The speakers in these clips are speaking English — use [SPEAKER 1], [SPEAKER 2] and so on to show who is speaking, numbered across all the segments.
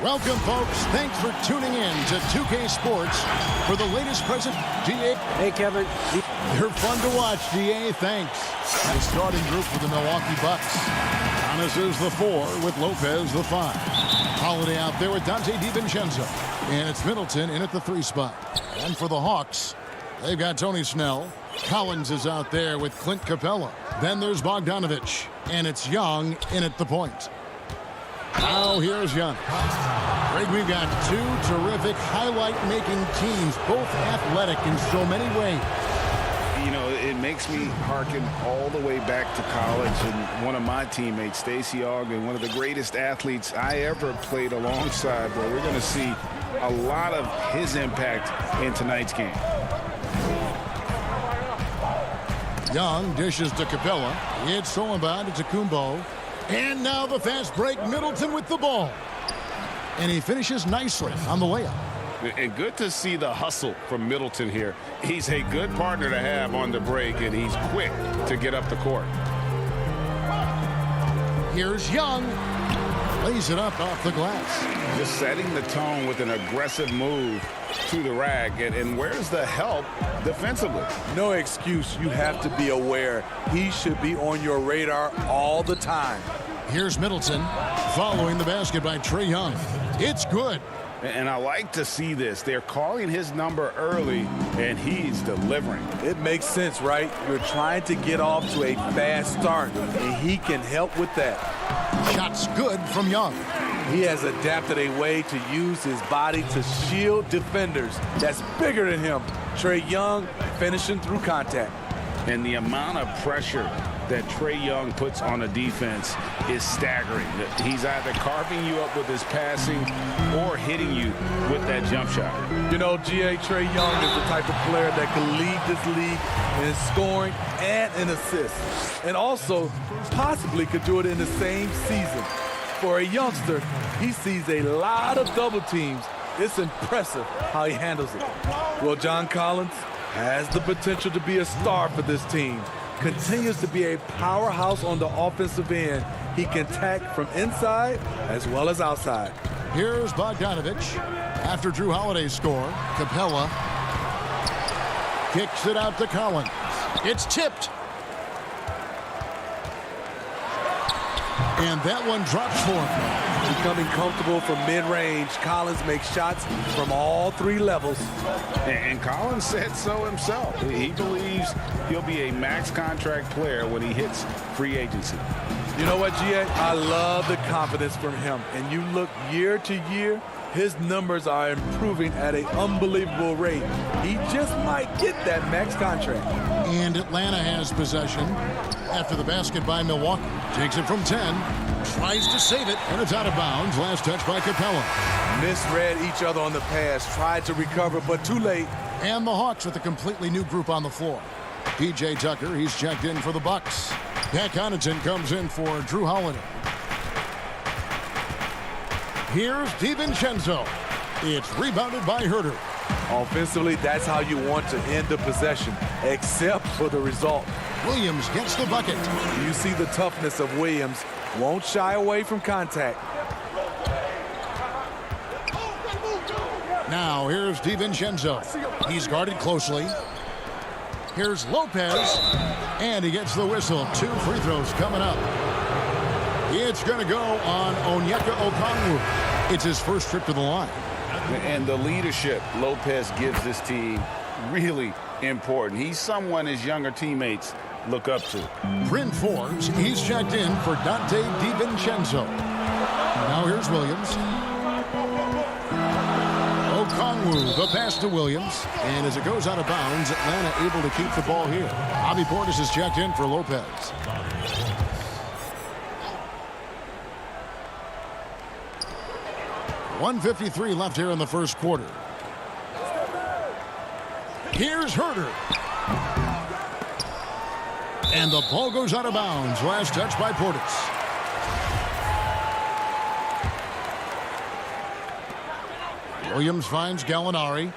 [SPEAKER 1] Welcome, folks. Thanks for tuning in to 2K Sports for the latest present. GA.
[SPEAKER 2] Hey, Kevin.
[SPEAKER 1] They're fun to watch, GA. Thanks. The starting group for the Milwaukee Bucks. Giannis is the 4 with Lopez the 5. Holiday out there with Dante DiVincenzo. And it's Middleton in at the 3 spot. And for the Hawks, they've got Tony Snell. Collins is out there with Clint Capella. Then there's Bogdanovich. And it's Young in at the point. Now here's Young. Greg, we've got two terrific highlight-making teams, both athletic in so many ways.
[SPEAKER 3] You know, it makes me hearken all the way back to college, and one of my teammates, Stacey Ogden, one of the greatest athletes I ever played alongside. Well, we're going to see a lot of his impact in tonight's game.
[SPEAKER 1] Young dishes to Capella. It's Solomon to Kumbo. And now the fast break, Middleton with the ball. And he finishes nicely on the layup.
[SPEAKER 3] And good to see the hustle from Middleton here. He's a good partner to have on the break, and he's quick to get up the court.
[SPEAKER 1] Here's Young. Lays it up off the glass.
[SPEAKER 3] Just setting the tone with an aggressive move to the rack. And where's the help defensively?
[SPEAKER 4] No excuse. You have to be aware. He should be on your radar all the time.
[SPEAKER 1] Here's Middleton following the basket by Trae Young. It's good.
[SPEAKER 3] And I like to see this. They're calling his number early, and he's delivering.
[SPEAKER 4] It makes sense, right? You're trying to get off to a fast start, and he can help with that.
[SPEAKER 1] Shots good from Young.
[SPEAKER 4] He has adapted a way to use his body to shield defenders that's bigger than him. Trae Young finishing through contact.
[SPEAKER 3] And the amount of pressure that Trae Young puts on a defense is staggering. He's either carving you up with his passing or hitting you with that jump shot.
[SPEAKER 4] You know, Trae Young is the type of player that can lead this league in scoring and in assists. And also possibly could do it in the same season. For a youngster, he sees a lot of double teams. It's impressive how he handles it. Well, John Collins has the potential to be a star for this team. Continues to be a powerhouse on the offensive end. He can attack from inside as well as outside.
[SPEAKER 1] Here's Bogdanovich. After Drew Holiday's score, Capella kicks it out to Collins. It's tipped. And that one drops for him.
[SPEAKER 4] Becoming comfortable from mid-range, Collins makes shots from all 3 levels.
[SPEAKER 3] And Collins said so himself. He believes he'll be a max contract player when he hits free agency.
[SPEAKER 4] You know what, G.A.? I love the confidence from him. And you look year to year, his numbers are improving at an unbelievable rate. He just might get that max contract.
[SPEAKER 1] And Atlanta has possession after the basket by Milwaukee. Takes it from 10. Tries to save it, and it's out of bounds. Last touch by Capella.
[SPEAKER 4] Misread each other on the pass. Tried to recover, but too late.
[SPEAKER 1] And the Hawks with a completely new group on the floor. P.J. Tucker, he's checked in for the Bucks. Pat Connaughton comes in for Drew Holiday. Here's DiVincenzo. It's rebounded by Herter.
[SPEAKER 4] Offensively, that's how you want to end the possession, except for the result.
[SPEAKER 1] Williams gets the bucket.
[SPEAKER 4] You see the toughness of Williams. Won't shy away from contact.
[SPEAKER 1] Now here's DiVincenzo. He's guarded closely. Here's Lopez. And he gets the whistle. 2 free throws coming up. It's going to go on Onyeka Okongwu. It's his first trip to the line.
[SPEAKER 3] And the leadership Lopez gives this team really important. He's someone his younger teammates look up to.
[SPEAKER 1] Bryn Forbes, he's checked in for Dante DiVincenzo. Now here's Williams. Okongwu, the pass to Williams. And as it goes out of bounds, Atlanta able to keep the ball here. Bobby Portis is checked in for Lopez. .153 left here in the first quarter. Here's Herter. And the ball goes out of bounds. Last touch by Portis. Williams finds Gallinari.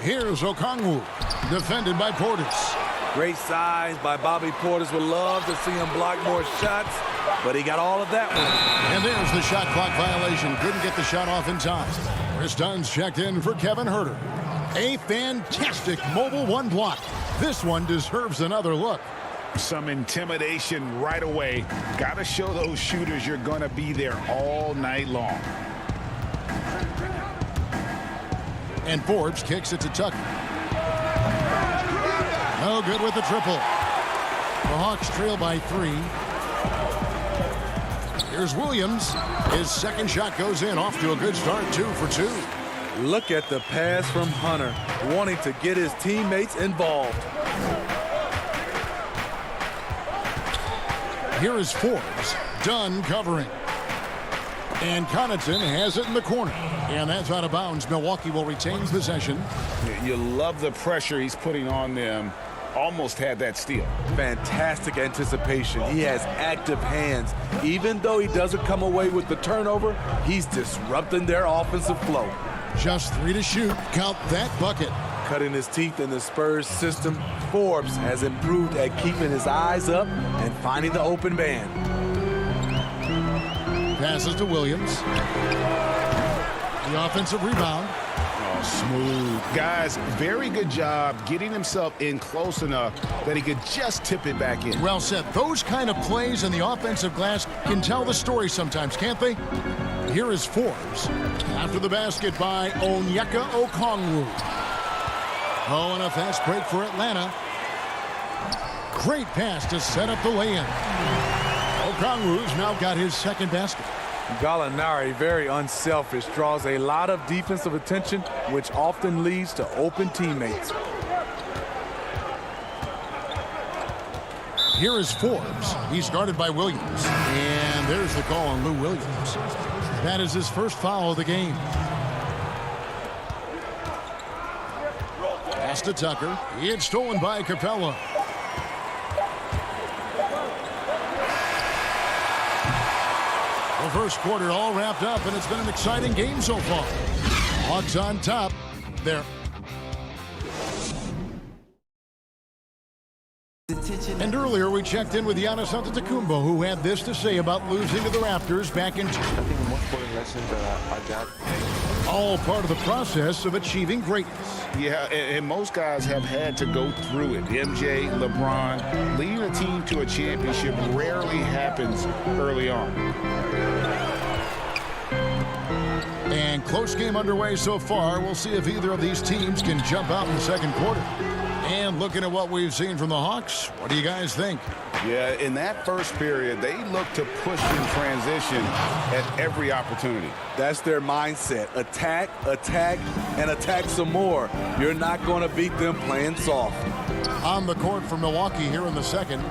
[SPEAKER 1] Here's Okongwu. Defended by Portis.
[SPEAKER 4] Great size by Bobby Portis. Would love to see him block more shots. but he got all of that one.
[SPEAKER 1] And there's the shot clock violation. Couldn't get the shot off in time. Chris Dunn's checked in for Kevin Herter. A fantastic mobile one block. This one deserves another look.
[SPEAKER 3] Some intimidation right away. Got to show those shooters you're going to be there all night long.
[SPEAKER 1] And Forbes kicks it to Tucker. No good with the triple. The Hawks trail by 3. Here's Williams. His second shot goes in. Off to a good start. 2 for 2.
[SPEAKER 4] Look at the pass from Hunter, wanting to get his teammates involved.
[SPEAKER 1] Here is Forbes. Dunn covering. And Connaughton has it in the corner. And that's out of bounds. Milwaukee will retain possession.
[SPEAKER 3] You love the pressure he's putting on them. Almost had that steal.
[SPEAKER 4] Fantastic anticipation. He has active hands. Even though he doesn't come away with the turnover, he's disrupting their offensive flow.
[SPEAKER 1] Just 3 to shoot. Count that bucket.
[SPEAKER 4] Cutting his teeth in the Spurs system, Forbes has improved at keeping his eyes up and finding the open man.
[SPEAKER 1] Passes to Williams. The offensive rebound.
[SPEAKER 3] Oh, smooth. Guys, very good job getting himself in close enough that he could just tip it back in.
[SPEAKER 1] Well said. Those kind of plays in the offensive glass can tell the story sometimes, can't they? Here is Forbes. After the basket by Onyeka Okongwu. Oh, and a fast break for Atlanta. Great pass to set up the lay-in. Okongwu's now got his second basket.
[SPEAKER 4] Gallinari, very unselfish, draws a lot of defensive attention, which often leads to open teammates.
[SPEAKER 1] Here is Forbes. He's guarded by Williams. And there's the call on Lou Williams. That is his first foul of the game. Pass to Tucker. It's stolen by Capella. The first quarter all wrapped up, and it's been an exciting game so far. Hawks on top. There. And earlier we checked in with Giannis Antetokounmpo, who had this to say about losing to the Raptors back in...
[SPEAKER 2] I think the most important lesson that I got.
[SPEAKER 1] All part of the process of achieving greatness.
[SPEAKER 3] Yeah, and most guys have had to go through it. MJ, LeBron, leading a team to a championship rarely happens early on.
[SPEAKER 1] And close game underway so far. We'll see if either of these teams can jump out in the second quarter. And looking at what we've seen from the Hawks, what do you guys think?
[SPEAKER 3] Yeah, in that first period, they looked to push in transition at every opportunity.
[SPEAKER 4] That's their mindset. Attack, attack, and attack some more. You're not going to beat them playing soft.
[SPEAKER 1] On the court for Milwaukee here in the second,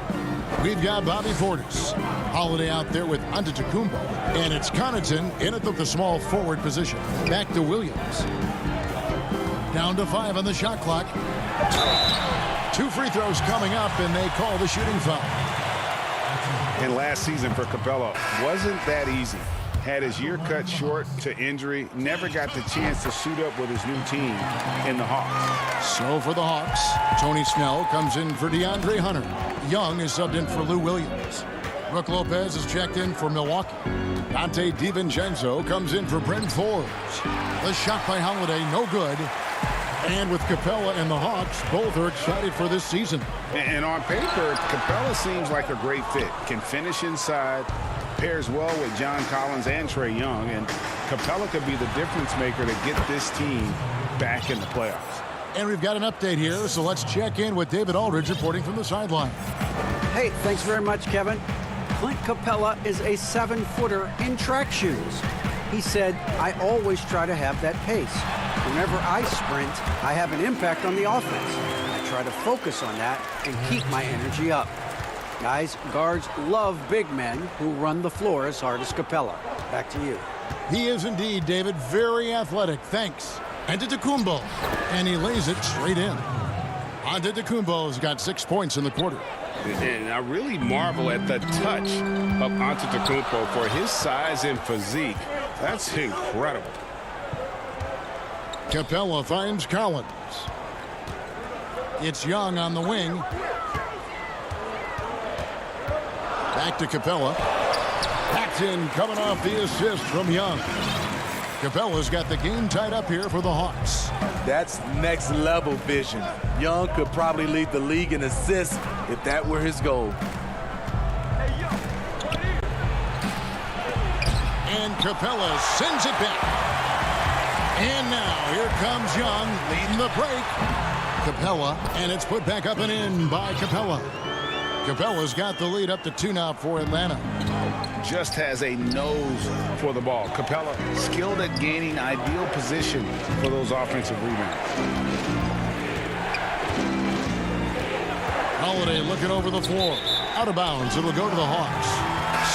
[SPEAKER 1] we've got Bobby Portis. Holiday out there with Antetokounmpo. And it's Connaughton in at the small forward position. Back to Williams. Down to 5 on the shot clock. 2 free throws coming up, and they call the shooting foul.
[SPEAKER 3] And last season for Capella wasn't that easy. Had his year cut short to injury, never got the chance to suit up with his new team in the Hawks.
[SPEAKER 1] So for the Hawks, Tony Snell comes in for DeAndre Hunter. Young is subbed in for Lou Williams. Brook Lopez is checked in for Milwaukee. Dante DiVincenzo comes in for Bryn Forbes. The shot by Holiday, no good. And with Capella and the Hawks, both are excited for this season.
[SPEAKER 3] And on paper, Capella seems like a great fit. Can finish inside, pairs well with John Collins and Trae Young, and Capella could be the difference maker to get this team back in the playoffs.
[SPEAKER 1] And we've got an update here, so let's check in with David Aldridge reporting from the sideline.
[SPEAKER 5] Hey, thanks very much, Kevin. Clint Capella is a 7-footer in track shoes. He said, I always try to have that pace. Whenever I sprint, I have an impact on the offense. I try to focus on that and keep my energy up. Guys, guards love big men who run the floor as hard as Capella. Back to you.
[SPEAKER 1] He is indeed, David, very athletic. Thanks. Antetokounmpo, and he lays it straight in. Antetokounmpo's got 6 points in the quarter.
[SPEAKER 3] And I really marvel at the touch of Antetokounmpo for his size and physique. That's incredible.
[SPEAKER 1] Capella finds Collins. It's Young on the wing. Back to Capella. Paxton coming off the assist from Young. Capella's got the game tied up here for the Hawks.
[SPEAKER 4] That's next level vision. Young could probably lead the league in assists if that were his goal.
[SPEAKER 1] And Capella sends it back. And now here comes Young leading the break. Capella, and it's put back up and in by Capella. Capella's got the lead up to 2 now for Atlanta.
[SPEAKER 3] Just has a nose for the ball. Capella skilled at gaining ideal position for those offensive rebounds.
[SPEAKER 1] Holiday looking over the floor. Out of bounds. It'll go to the Hawks.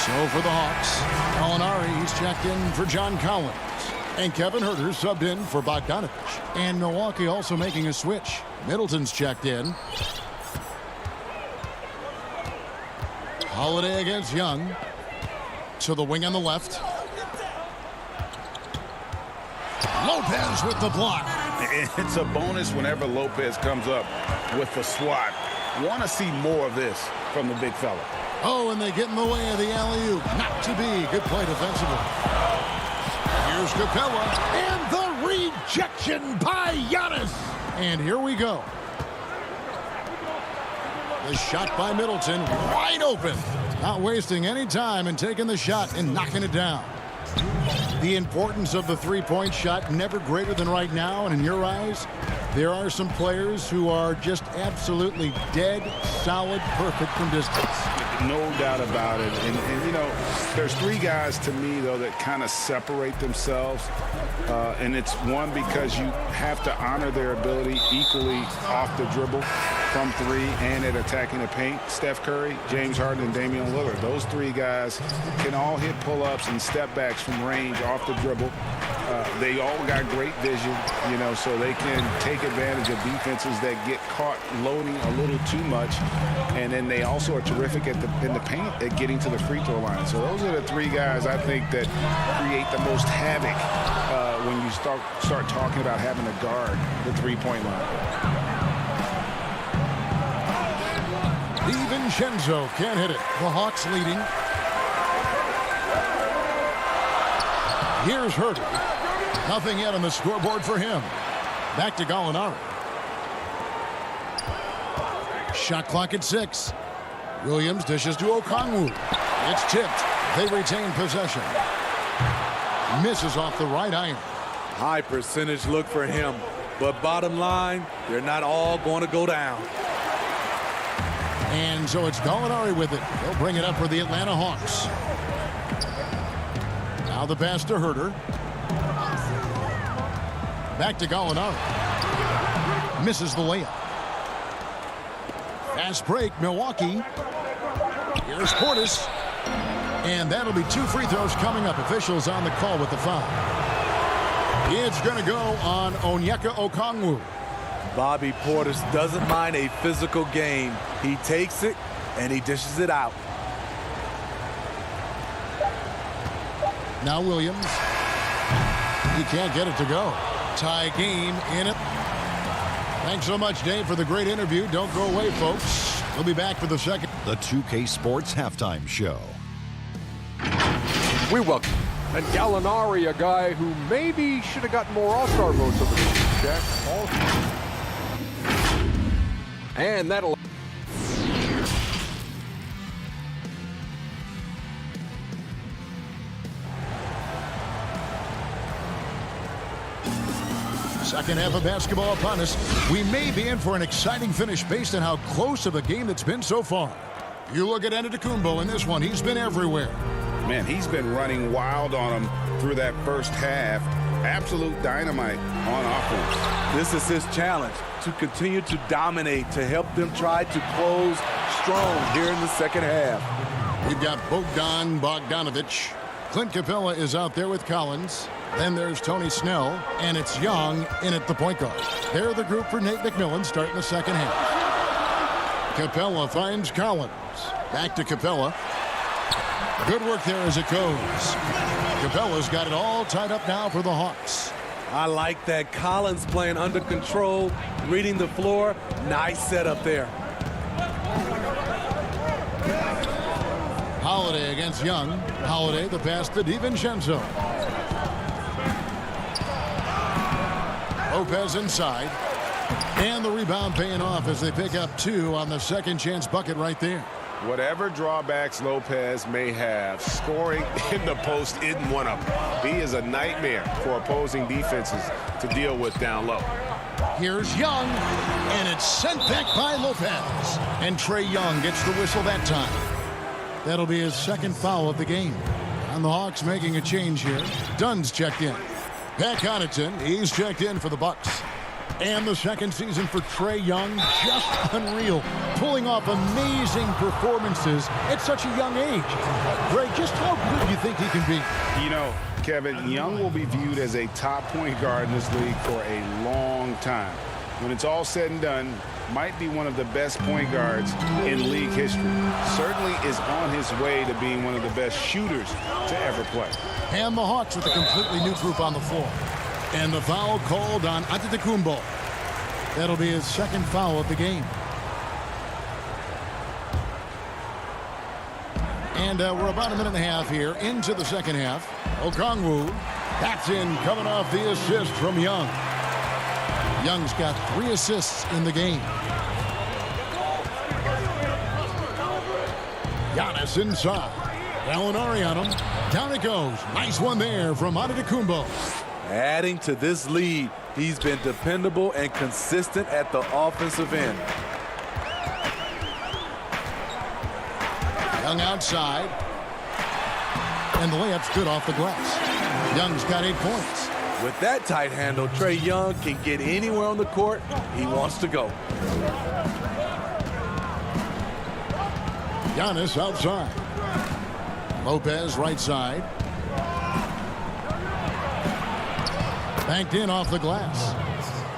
[SPEAKER 1] So for the Hawks, Gallinari, he's checked in for John Collins. And Kevin Huerter subbed in for Bogdanovich. And Milwaukee also making a switch. Middleton's checked in. Holiday against Young. To the wing on the left. Lopez with the block.
[SPEAKER 3] It's a bonus whenever Lopez comes up with the swat. Want to see more of this from the big fella.
[SPEAKER 1] Oh, and they get in the way of the alley-oop. Not to be. Good play defensively. Here's Capella. And the rejection by Giannis. And here we go. The shot by Middleton. Wide open. Not wasting any time and taking the shot and knocking it down. The importance of the three-point shot never greater than right now. And in your eyes, there are some players who are just absolutely dead, solid, perfect from distance.
[SPEAKER 3] No doubt about it. And you know, there's 3 guys to me, though, that kind of separate themselves. And it's one, because you have to honor their ability equally off the dribble, from 3, and at attacking the paint. Steph Curry, James Harden, and Damian Lillard. Those 3 guys can all hit pull-ups and step backs from range off the dribble. They all got great vision, you know, so they can take advantage of defenses that get caught loading a little too much. And then they also are terrific in the paint at getting to the free throw line. So those are the 3 guys I think that create the most havoc when you start talking about having to guard the three-point line.
[SPEAKER 1] DiVincenzo can't hit it. The Hawks leading. Here's Huerter. Nothing yet on the scoreboard for him. Back to Gallinari. Shot clock at 6. Williams dishes to Okongwu. It's tipped. They retain possession. Misses off the right iron.
[SPEAKER 4] High percentage look for him. But bottom line, they're not all going to go down.
[SPEAKER 1] And so it's Gallinari with it. They'll bring it up for the Atlanta Hawks. Now the pass to Huerter. Back to Gallinari. Misses the layup. Fast break, Milwaukee. Here's Portis. And that'll be 2 free throws coming up. Officials on the call with the foul. It's going to go on Onyeka Okongwu.
[SPEAKER 4] Bobby Portis doesn't mind a physical game. He takes it and he dishes it out.
[SPEAKER 1] Now Williams. He can't get it to go. Tie game in it. Thanks so much, Dave, for the great interview. Don't go away, folks. We'll be back for the second.
[SPEAKER 6] The 2K Sports Halftime Show.
[SPEAKER 7] We welcome. And Gallinari, a guy who maybe should have gotten more All-Star votes over the Jack. And that'll...
[SPEAKER 1] Second half of basketball upon us. We may be in for an exciting finish based on how close of a game that's been so far. You look at Antetokounmpo in this one. He's been everywhere.
[SPEAKER 3] Man, he's been running wild on him through that first half. Absolute dynamite on offense.
[SPEAKER 4] This is his challenge, to continue to dominate, to help them try to close strong here in the second half.
[SPEAKER 1] We've got Bogdanovich. Clint Capella is out there with Collins. Then there's Tony Snell, and it's Young in at the point guard. They're the group for Nate McMillan starting the second half. Capella finds Collins. Back to Capella. Good work there as it goes. Capella's got it all tied up now for the Hawks.
[SPEAKER 4] I like that. Collins playing under control, reading the floor. Nice setup there.
[SPEAKER 1] Holiday against Young. Holiday, the pass to DiVincenzo. Lopez inside. And the rebound paying off as they pick up 2 on the second chance bucket right there.
[SPEAKER 3] Whatever drawbacks Lopez may have, scoring in the post isn't one of them. He is a nightmare for opposing defenses to deal with down low.
[SPEAKER 1] Here's Young, and it's sent back by Lopez. And Trae Young gets the whistle that time. That'll be his second foul of the game. And the Hawks making a change here. Dunn's checked in. Pat Connaughton, he's checked in for the Bucks. And the second season for Trae Young, just unreal. Pulling off amazing performances at such a young age. Greg, just how good do you think he can be?
[SPEAKER 3] You know, Kevin, Young will be viewed as a top point guard in this league for a long time. When it's all said and done, might be one of the best point guards in league history. Certainly is on his way to being one of the best shooters to ever play.
[SPEAKER 1] And the Hawks with a completely new group on the floor. And the foul called on Antetokounmpo. That'll be his second foul of the game. And we're about a minute and a half here into the second half. Okongwu, that's in, coming off the assist from Young. Young's got 3 assists in the game. Giannis inside. Gallinari on him. Down it goes. Nice one there from Antetokounmpo.
[SPEAKER 4] Adding to this lead, he's been dependable and consistent at the offensive end.
[SPEAKER 1] Young outside. And the layup's good off the glass. Young's got 8 points.
[SPEAKER 4] With that tight handle, Trae Young can get anywhere on the court he wants to go.
[SPEAKER 1] Giannis outside. Lopez right side. Banked in off the glass.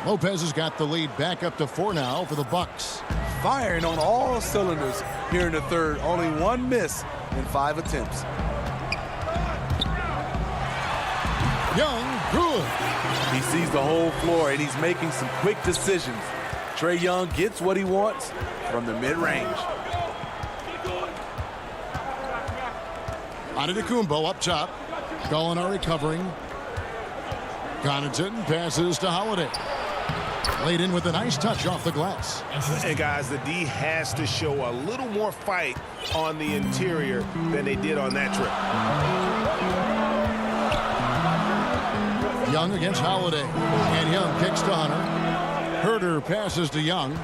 [SPEAKER 1] Lopez has got the lead back up to 4 now for the Bucks.
[SPEAKER 4] Firing on all cylinders here in the third. Only 1 miss in 5 attempts.
[SPEAKER 1] Young, good.
[SPEAKER 4] He sees the whole floor, and he's making some quick decisions. Trae Young gets what he wants from the mid-range.
[SPEAKER 1] Antetokounmpo up top. Gallinari covering. Connaughton passes to Holiday. Laid in with a nice touch off the glass.
[SPEAKER 3] And guys, the D has to show a little more fight on the interior than they did on that trip.
[SPEAKER 1] Young against Holiday. And Young kicks to Hunter. Herter passes to Young.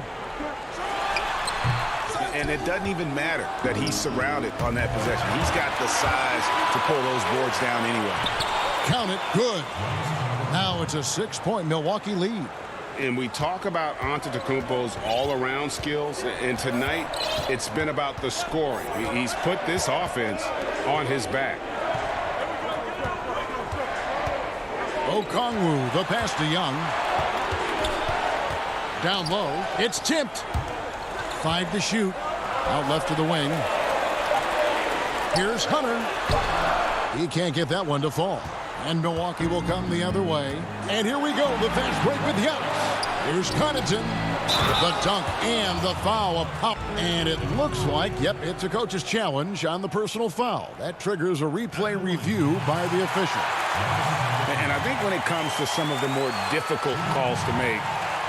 [SPEAKER 3] And it doesn't even matter that he's surrounded on that possession. He's got the size to pull those boards down anyway.
[SPEAKER 1] Count it, good. Now it's a 6-point Milwaukee lead.
[SPEAKER 3] And we talk about Antetokounmpo's all-around skills, and tonight it's been about the scoring. He's put this offense on his back.
[SPEAKER 1] Okongwu, the pass to Young. Down low, it's tipped. 5 to shoot. Out left to the wing. Here's Hunter. He can't get that one to fall. And Milwaukee will come the other way. And here we go, the fast break with Giannis. Here's Connaughton. The dunk and the foul, a pop. And it looks like, yep, it's a coach's challenge on the personal foul. That triggers a replay review by the official.
[SPEAKER 3] And I think when it comes to some of the more difficult calls to make,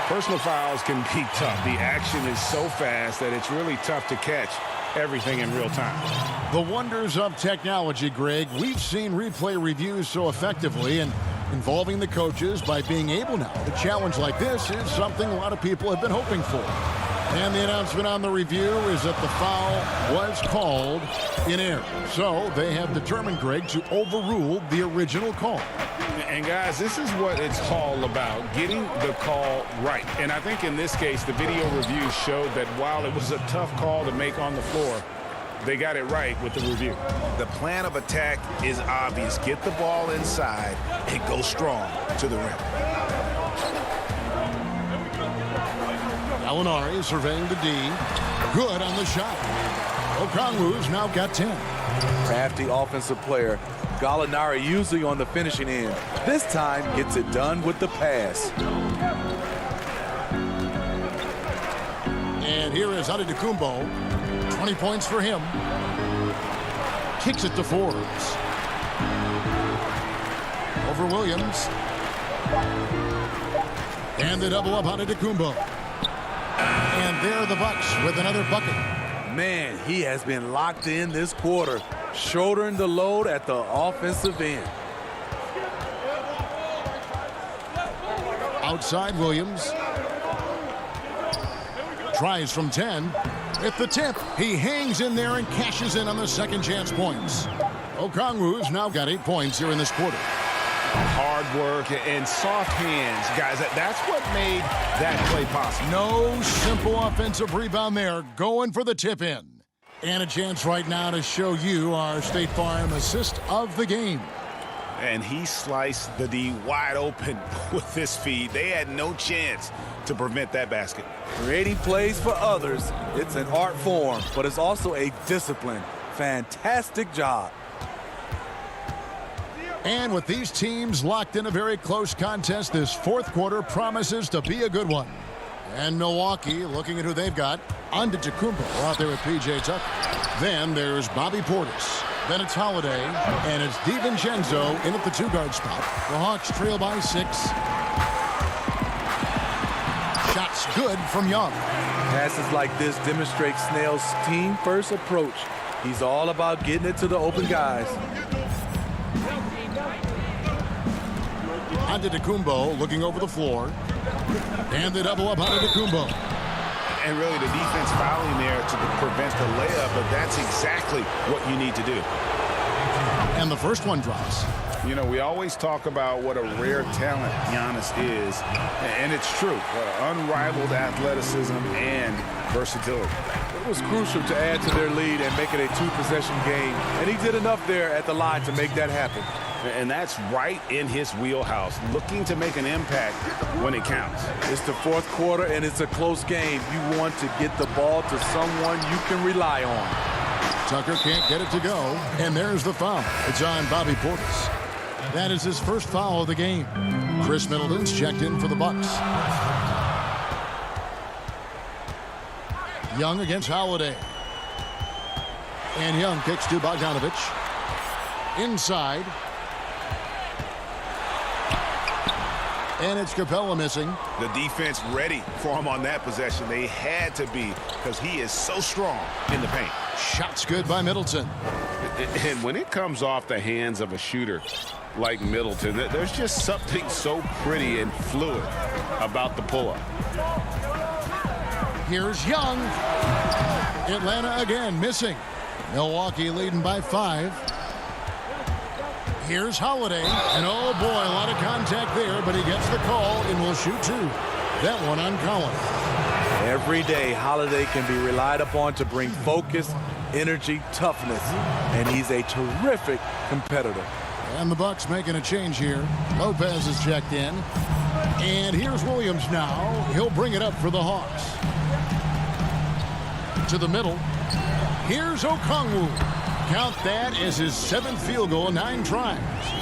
[SPEAKER 3] personal fouls can be tough. The action is so fast that it's really tough to catch everything in real time.
[SPEAKER 1] The wonders of technology, Greg. We've seen replay reviews so effectively, and involving the coaches by being able now to challenge like this is something a lot of people have been hoping for. And the announcement on the review is that the foul was called in error. So they have determined, Greg, to overrule the original call.
[SPEAKER 3] And guys, this is what it's all about, getting the call right. And I think in this case, the video review showed that while it was a tough call to make on the floor, they got it right with the review. The plan of attack is obvious. Get the ball inside and go strong to the rim.
[SPEAKER 1] Gallinari surveying the D. Good on the shot. Okongwu's now got 10.
[SPEAKER 4] Crafty offensive player. Gallinari usually on the finishing end. This time gets it done with the pass.
[SPEAKER 1] And here is Antetokounmpo. 20 points for him. Kicks it to Forbes. Over Williams. And the double up on Antetokounmpo. And there are the Bucks with another bucket.
[SPEAKER 4] Man, he has been locked in this quarter, shouldering the load at the offensive end.
[SPEAKER 1] Outside Williams. Tries from 10. With the tip, he hangs in there and cashes in on the second chance points. Okongwu's now got 8 points here in this quarter.
[SPEAKER 3] Hard work and soft hands, guys. That's what made that play possible.
[SPEAKER 1] No simple offensive rebound there. Going for the tip in. And a chance right now to show you our State Farm assist of the game.
[SPEAKER 3] And he sliced the D wide open with his feed. They had no chance to prevent that basket.
[SPEAKER 4] Creating plays for others, it's an art form, but it's also a discipline. Fantastic job.
[SPEAKER 1] And with these teams locked in a very close contest, this fourth quarter promises to be a good one. And Milwaukee, looking at who they've got, Antetokounmpo out there with P.J. Tucker. Then there's Bobby Portis. Then it's Holiday, and it's DiVincenzo in at the two-guard spot. The Hawks trail by 6. Shots good from Young.
[SPEAKER 4] Passes like this demonstrate Snell's team-first approach. He's all about getting it to the open guys.
[SPEAKER 1] Antetokounmpo looking over the floor. And the double up on Antetokounmpo.
[SPEAKER 3] And really the defense fouling there to prevent the layup, but that's exactly what you need to do.
[SPEAKER 1] And the first one drops.
[SPEAKER 3] You know, we always talk about what a rare talent Giannis is, and it's true. Unrivaled athleticism and versatility.
[SPEAKER 4] It was crucial to add to their lead and make it a two-possession game, and he did enough there at the line to make that happen.
[SPEAKER 3] And that's right in his wheelhouse, looking to make an impact when it counts.
[SPEAKER 4] It's the fourth quarter, and it's a close game. You want to get the ball to someone you can rely on.
[SPEAKER 1] Tucker can't get it to go, and there's the foul. It's on Bobby Portis. That is his first foul of the game. Chris Middleton's checked in for the Bucks. Young against Holiday. And Young kicks to Bogdanovich. Inside. And it's Capella missing.
[SPEAKER 3] The defense ready for him on that possession. They had to be, because he is so strong in the paint.
[SPEAKER 1] Shots good by Middleton.
[SPEAKER 3] And when it comes off the hands of a shooter like Middleton, there's just something so pretty and fluid about the pull-up.
[SPEAKER 1] Here's Young. Atlanta again missing. Milwaukee leading by 5. Here's Holiday, and oh boy, a lot of contact there, but he gets the call and will shoot 2. That one on Collins.
[SPEAKER 4] Every day, Holiday can be relied upon to bring focus, energy, toughness, and he's a terrific competitor.
[SPEAKER 1] And the Bucks making a change here. Lopez is checked in, and here's Williams now. He'll bring it up for the Hawks. To the middle. Here's Okongwu. Count that as his 7th field goal in 9 tries.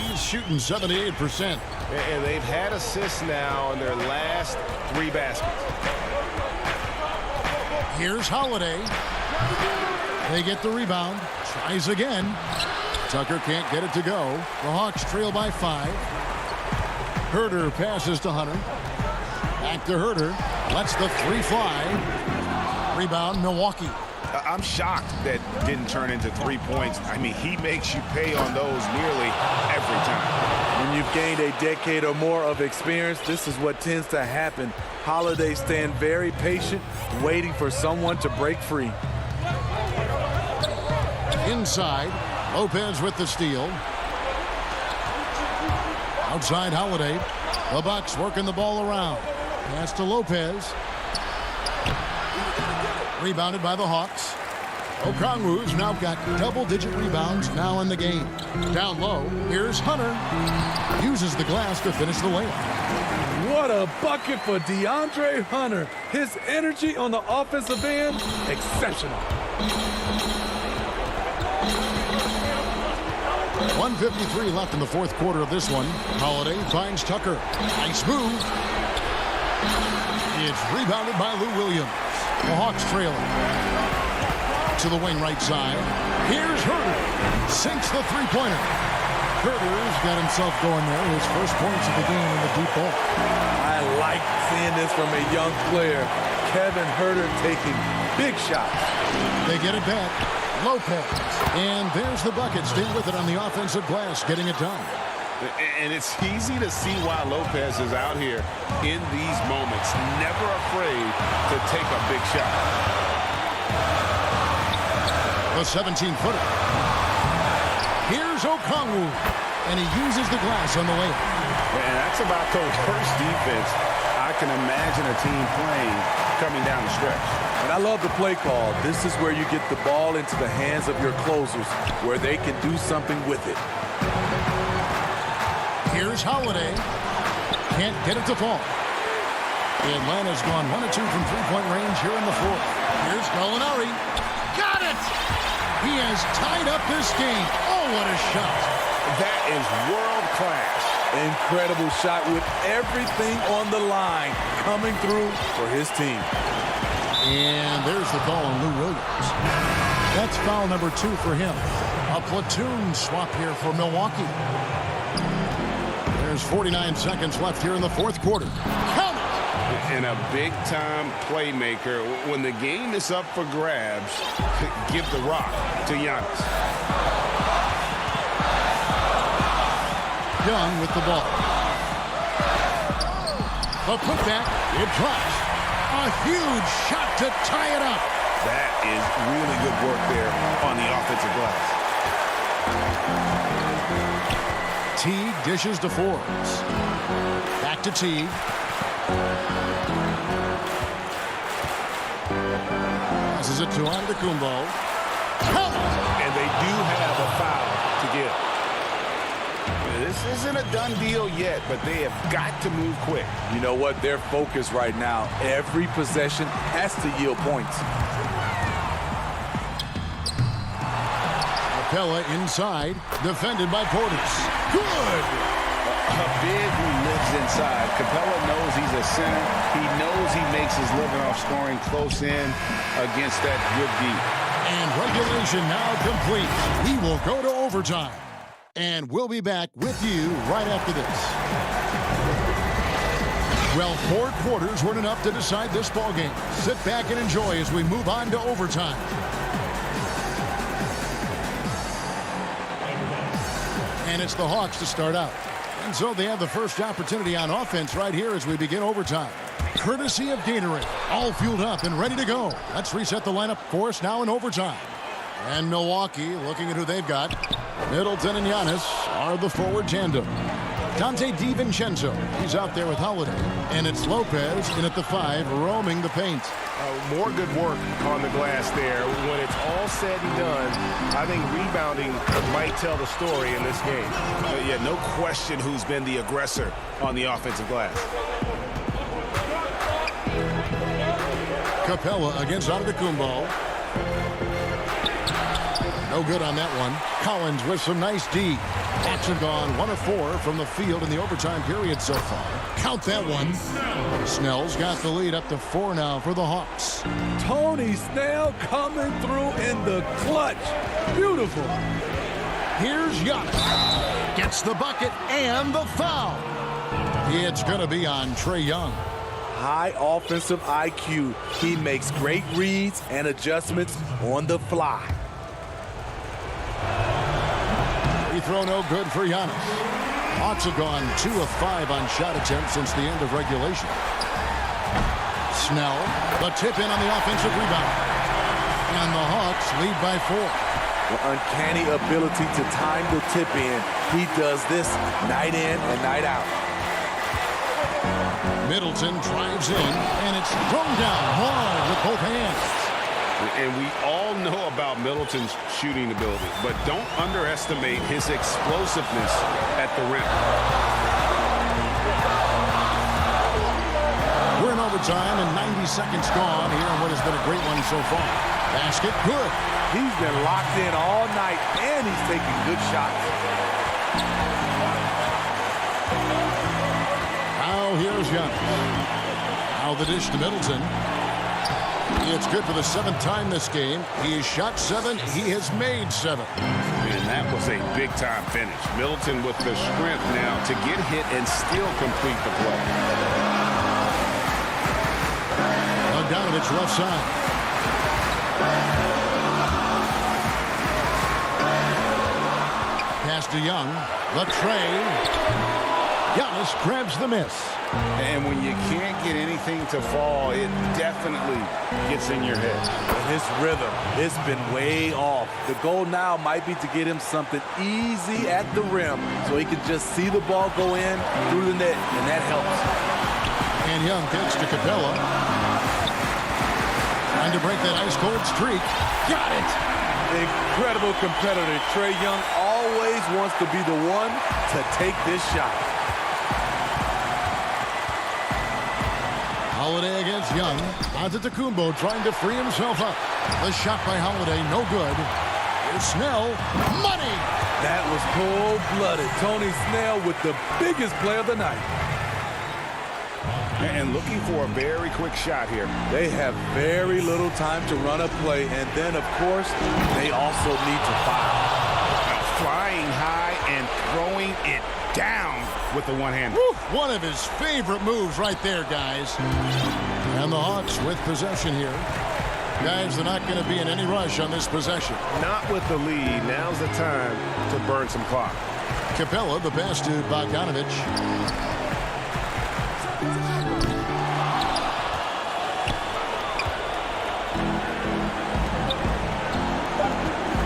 [SPEAKER 1] He's shooting 78%.
[SPEAKER 3] And they've had assists now in their last 3 baskets.
[SPEAKER 1] Here's Holiday. They get the rebound. Tries again. Tucker can't get it to go. The Hawks trail by 5. Herter passes to Hunter. Back to Herter. Lets the 3 fly. Rebound, Milwaukee.
[SPEAKER 3] I'm shocked that didn't turn into 3 points. I mean, he makes you pay on those nearly every time.
[SPEAKER 4] When you've gained a decade or more of experience, this is what tends to happen. Holiday stand very patient, waiting for someone to break free.
[SPEAKER 1] Inside, Lopez with the steal. Outside Holiday. The Bucks working the ball around. Pass to Lopez. Rebounded by the Hawks. Okongwu's now got double-digit rebounds now in the game. Down low, here's Hunter. Uses the glass to finish the layup.
[SPEAKER 4] What a bucket for DeAndre Hunter. His energy on the offensive end, exceptional.
[SPEAKER 1] 1:53 left in the fourth quarter of this one. Holiday finds Tucker. Nice move. It's rebounded by Lou Williams. The Hawks trailing. To the wing right side. Here's Herter. Sinks the three-pointer. Herter's got himself going there. His first points of the game in the deep ball.
[SPEAKER 4] I like seeing this from a young player. Kevin Herter taking big shots.
[SPEAKER 1] They get it back. Lopez. And there's the bucket. Stay with it on the offensive glass, getting it done.
[SPEAKER 3] And it's easy to see why Lopez is out here in these moments. Never afraid to take a big shot.
[SPEAKER 1] The 17-footer. Here's Okongwu. And he uses the glass on the layup.
[SPEAKER 3] And that's about the worst defense I can imagine a team playing coming down the stretch.
[SPEAKER 4] And I love the play call. This is where you get the ball into the hands of your closers, where they can do something with it.
[SPEAKER 1] Here's Holiday. Can't get it to fall. Atlanta's gone 1 of 2 from three-point range here in the fourth. Here's Gallinari. Got it! He has tied up this game. Oh, what a shot.
[SPEAKER 3] That is world class.
[SPEAKER 4] Incredible shot with everything on the line coming through for his team.
[SPEAKER 1] And there's the call on Lou Williams. That's foul number 2 for him. A platoon swap here for Milwaukee. There's 49 seconds left here in the fourth quarter. Count it!
[SPEAKER 3] And a big-time playmaker. When the game is up for grabs, give the rock to Giannis.
[SPEAKER 1] Young with the ball. A putback. It drops. A huge shot to tie it up.
[SPEAKER 3] That is really good work there on the offensive glass.
[SPEAKER 1] Teague dishes to Forbes. Back to Teague. Passes it to Antetokounmpo.
[SPEAKER 3] And they do have a foul to give. This isn't a done deal yet, but they have got to move quick.
[SPEAKER 4] You know what? Their focus right now, every possession has to yield points.
[SPEAKER 1] Capella inside, defended by Portis. Good!
[SPEAKER 3] A big who lives inside. Capella knows he's a center. He knows he makes his living off scoring close in against that good D.
[SPEAKER 1] And regulation now complete. We will go to overtime. And we'll be back with you right after this. Well, 4 quarters weren't enough to decide this ball game. Sit back and enjoy as we move on to overtime. And it's the Hawks to start out. And so they have the first opportunity on offense right here as we begin overtime. Courtesy of Gatorade. All fueled up and ready to go. Let's reset the lineup for us now in overtime. And Milwaukee, looking at who they've got. Middleton and Giannis are the forward tandem. Dante DiVincenzo, he's out there with Holiday. And it's Lopez in at the 5, roaming the paint.
[SPEAKER 3] More good work on the glass there. When it's all said and done, I think rebounding might tell the story in this game. Yeah, no question who's been the aggressor on the offensive glass.
[SPEAKER 1] Capella against Antetokounmpo. No good on that one. Collins with some nice D. Hawks have gone 1 of 4 from the field in the overtime period so far. Count that one. Snell's got the lead up to 4 now for the Hawks.
[SPEAKER 4] Tony Snell coming through in the clutch. Beautiful.
[SPEAKER 1] Here's Giannis. Gets the bucket and the foul. It's going to be on Trae Young.
[SPEAKER 4] High offensive IQ. He makes great reads and adjustments on the fly.
[SPEAKER 1] Free throw no good for Giannis. Hawks have gone 2 of 5 on shot attempts since the end of regulation. Snell, the tip in on the offensive rebound. And the Hawks lead by 4.
[SPEAKER 4] The uncanny ability to time the tip in. He does this night in and night out.
[SPEAKER 1] Middleton drives in, and it's thrown down hard with both hands.
[SPEAKER 3] And we all know about Middleton's shooting ability, but don't underestimate his explosiveness at the rim.
[SPEAKER 1] We're in overtime and 90 seconds gone here on what has been a great one so far. Basket good.
[SPEAKER 4] He's been locked in all night, and he's taking good shots.
[SPEAKER 1] Now here's Giannis. Now the dish to Middleton. It's good for the 7th time this game. He has shot 7. He has made 7.
[SPEAKER 3] And that was a big-time finish. Middleton with the strength now to get hit and still complete the play.
[SPEAKER 1] Bogdanovich left side. Pass to Young. The tray. Giannis grabs the miss.
[SPEAKER 3] And when you can't get anything to fall, it definitely gets in your head.
[SPEAKER 4] And his rhythm, it's been way off. The goal now might be to get him something easy at the rim so he can just see the ball go in through the net, and that helps.
[SPEAKER 1] And Young kicks to Capella. Trying to break that ice-cold streak. Got it!
[SPEAKER 4] Incredible competitor. Trae Young always wants to be the one to take this shot.
[SPEAKER 1] Holiday against Young. Antetokounmpo trying to free himself up. The shot by Holiday, no good. Here's Snell. Money!
[SPEAKER 4] That was cold-blooded. Tony Snell with the biggest play of the night.
[SPEAKER 3] And looking for a very quick shot here.
[SPEAKER 4] They have very little time to run a play, and then, of course, they also need to foul.
[SPEAKER 3] Flying high and throwing it down with the one-hander.
[SPEAKER 1] One of his favorite moves right there, guys. And the Hawks with possession here. Guys, they're not going to be in any rush on this possession.
[SPEAKER 3] Not with the lead. Now's the time to burn some clock.
[SPEAKER 1] Capella, the pass to Bogdanovich.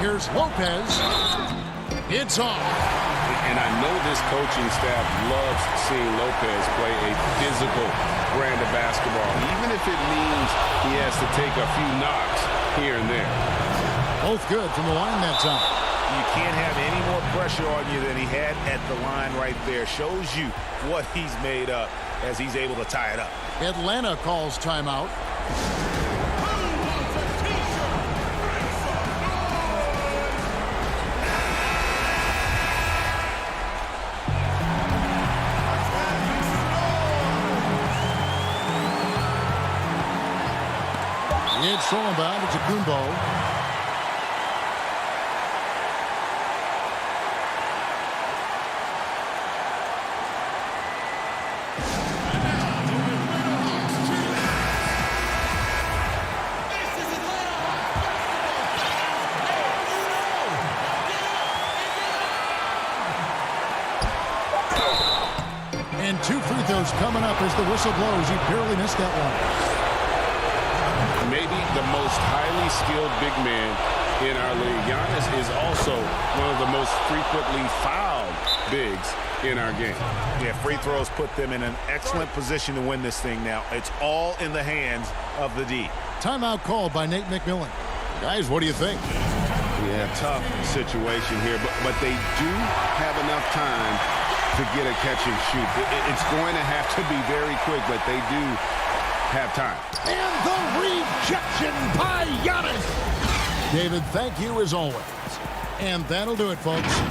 [SPEAKER 1] Here's Lopez. It's off.
[SPEAKER 3] And I know this coaching staff loves seeing Lopez play a physical brand of basketball, even if it means he has to take a few knocks here and there.
[SPEAKER 1] Both good from the line that time.
[SPEAKER 3] You can't have any more pressure on you than he had at the line right there. Shows you what he's made up as he's able to tie it up.
[SPEAKER 1] Atlanta calls timeout. It's thrown by Antetokounmpo. And 2 free throws coming up as the whistle blows. He barely missed that one.
[SPEAKER 3] Maybe the most highly skilled big man in our league. Giannis is also one of the most frequently fouled bigs in our game. Yeah, free throws put them in an excellent position to win this thing now. It's all in the hands of the D.
[SPEAKER 1] Timeout called by Nate McMillan. Guys, what do you think?
[SPEAKER 3] Yeah, tough situation here, but they do have enough time to get a catch and shoot. It's going to have to be very quick, but they do have time.
[SPEAKER 1] And the rejection by Giannis. David, thank you as always. And that'll do it, folks.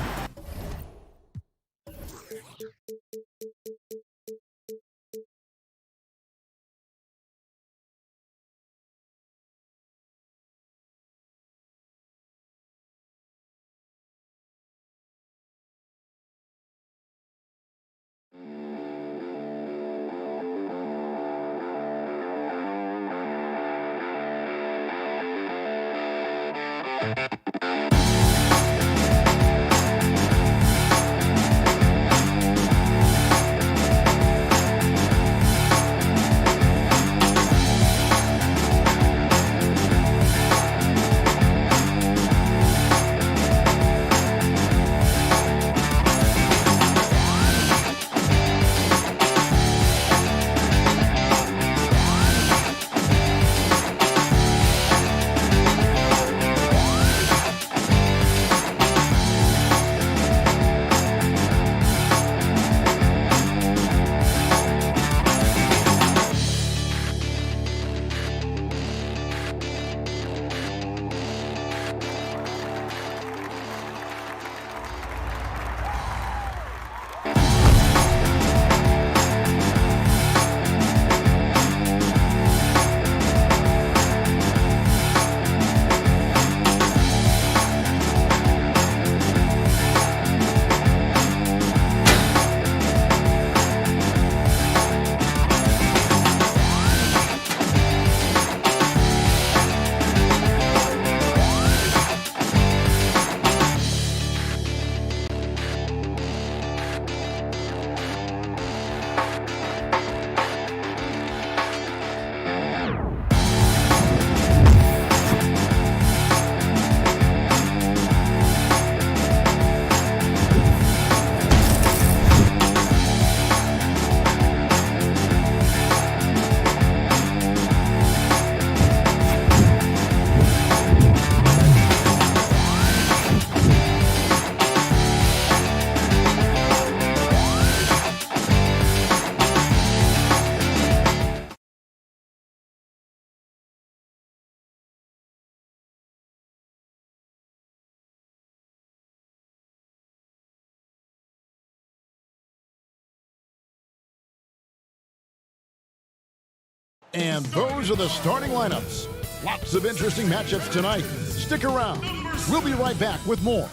[SPEAKER 1] And those are the starting lineups. Lots of interesting matchups tonight. Stick around. We'll be right back with more.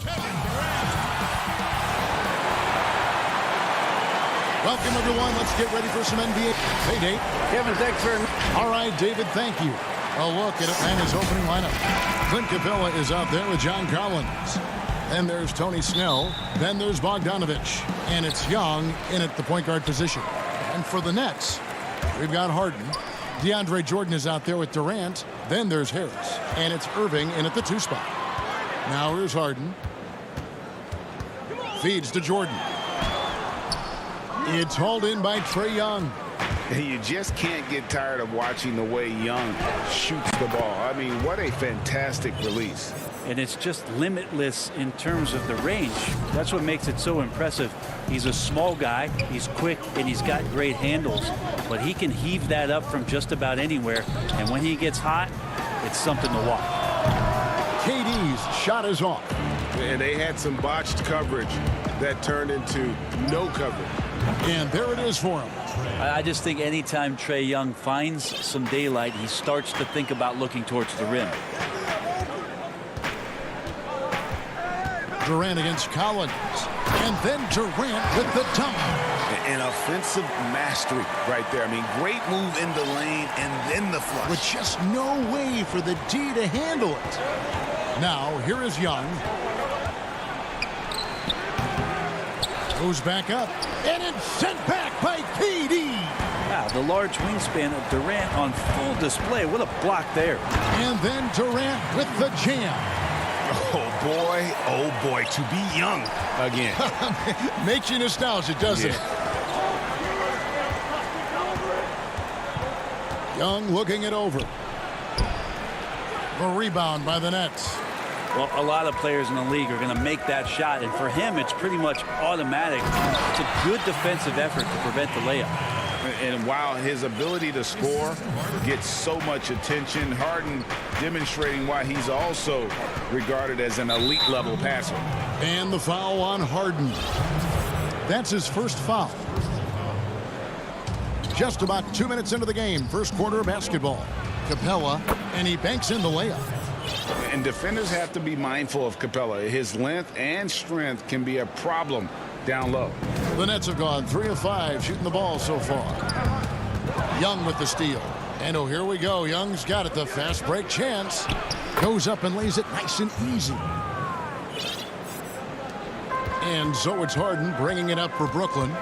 [SPEAKER 1] Welcome, everyone. Let's get ready for some NBA. Hey, Dave.
[SPEAKER 5] Kevin, thanks very much.
[SPEAKER 1] All right, David, thank you. A look at Atlanta's opening lineup. Clint Capella is out there with John Collins. Then there's Tony Snell. Then there's Bogdanovich. And it's Young in at the point guard position. And for the Nets, we've got Harden. DeAndre Jordan is out there with Durant. Then there's Harris. And it's Irving in at the 2 spot. Now here's Harden. Feeds to Jordan. It's hauled in by Trae Young.
[SPEAKER 3] You just can't get tired of watching the way Young shoots the ball. I mean, what a fantastic release.
[SPEAKER 8] And it's just limitless in terms of the range. That's what makes it so impressive. He's a small guy, he's quick, and he's got great handles. But he can heave that up from just about anywhere. And when he gets hot, it's something to watch.
[SPEAKER 1] KD's shot is off.
[SPEAKER 3] And they had some botched coverage that turned into no coverage.
[SPEAKER 1] And there it is for him.
[SPEAKER 8] I just think anytime Trae Young finds some daylight, he starts to think about looking towards the rim.
[SPEAKER 1] Durant against Collins. And then Durant with the dunk.
[SPEAKER 3] An offensive mastery right there. I mean, great move in the lane and then the flush.
[SPEAKER 1] With just no way for the D to handle it. Now, here is Young. Goes back up. And it's sent back by KD.
[SPEAKER 8] Wow, the large wingspan of Durant on full display. What a block there.
[SPEAKER 1] And then Durant with the jam.
[SPEAKER 3] Oh boy, to be Young again.
[SPEAKER 1] Makes you nostalgic, doesn't it? Young looking it over. A rebound by the Nets.
[SPEAKER 8] Well, a lot of players in the league are going to make that shot, and for him, it's pretty much automatic. It's a good defensive effort to prevent the layup.
[SPEAKER 3] And while his ability to score gets so much attention, Harden demonstrating why he's also regarded as an elite level passer.
[SPEAKER 1] And the foul on Harden. That's his first foul. Just about 2 minutes into the game, first quarter of basketball. Capella, and he banks in the layup.
[SPEAKER 3] And defenders have to be mindful of Capella. His length and strength can be a problem down low.
[SPEAKER 1] The Nets have gone 3 of 5 shooting the ball so far. Young with the steal. And oh, here we go. Young's got it. The fast break chance. Goes up and lays it nice and easy. And so it's Harden bringing it up for Brooklyn.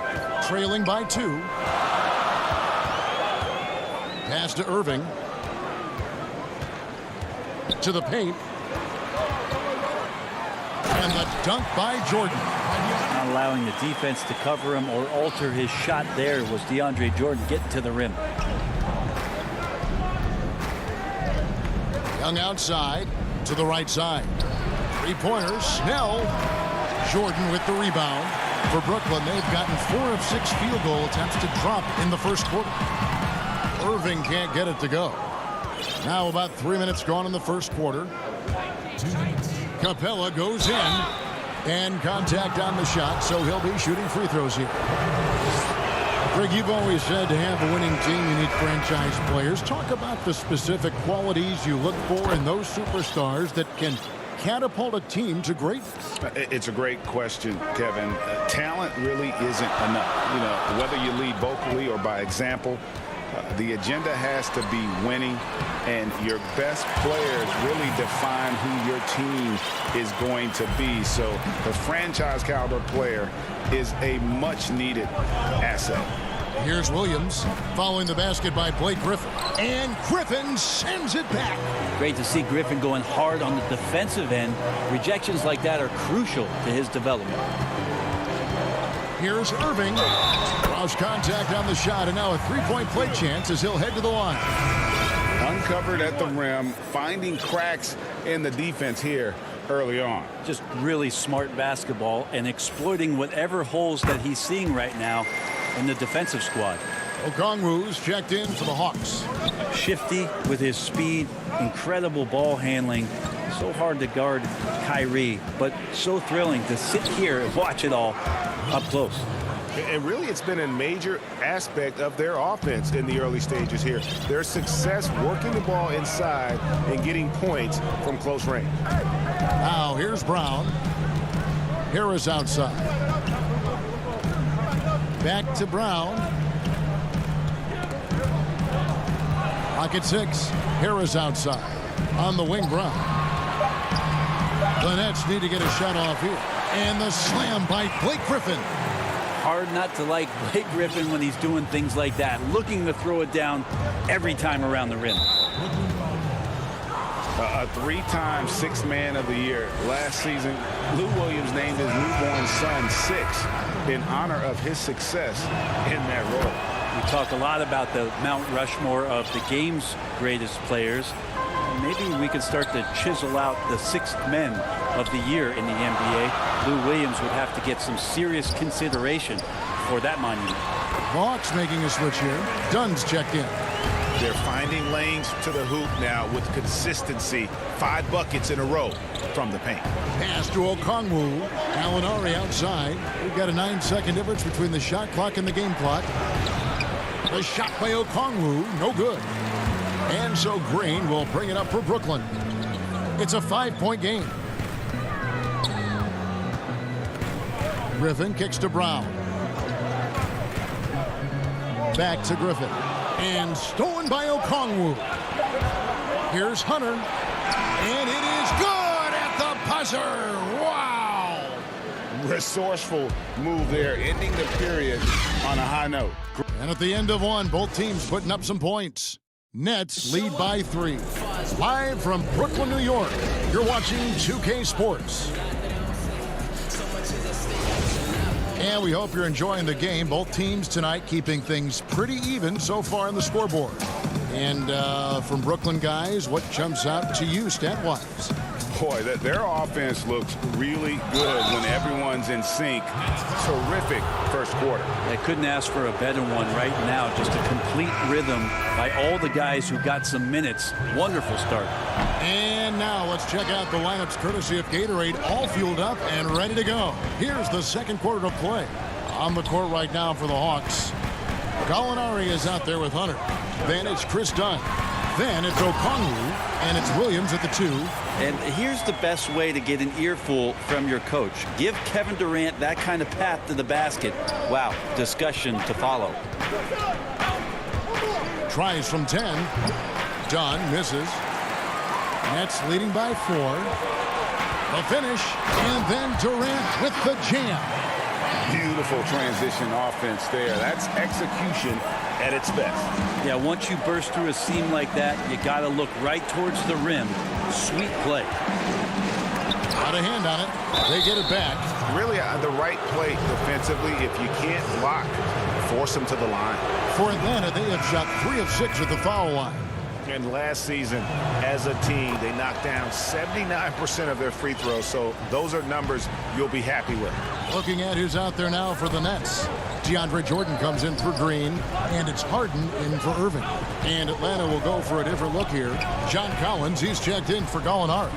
[SPEAKER 1] Trailing by 2. Pass to Irving. To the paint. And the dunk by Jordan.
[SPEAKER 8] Not allowing the defense to cover him or alter his shot there was DeAndre Jordan getting to the rim.
[SPEAKER 1] Young outside to the right side. 3-pointers. Snell. Jordan with the rebound. For Brooklyn, they've gotten 4 of 6 field goal attempts to drop in the first quarter. Irving can't get it to go. Now about 3 minutes gone in the first quarter. Capella goes in. And contact on the shot, so he'll be shooting free throws here. Greg, you've always said to have a winning team, you need franchise players. Talk about the specific qualities you look for in those superstars that can catapult a team to greatness.
[SPEAKER 3] It's a great question, Kevin. Talent really isn't enough. You know, whether you lead vocally or by example, the agenda has to be winning, and your best players really define who your team is going to be. So the franchise caliber player is a much needed asset.
[SPEAKER 1] Here's Williams following the basket by Blake Griffin. And Griffin sends it back.
[SPEAKER 8] Great to see Griffin going hard on the defensive end. Rejections like that are crucial to his development.
[SPEAKER 1] Here's Irving. Draws contact on the shot, and now a 3-point play chance as he'll head to the line.
[SPEAKER 3] Uncovered at the rim, finding cracks in the defense here early on.
[SPEAKER 8] Just really smart basketball and exploiting whatever holes that he's seeing right now in the defensive squad.
[SPEAKER 1] Okongwu's checked in for the Hawks.
[SPEAKER 8] Shifty with his speed, incredible ball handling. So hard to guard Kyrie, but so thrilling to sit here and watch it all up close.
[SPEAKER 3] And really, it's been a major aspect of their offense in the early stages here. Their success working the ball inside and getting points from close range.
[SPEAKER 1] Now here's Brown. Harris outside. Back to Brown. Pocket 6. Harris outside. On the wing, Brown. The Nets need to get a shot off here. And the slam by Blake Griffin.
[SPEAKER 8] Hard not to like Blake Griffin when he's doing things like that, looking to throw it down every time around the rim.
[SPEAKER 3] A three-time Sixth Man of the Year. Last season, Lou Williams named his newborn son Six in honor of his success in that role.
[SPEAKER 8] We talk a lot about the Mount Rushmore of the game's greatest players. Maybe we could start to chisel out the sixth men of the year in the NBA. Lou Williams would have to get some serious consideration for that monument.
[SPEAKER 1] Hawks making a switch here. Dunn's checked in.
[SPEAKER 3] They're finding lanes to the hoop now with consistency. 5 buckets in a row from the paint.
[SPEAKER 1] Pass to Okongwu. Gallinari outside. We've got a 9-second difference between the shot clock and the game clock. The shot by Okongwu, no good. And so Green will bring it up for Brooklyn. It's a 5-point game. Griffin kicks to Brown. Back to Griffin. And stolen by Okongwu. Here's Hunter. And it is good at the buzzer. Wow.
[SPEAKER 3] Resourceful move there, ending the period on a high note.
[SPEAKER 1] And at the end of one, both teams putting up some points. Nets lead by 3. Live from Brooklyn, New York, you're watching 2K Sports. And we hope you're enjoying the game. Both teams tonight keeping things pretty even so far on the scoreboard. And from Brooklyn guys, what jumps out to you stat-wise?
[SPEAKER 3] Boy, their offense looks really good when everyone's in sync. Terrific first quarter.
[SPEAKER 8] I couldn't ask for a better one right now. Just a complete rhythm by all the guys who got some minutes. Wonderful start.
[SPEAKER 1] And now let's check out the lineups courtesy of Gatorade, all fueled up and ready to go. Here's the second quarter of play. On the court right now for the Hawks. Gallinari is out there with Hunter. Then it's Chris Dunn. Then it's Okongwu, and it's Williams at the 2.
[SPEAKER 8] And here's the best way to get an earful from your coach. Give Kevin Durant that kind of path to the basket. Wow, discussion to follow.
[SPEAKER 1] Tries from 10. Dunn misses. Nets leading by 4. The finish, and then Durant with the jam.
[SPEAKER 3] Beautiful transition offense there. That's execution at its best.
[SPEAKER 8] Yeah, once you burst through a seam like that, you got to look right towards the rim. Sweet play.
[SPEAKER 1] Out of hand on it. They get it back.
[SPEAKER 3] Really the right play defensively. If you can't block, force them to the line.
[SPEAKER 1] For Atlanta, they have shot 3 of 6 at the foul line.
[SPEAKER 3] And last season, as a team, they knocked down 79% of their free throws. So those are numbers you'll be happy with.
[SPEAKER 1] Looking at who's out there now for the Nets. DeAndre Jordan comes in for Green, and it's Harden in for Irving. And Atlanta will go for a different look here. John Collins, he's checked in for Gallinari.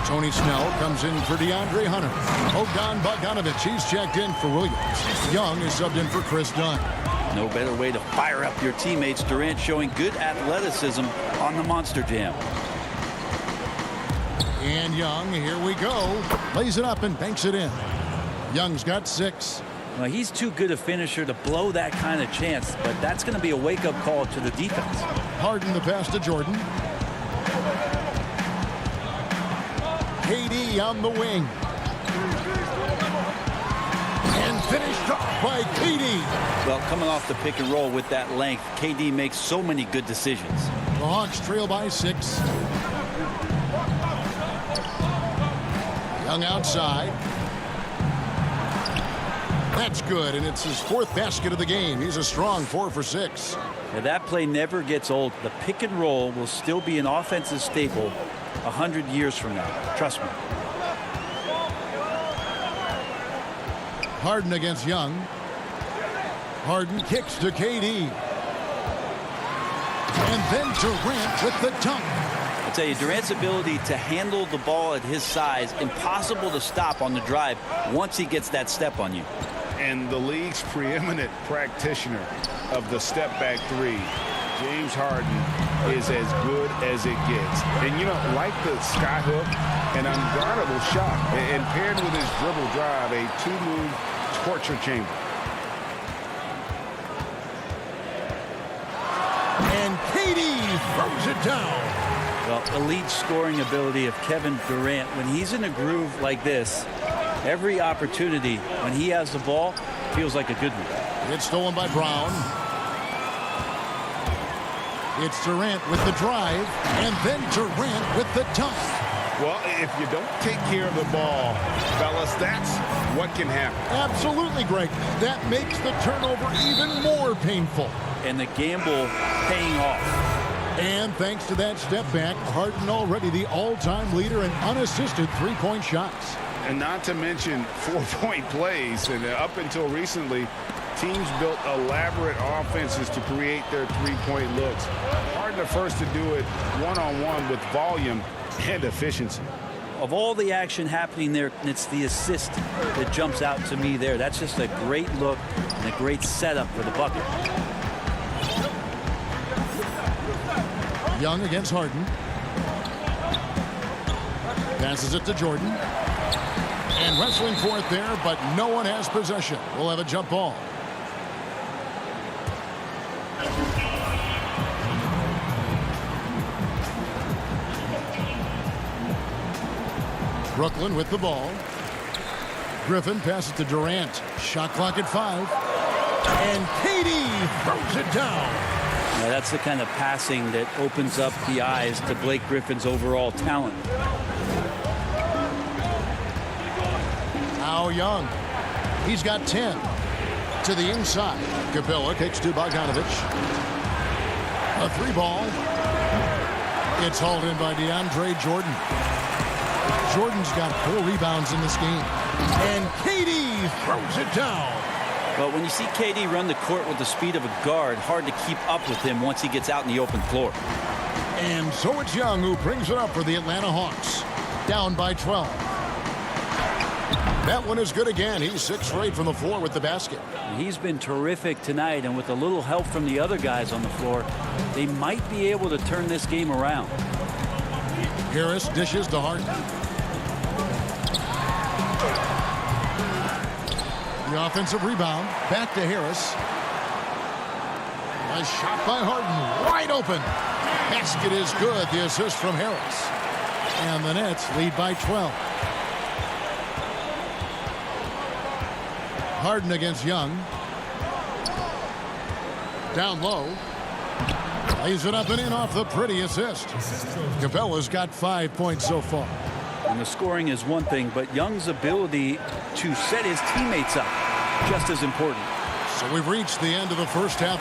[SPEAKER 1] Tony Snell comes in for DeAndre Hunter. Bogdan Bogdanovic, he's checked in for Williams. Young is subbed in for Chris Dunn.
[SPEAKER 8] No better way to fire up your teammates. Durant showing good athleticism on the Monster Jam.
[SPEAKER 1] And Young, here we go. Lays it up and banks it in. Young's got 6.
[SPEAKER 8] Well, he's too good a finisher to blow that kind of chance, but that's going to be a wake-up call to the defense.
[SPEAKER 1] Harden the pass to Jordan. KD on the wing. And finished off by KD.
[SPEAKER 8] Well, coming off the pick and roll with that length, KD makes so many good decisions.
[SPEAKER 1] The Hawks trail by 6. Young outside. That's good, and it's his 4th basket of the game. He's a strong 4 for 6.
[SPEAKER 8] Now, that play never gets old. The pick and roll will still be an offensive staple 100 years from now. Trust me.
[SPEAKER 1] Harden against Young. Harden kicks to KD. And then Durant with the dunk.
[SPEAKER 8] I tell you, Durant's ability to handle the ball at his size, impossible to stop on the drive once he gets that step on you.
[SPEAKER 3] And the league's preeminent practitioner of the step-back three, James Harden, is as good as it gets. And, you know, like the skyhook, an unguardable shot. And paired with his dribble drive, a two-move torture chamber.
[SPEAKER 1] And KD throws it down.
[SPEAKER 8] Well, elite scoring ability of Kevin Durant. When he's in a groove like this, every opportunity when he has the ball feels like a good one.
[SPEAKER 1] It's stolen by Brown. It's Durant with the drive, and then Durant with the dunk.
[SPEAKER 3] Well, if you don't take care of the ball, fellas, that's what can happen.
[SPEAKER 1] Absolutely, Greg. That makes the turnover even more painful.
[SPEAKER 8] And the gamble paying off.
[SPEAKER 1] And thanks to that step back, Harden already the all-time leader in unassisted three-point shots.
[SPEAKER 3] And not to mention four-point plays. And up until recently, teams built elaborate offenses to create their three-point looks. Harden the first to do it one-on-one with volume and efficiency.
[SPEAKER 8] Of all the action happening there, it's the assist that jumps out to me there. That's just a great look and a great setup for the bucket.
[SPEAKER 1] Young against Harden. Passes it to Jordan. And wrestling for it there, but no one has possession. We'll have a jump ball. Brooklyn with the ball. Griffin passes to Durant. Shot clock at 5. And KD throws it down.
[SPEAKER 8] Now that's the kind of passing that opens up the eyes to Blake Griffin's overall talent.
[SPEAKER 1] Now Young. He's got 10. To the inside. Capella kicks to Bogdanovic. A three ball. It's hauled in by DeAndre Jordan. Jordan's got 4 rebounds in this game. And KD throws it down.
[SPEAKER 8] But when you see KD run the court with the speed of a guard, hard to keep up with him once he gets out in the open floor.
[SPEAKER 1] And so it's Young who brings it up for the Atlanta Hawks. Down by 12. That one is good again. He's 6 for 8 from the floor with the basket.
[SPEAKER 8] He's been terrific tonight, and with a little help from the other guys on the floor, they might be able to turn this game around.
[SPEAKER 1] Harris dishes to Harden. The offensive rebound. Back to Harris. A shot by Harden. Wide open. Basket is good. The assist from Harris. And the Nets lead by 12. Harden against Young. Down low. Lays it up and in off the pretty assist. Capella's got 5 points so far.
[SPEAKER 8] And the scoring is one thing, but Young's ability to set his teammates up just as important.
[SPEAKER 1] So we've reached the end of the first half.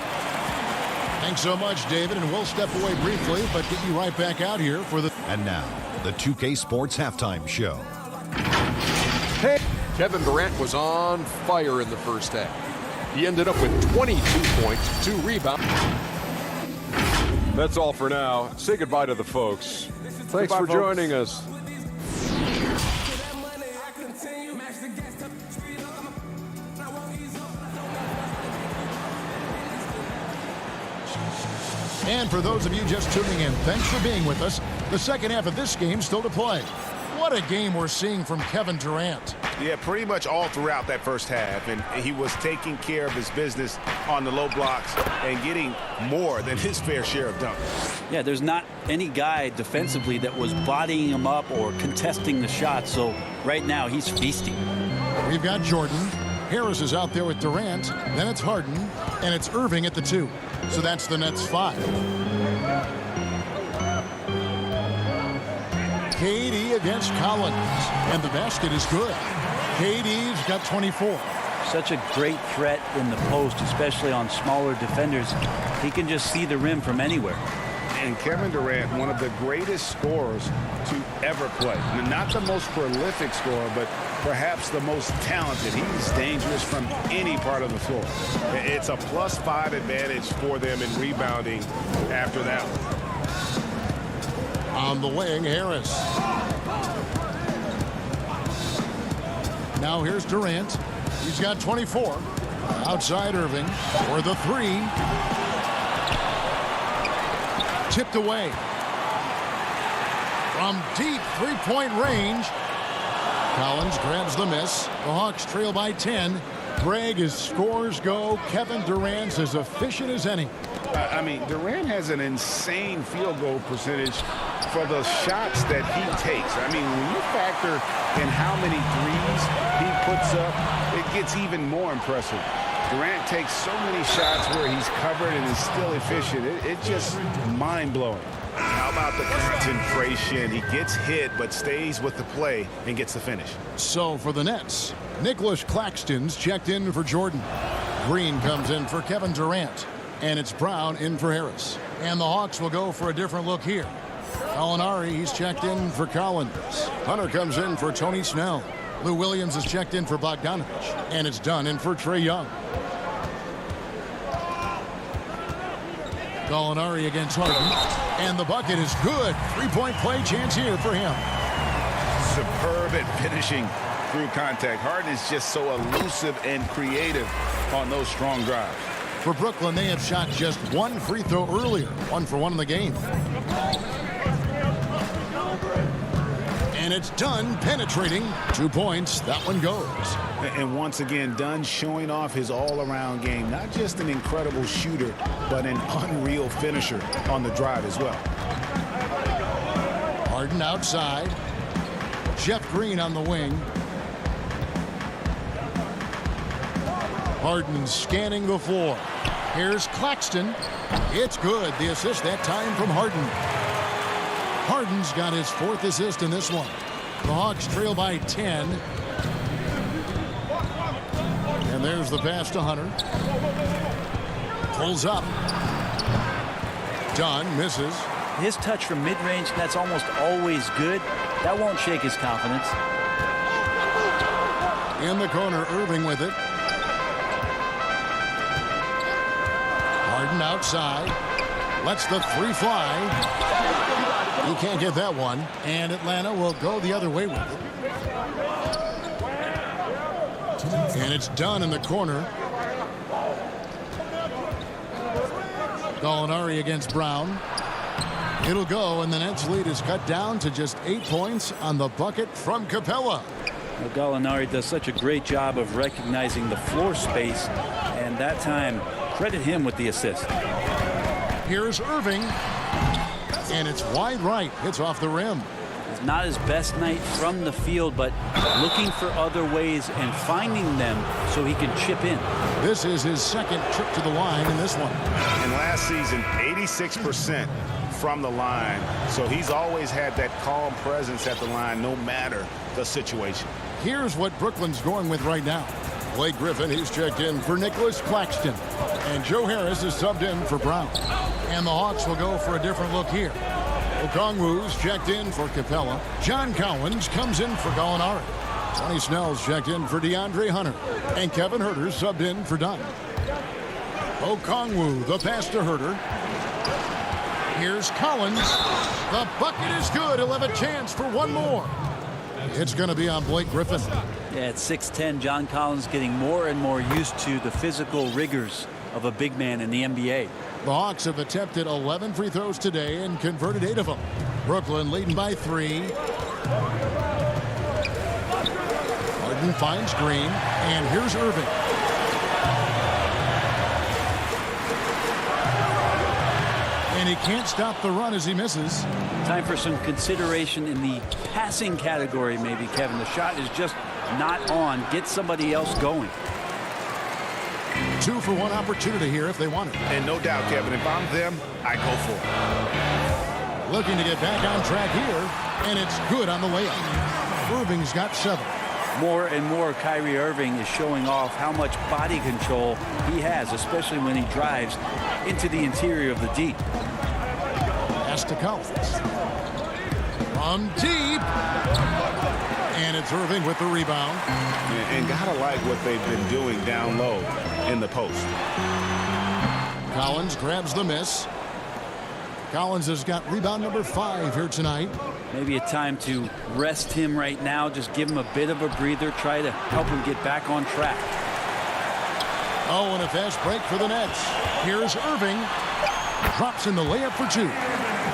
[SPEAKER 1] Thanks so much, David, and we'll step away briefly, but get you right back out here for the...
[SPEAKER 6] And now, the 2K Sports Halftime Show.
[SPEAKER 7] Hey, Kevin Durant was on fire in the first half. He ended up with 22 points, 2 rebounds. That's all for now. Say goodbye to the folks. Thanks for joining us.
[SPEAKER 1] And for those of you just tuning in, thanks for being with us. The second half of this game still to play. What a game we're seeing from Kevin Durant.
[SPEAKER 3] Yeah, pretty much all throughout that first half. And he was taking care of his business on the low blocks and getting more than his fair share of dunks.
[SPEAKER 8] Yeah, there's not any guy defensively that was bodying him up or contesting the shot. So right now he's feasting.
[SPEAKER 1] We've got Jordan. Harris is out there with Durant. Then it's Harden. And it's Irving at the 2. So that's the Nets 5. KD against Collins. And the basket is good. KD's got 24.
[SPEAKER 8] Such a great threat in the post, especially on smaller defenders. He can just see the rim from anywhere.
[SPEAKER 3] And Kevin Durant, one of the greatest scorers to ever play. Not the most prolific scorer, but perhaps the most talented. He's dangerous from any part of the floor. It's a +5 advantage for them in rebounding after that one.
[SPEAKER 1] On the wing, Harris. Now here's Durant. He's got 24. Outside Irving for the three. Tipped away. From deep three-point range. Collins grabs the miss. The Hawks trail by 10. Greg, as scores go, Kevin Durant's as efficient as any.
[SPEAKER 3] I mean, Durant has an insane field goal percentage for the shots that he takes. I mean, when you factor in how many threes he puts up, it gets even more impressive. Durant takes so many shots where he's covered and is still efficient. It's just mind-blowing. How about the concentration? He gets hit but stays with the play and gets the finish.
[SPEAKER 1] So for the Nets, Nicholas Claxton's checked in for Jordan. Green comes in for Kevin Durant. And it's Brown in for Harris. And the Hawks will go for a different look here. Gallinari, he's checked in for Collins. Hunter comes in for Tony Snell. Lou Williams is checked in for Bogdanovich. And it's Dunn in for Trae Young. Gallinari against Harden. And the bucket is good. Three-point play chance here for him.
[SPEAKER 3] Superb at finishing through contact. Harden is just so elusive and creative on those strong drives.
[SPEAKER 1] For Brooklyn, they have shot just one free throw earlier. 1 for 1 in the game. And it's Dunn penetrating. 2 points. That one goes.
[SPEAKER 3] And once again, Dunn showing off his all-around game. Not just an incredible shooter, but an unreal finisher on the drive as well.
[SPEAKER 1] Harden outside. Jeff Green on the wing. Harden scanning the floor. Here's Claxton. It's good. The assist that time from Harden. Harden's got his 4th assist in this one. The Hawks trail by 10. And there's the pass to Hunter. Pulls up. Dunn misses.
[SPEAKER 8] His touch from mid-range, that's almost always good. That won't shake his confidence.
[SPEAKER 1] In the corner, Irving with it. Harden outside. Lets the three fly. He can't get that one. And Atlanta will go the other way with it. And it's Dunn in the corner. Gallinari against Brown. It'll go, and the Nets lead is cut down to just 8 points on the bucket from Capella.
[SPEAKER 8] Well, Gallinari does such a great job of recognizing the floor space, and that time, credit him with the assist.
[SPEAKER 1] Here's Irving, and it's wide right. Hits off the rim.
[SPEAKER 8] It's not his best night from the field, but looking for other ways and finding them so he can chip in.
[SPEAKER 1] This is his 2nd trip to the line in this one.
[SPEAKER 3] And last season, 86% from the line. So he's always had that calm presence at the line no matter the situation.
[SPEAKER 1] Here's what Brooklyn's going with right now. Blake Griffin, he's checked in for Nicholas Claxton. And Joe Harris is subbed in for Brown. And the Hawks will go for a different look here. Okongwu's checked in for Capella. John Cowens comes in for Gallinari. Tony Snell's checked in for DeAndre Hunter. And Kevin Huerter's subbed in for Dunn. Okongwu, the pass to Huerter. Here's Collins. The bucket is good. He'll have a chance for one more. It's going to be on Blake Griffin.
[SPEAKER 8] Yeah, at 6'10", John Collins getting more and more used to the physical rigors of a big man in the NBA.
[SPEAKER 1] The Hawks have attempted 11 free throws today and converted 8 of them. Brooklyn leading by 3. Harden finds Green, and here's Irving. And he can't stop the run as he misses.
[SPEAKER 8] Time for some consideration in the passing category, maybe, Kevin. The shot is just not on. Get somebody else going.
[SPEAKER 1] 2 for 1 opportunity here if they want it.
[SPEAKER 3] And no doubt, Kevin, if I'm them, I go for it.
[SPEAKER 1] Looking to get back on track here, and it's good on the layup. Irving's got 7.
[SPEAKER 8] More and more, Kyrie Irving is showing off how much body control he has, especially when he drives into the interior of the deep.
[SPEAKER 1] Pass to Collins. From deep. And it's Irving with the rebound.
[SPEAKER 3] And gotta like what they've been doing down low in the post.
[SPEAKER 1] Collins grabs the miss. Collins has got rebound number 5 here tonight.
[SPEAKER 8] Maybe a time to rest him right now. Just give him a bit of a breather. Try to help him get back on track.
[SPEAKER 1] Oh, and a fast break for the Nets. Here's Irving. Drops in the layup for 2.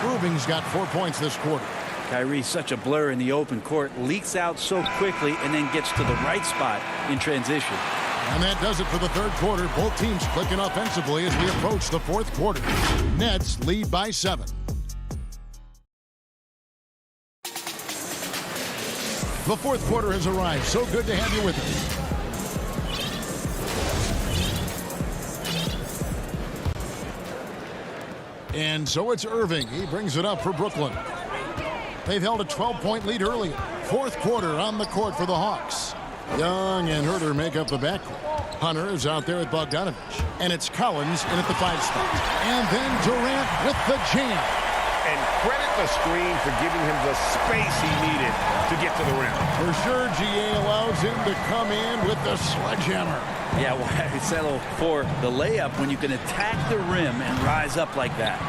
[SPEAKER 1] Irving's got 4 points this quarter.
[SPEAKER 8] Kyrie's such a blur in the open court. Leaks out so quickly and then gets to the right spot in transition.
[SPEAKER 1] And that does it for the third quarter. Both teams clicking offensively as we approach the fourth quarter. Nets lead by 7. The fourth quarter has arrived. So good to have you with us. And so it's Irving. He brings it up for Brooklyn. They've held a 12-point lead earlier. Fourth quarter on the court for the Hawks. Young and Herter make up the backcourt. Hunter is out there with Bogdanovich. And it's Collins in at the 5 spot. And then Durant with the jam.
[SPEAKER 3] And credit the screen for giving him the space he needed to get to the rim.
[SPEAKER 1] For sure, GA allows him to come in with the sledgehammer.
[SPEAKER 8] Yeah, why settle for the layup when you can attack the rim and rise up like that?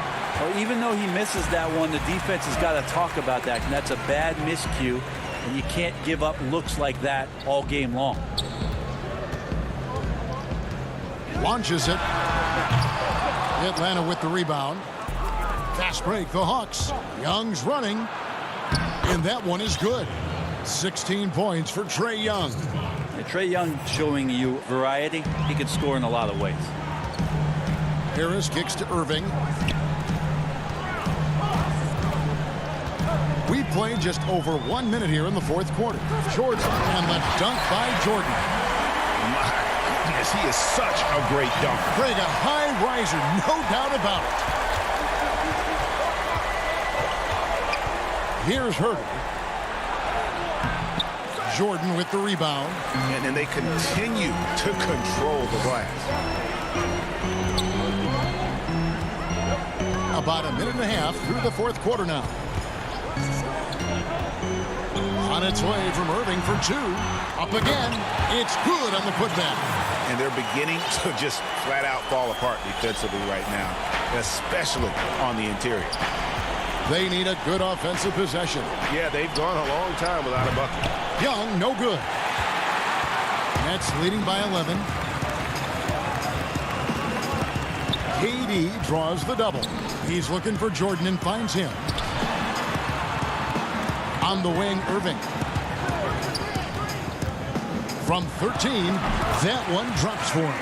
[SPEAKER 8] Well, even though he misses that one, the defense has got to talk about that. And that's a bad miscue, and you can't give up looks like that all game long.
[SPEAKER 1] Launches it. Atlanta with the rebound. Fast break, the Hawks. Young's running. And that one is good. 16 points for Trae Young.
[SPEAKER 8] Trae Young showing you variety. He can score in a lot of ways.
[SPEAKER 1] Harris kicks to Irving. We played just over 1 minute here in the fourth quarter. Jordan and the dunk by Jordan.
[SPEAKER 3] My goodness, he is such a great dunker.
[SPEAKER 1] Craig, a high riser, no doubt about it. Here's Herter. Jordan with the rebound.
[SPEAKER 3] And then they continue to control the glass.
[SPEAKER 1] About a minute and a half through the fourth quarter now. On its way from Irving for 2. Up again. It's good on the putback.
[SPEAKER 3] And they're beginning to just flat out fall apart defensively right now, especially on the interior.
[SPEAKER 1] They need a good offensive possession.
[SPEAKER 3] Yeah, they've gone a long time without a bucket.
[SPEAKER 1] Young, no good. Nets leading by 11. KD draws the double. He's looking for Jordan and finds him. On the wing, Irving. From 13, that one drops for him.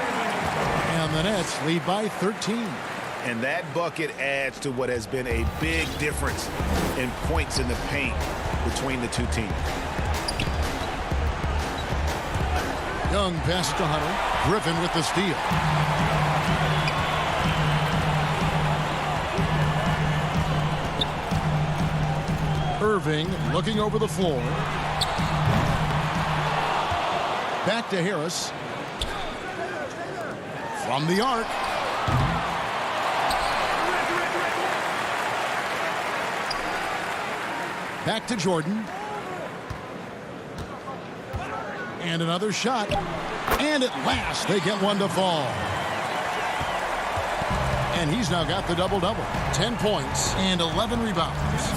[SPEAKER 1] And the Nets lead by 13.
[SPEAKER 3] And that bucket adds to what has been a big difference in points in the paint between the two teams.
[SPEAKER 1] Young pass to Hunter. Griffin with the steal. Irving looking over the floor. Back to Harris. From the arc. Back to Jordan. And another shot. And at last they get one to fall. And he's now got the double-double. 10 points and 11 rebounds.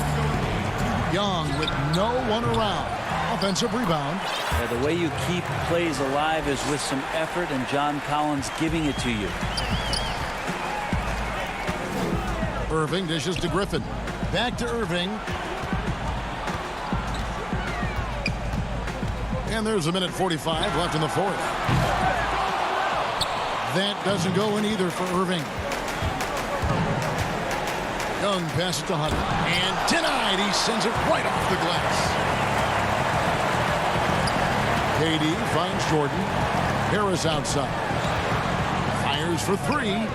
[SPEAKER 1] Young with no one around. Offensive rebound.
[SPEAKER 8] Yeah, the way you keep plays alive is with some effort and John Collins giving it to you.
[SPEAKER 1] Irving dishes to Griffin. Back to Irving. And there's a minute 45 left in the fourth. That doesn't go in either for Irving. Young passes to Hunter. And denied. He sends it right off the glass. KD finds Jordan. Harris outside. Fires for 3.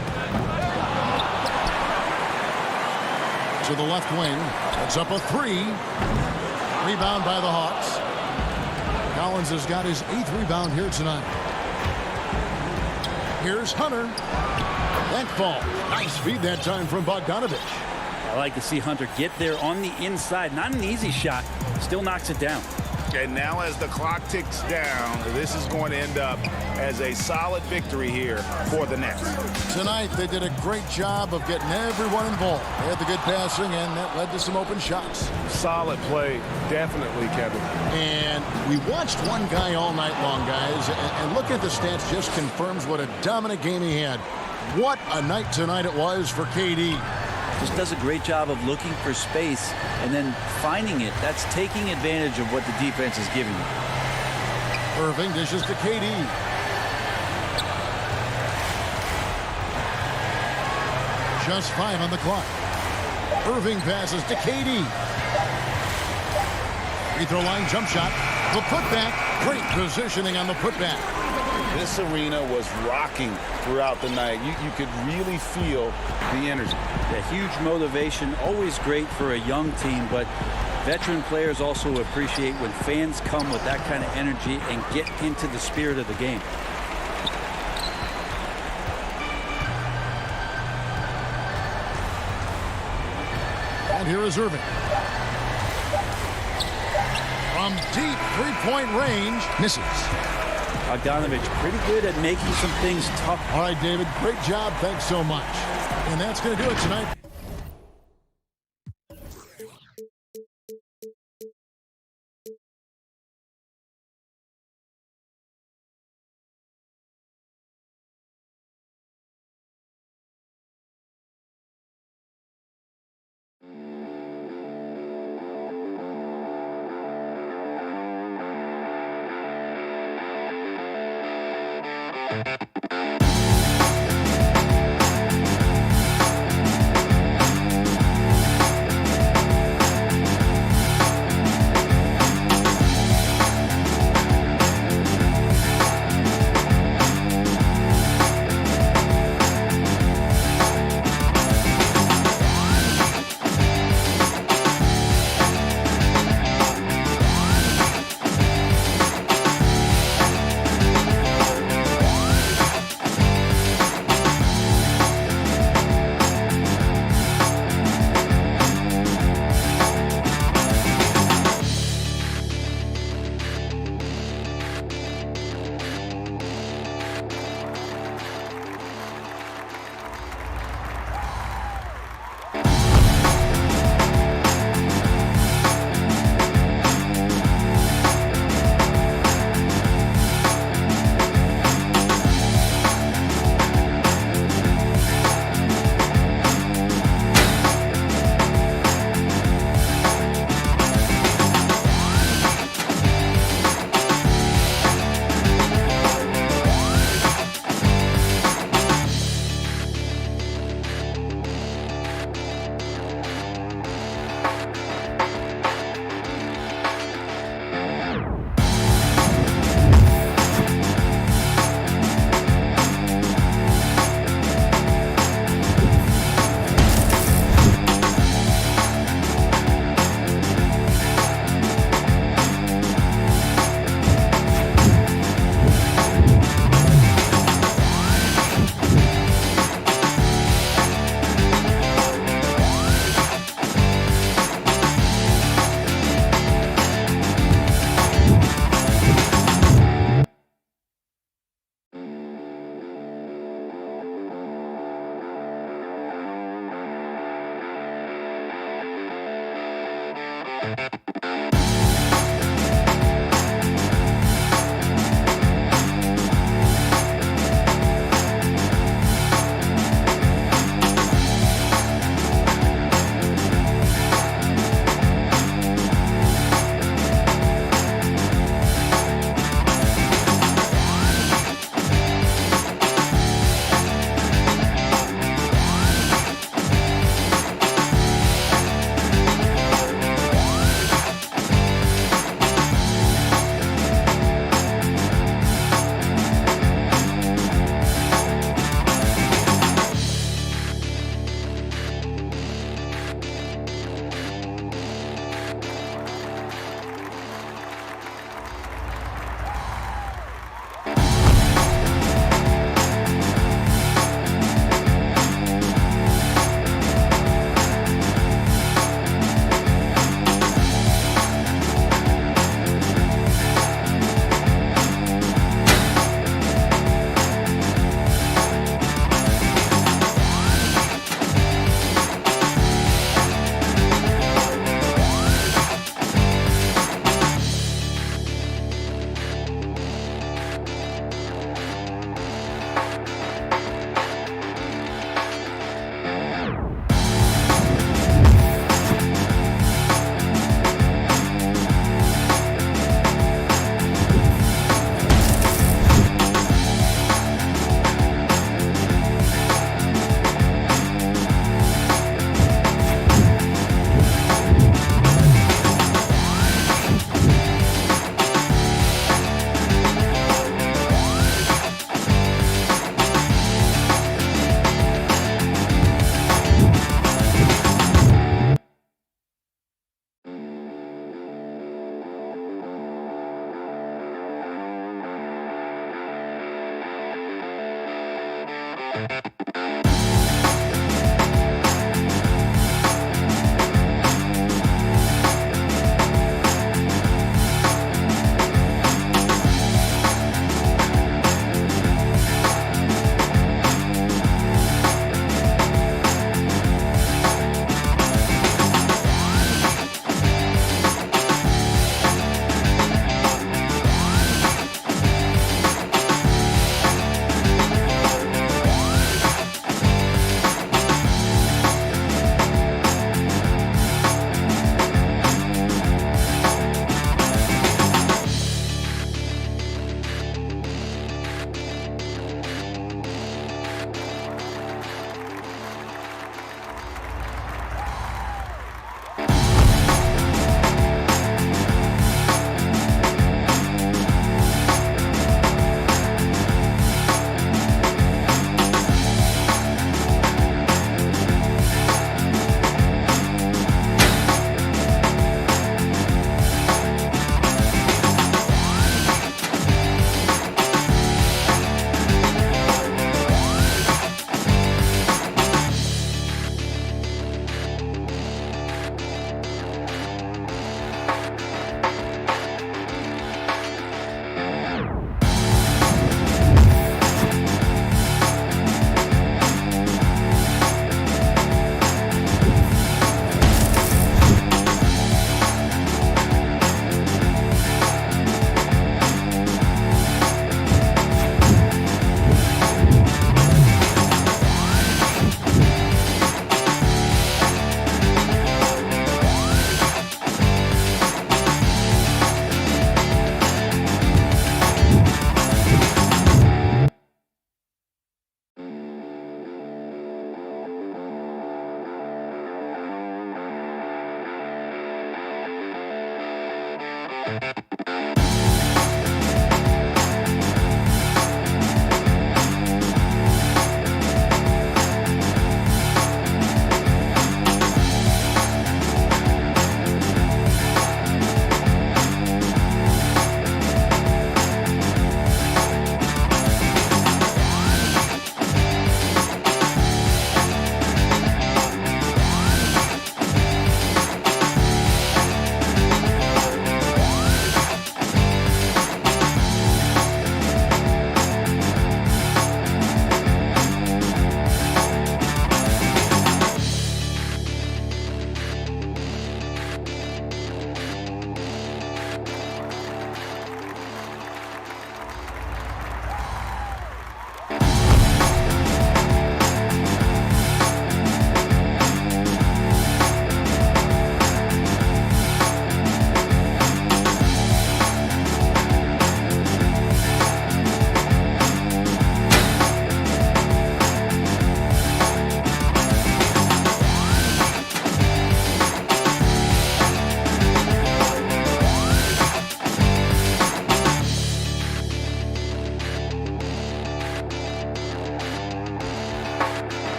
[SPEAKER 1] To the left wing. It's up a 3. Rebound by the Hawks. Collins has got his 8th rebound here tonight. Here's Hunter. That ball. Nice feed that time from Bogdanovich.
[SPEAKER 8] I like to see Hunter get there on the inside. Not an easy shot. Still knocks it down.
[SPEAKER 3] And now as the clock ticks down, this is going to end up as a solid victory here for the Nets.
[SPEAKER 1] Tonight, they did a great job of getting everyone involved. They had the good passing, and that led to some open shots.
[SPEAKER 3] Solid play, definitely, Kevin.
[SPEAKER 1] And we watched one guy all night long, guys, and looking at the stats just confirms what a dominant game he had. What a night tonight it was for KD.
[SPEAKER 8] Just does a great job of looking for space and then finding it. That's taking advantage of what the defense is giving you.
[SPEAKER 1] Irving dishes to KD. Just 5 on the clock. Irving passes to KD. Free throw line jump shot. The putback. Great positioning on the putback.
[SPEAKER 3] This arena was rocking throughout the night. You could really feel the energy.
[SPEAKER 8] A huge motivation, always great for a young team, but veteran players also appreciate when fans come with that kind of energy and get into the spirit of the game.
[SPEAKER 1] And here is Irving. From deep three-point range, misses.
[SPEAKER 8] Bogdanovich pretty good at making some things tough.
[SPEAKER 1] All right, David, great job. Thanks so much. And that's going to do it tonight.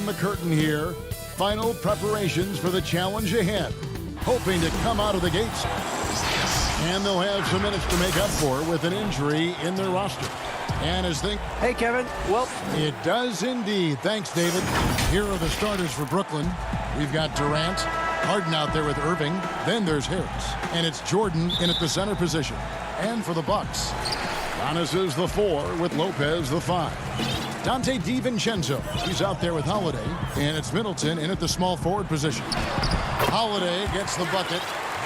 [SPEAKER 1] behind the curtain here. Final preparations for the challenge ahead. Hoping to come out of the gates. And they'll have some minutes to make up for with an injury in their roster. And as think.
[SPEAKER 5] Hey, Kevin. Well,
[SPEAKER 1] It does indeed. Thanks, David. Here are the starters for Brooklyn. We've got Durant, Harden out there with Irving. Then there's Harris. And it's Jordan in at the center position. And for the Bucks, Giannis is the 4 with Lopez the 5. Dante DiVincenzo, he's out there with Holiday. And it's Middleton in at the small forward position. Holiday gets the bucket.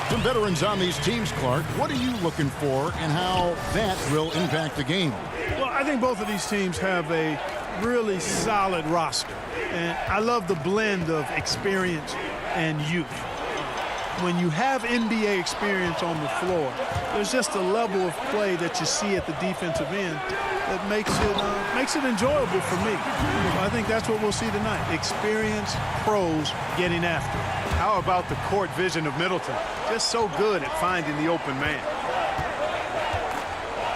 [SPEAKER 1] Some veterans on these teams, Clark. What are you looking for and how that will impact the game?
[SPEAKER 9] Well, I think both of these teams have a really solid roster. And I love the blend of experience and youth. When you have NBA experience on the floor, there's just a level of play that you see at the defensive end that makes it enjoyable for me. I think that's what we'll see tonight. Experienced pros getting after it.
[SPEAKER 10] How about the court vision of Middleton? Just so good at finding the open man.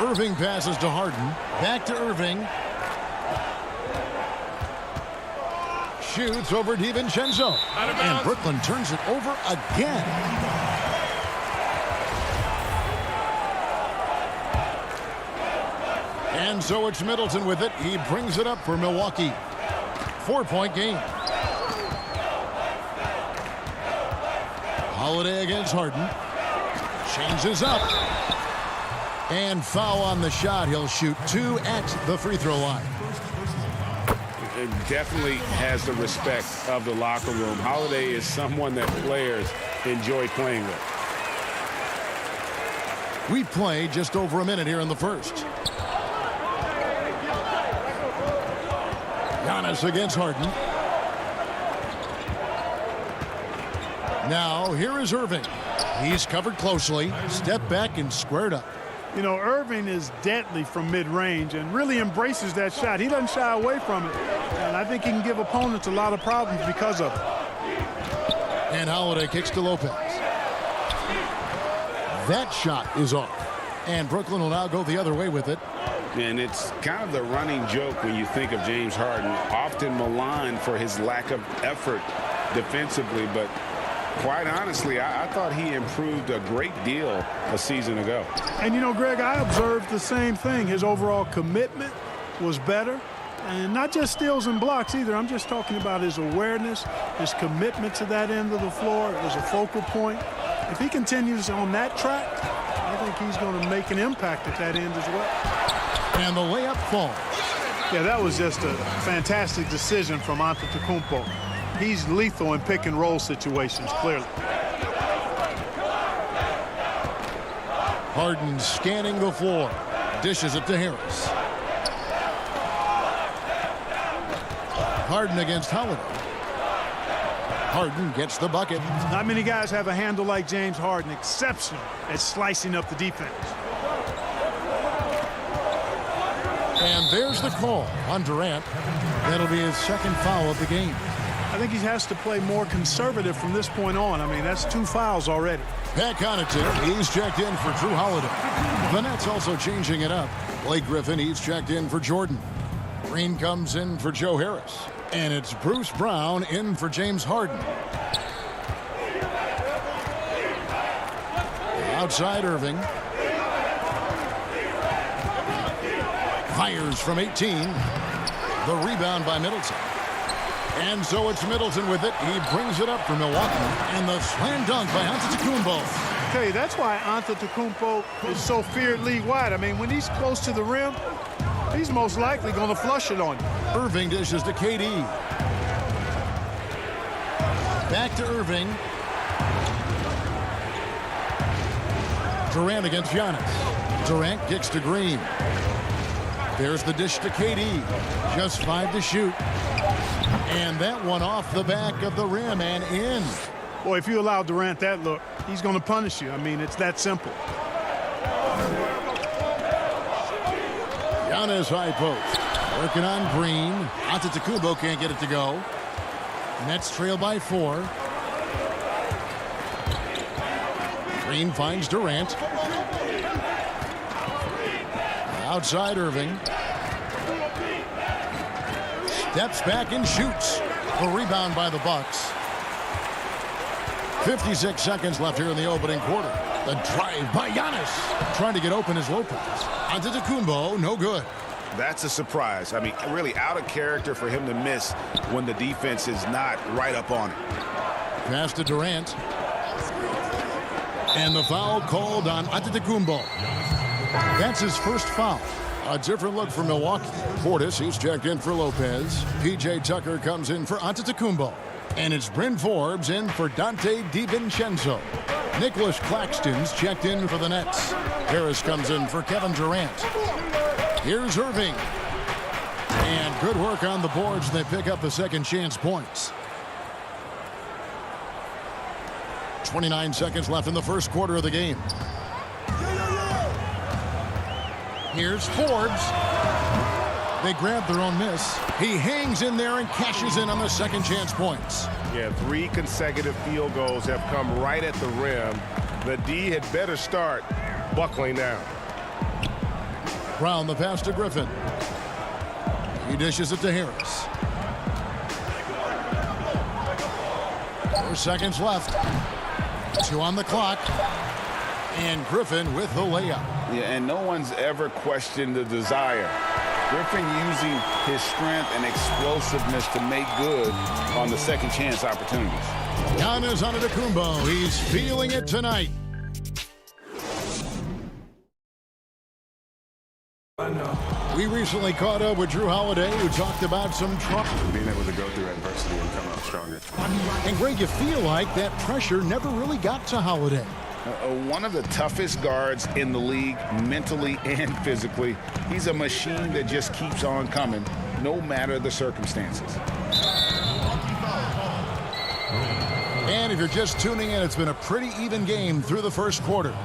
[SPEAKER 1] Irving passes to Harden. Back to Irving. Shoots over DiVincenzo. And Brooklyn turns it over again. And so it's Middleton with it. He brings it up for Milwaukee. 4-point game. Holiday against Harden. Changes up. And foul on the shot. He'll shoot 2 at the free throw line.
[SPEAKER 3] It definitely has the respect of the locker room. Holiday is someone that players enjoy playing with.
[SPEAKER 1] We play just over a minute here in the first. Giannis against Harden. Now, here is Irving. He's covered closely. Step back and squared up.
[SPEAKER 9] You know, Irving is deadly from mid-range and really embraces that shot. He doesn't shy away from it. And I think he can give opponents a lot of problems because of it.
[SPEAKER 1] And Holiday kicks to Lopez. That shot is off. And Brooklyn will now go the other way with it.
[SPEAKER 3] And it's kind of the running joke when you think of James Harden, often maligned for his lack of effort defensively, but quite honestly, I thought he improved a great deal a season ago.
[SPEAKER 9] And, you know, Greg, I observed the same thing. His overall commitment was better. And not just steals and blocks either. I'm just talking about his awareness, his commitment to that end of the floor. It was a focal point. If he continues on that track, I think he's going to make an impact at that end as well.
[SPEAKER 1] And the layup falls.
[SPEAKER 9] Yeah, that was just a fantastic decision from Antetokounmpo. He's lethal in pick and roll situations, clearly.
[SPEAKER 1] Harden scanning the floor. Dishes it to Harris. Harden against Holiday. Harden gets the bucket.
[SPEAKER 9] Not many guys have a handle like James Harden. Exceptional at slicing up the defense.
[SPEAKER 1] And there's the call on Durant. That'll be his second foul of the game.
[SPEAKER 9] I think he has to play more conservative from this point on. I mean, that's 2 fouls already.
[SPEAKER 1] Pat Connaughton, he's checked in for Drew Holiday. The Nets also changing it up. Blake Griffin, he's checked in for Jordan. Green comes in for Joe Harris. And it's Bruce Brown in for James Harden. Outside Irving. Fires from 18. The rebound by Middleton. And so it's Middleton with it. He brings it up for Milwaukee. And the slam dunk by Antetokounmpo.
[SPEAKER 9] I tell you, that's why Antetokounmpo is so feared league-wide. I mean, when he's close to the rim, he's most likely going to flush it on you.
[SPEAKER 1] Irving dishes to KD. Back to Irving. Durant against Giannis. Durant kicks to Green. There's the dish to KD. Just 5 to shoot. And that one off the back of the rim and in.
[SPEAKER 9] Boy, if you allow Durant that look, he's going to punish you. I mean, it's that simple.
[SPEAKER 1] Giannis high post. Working on Green. Antetokounmpo can't get it to go. Nets trail by 4. Green finds Durant. Outside Irving. Steps back and shoots. A rebound by the Bucks. 56 seconds left here in the opening quarter. The drive by Giannis. Trying to get open is Lopez. Antetokounmpo, no good.
[SPEAKER 3] That's a surprise. I mean, really out of character for him to miss when the defense is not right up on it.
[SPEAKER 1] Pass to Durant. And the foul called on Antetokounmpo. That's his first foul. A different look for Milwaukee. Portis, he's checked in for Lopez. P.J. Tucker comes in for Antetokounmpo. And it's Bryn Forbes in for Dante DiVincenzo. Nicholas Claxton's checked in for the Nets. Harris comes in for Kevin Durant. Here's Irving. And good work on the boards. They pick up the second chance points. 29 seconds left in the first quarter of the game. Here's Forbes. They grab their own miss. He hangs in there and cashes in on the second chance points.
[SPEAKER 11] Yeah, 3 consecutive field goals have come right at the rim. The D had better start buckling down.
[SPEAKER 1] Brown, the pass to Griffin. He dishes it to Harris. 4 seconds left. 2 on the clock. And Griffin with the layup.
[SPEAKER 3] Yeah, and no one's ever questioned the desire. Griffin using his strength and explosiveness to make good on the second chance opportunities.
[SPEAKER 1] Giannis Antetokounmpo, he's feeling it tonight. We recently caught up with Drew Holiday, who talked about some trouble.
[SPEAKER 2] Being able to go through adversity and come out stronger.
[SPEAKER 1] And Greg, you feel like that pressure never really got to Holiday.
[SPEAKER 3] One of the toughest guards in the league, mentally and physically. He's a machine that just keeps on coming, no matter the circumstances.
[SPEAKER 1] And if you're just tuning in, it's been a pretty even game through the first quarter.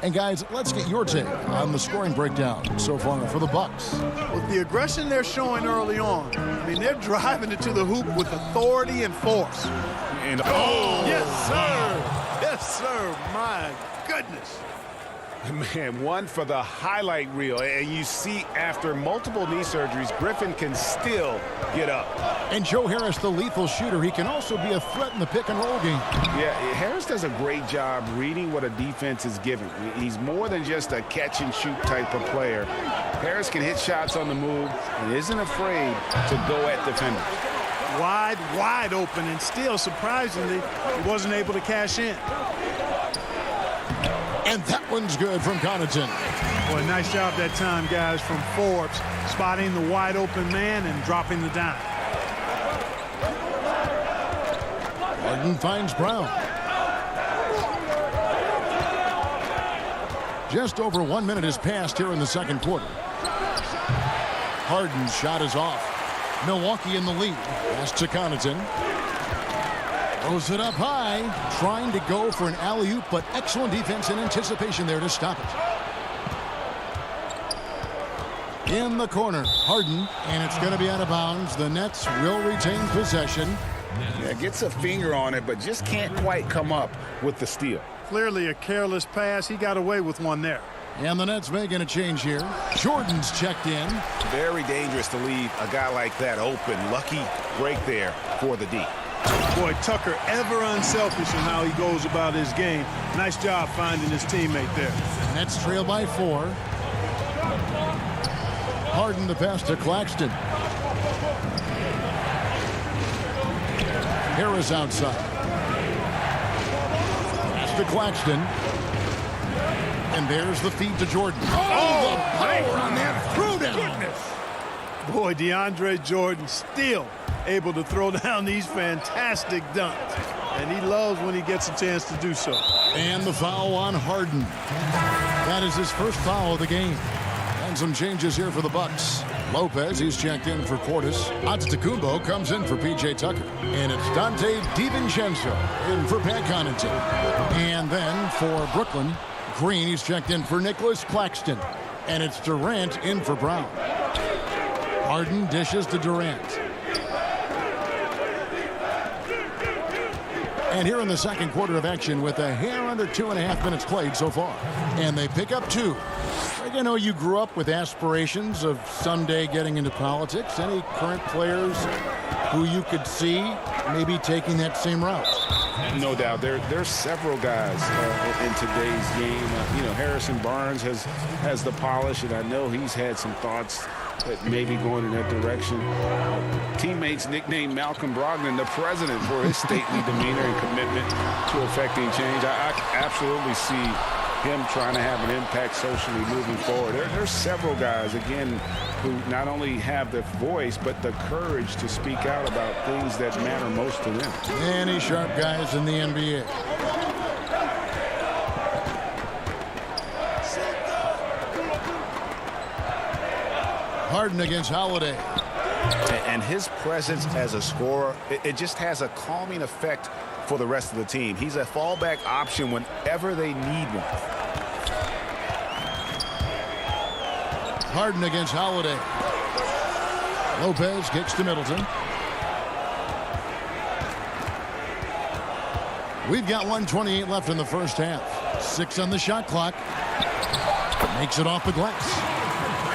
[SPEAKER 1] And guys, let's get your take on the scoring breakdown so far for the Bucks.
[SPEAKER 9] With the aggression they're showing early on, I mean, they're driving it to the hoop with authority and force.
[SPEAKER 3] And
[SPEAKER 9] yes, sir. Yes, sir. My goodness.
[SPEAKER 11] Man, one for the highlight reel. And you see after multiple knee surgeries, Griffin can still get up.
[SPEAKER 1] And Joe Harris, the lethal shooter, he can also be a threat in the pick-and-roll game.
[SPEAKER 3] Yeah, Harris does a great job reading what a defense is giving. He's more than just a catch-and-shoot type of player. Harris can hit shots on the move and isn't afraid to go at defenders.
[SPEAKER 9] Wide open, and still, surprisingly, he wasn't able to cash in.
[SPEAKER 1] And that one's good from Connaughton.
[SPEAKER 9] Boy, nice job that time, guys, from Forbes, spotting the wide open man and dropping the dime.
[SPEAKER 1] Harden finds Brown. Just over 1 minute has passed here in the second quarter. Harden's shot is off. Milwaukee in the lead. Pass to Connaughton. Throws it up high, trying to go for an alley-oop, but excellent defense and anticipation there to stop it. In the corner, Harden, and it's going to be out of bounds. The Nets will retain possession.
[SPEAKER 3] Yeah, gets a finger on it, but just can't quite come up with the steal.
[SPEAKER 9] Clearly a careless pass. He got away with one there.
[SPEAKER 1] And the Nets making a change here. Jordan's checked in.
[SPEAKER 3] Very dangerous to leave a guy like that open. Lucky break there for the D.
[SPEAKER 9] Boy, Tucker ever unselfish in how he goes about his game. Nice job finding his teammate there.
[SPEAKER 1] Nets trail by 4. Harden the pass to Claxton. Harris outside. Pass to Claxton. And there's the feed to Jordan. Oh, the power on that throwdown.
[SPEAKER 9] Boy, DeAndre Jordan still able to throw down these fantastic dunks. And he loves when he gets a chance to do so.
[SPEAKER 1] And the foul on Harden. That is his first foul of the game. And some changes here for the Bucks. Lopez, he's checked in for Portis. Antetokounmpo comes in for P.J. Tucker. And it's Dante DiVincenzo in for Pat Connaughton. And then for Brooklyn, Green, he's checked in for Nicholas Claxton. And it's Durant in for Brown. Harden dishes to Durant. And here in the second quarter of action with a hair under 2.5 minutes played so far. And they pick up 2. I know you grew up with aspirations of someday getting into politics. Any current players who you could see maybe taking that same route?
[SPEAKER 3] No doubt. There's several guys in today's game. Harrison Barnes has the polish, and I know he's had some thoughts that maybe going in that direction. Teammates nicknamed Malcolm Brogdon the president for his stately demeanor and commitment to effecting change. I absolutely see him trying to have an impact socially moving forward. There's several guys, again, who not only have the voice, but the courage to speak out about things that matter most to them.
[SPEAKER 1] Many sharp guys in the NBA. Harden against Holiday.
[SPEAKER 11] And his presence as a scorer, it just has a calming effect for the rest of the team. He's a fallback option whenever they need one.
[SPEAKER 1] Harden against Holiday. Lopez kicks to Middleton. We've got 1:28 left in the first half. 6 on the shot clock. Makes it off the glass.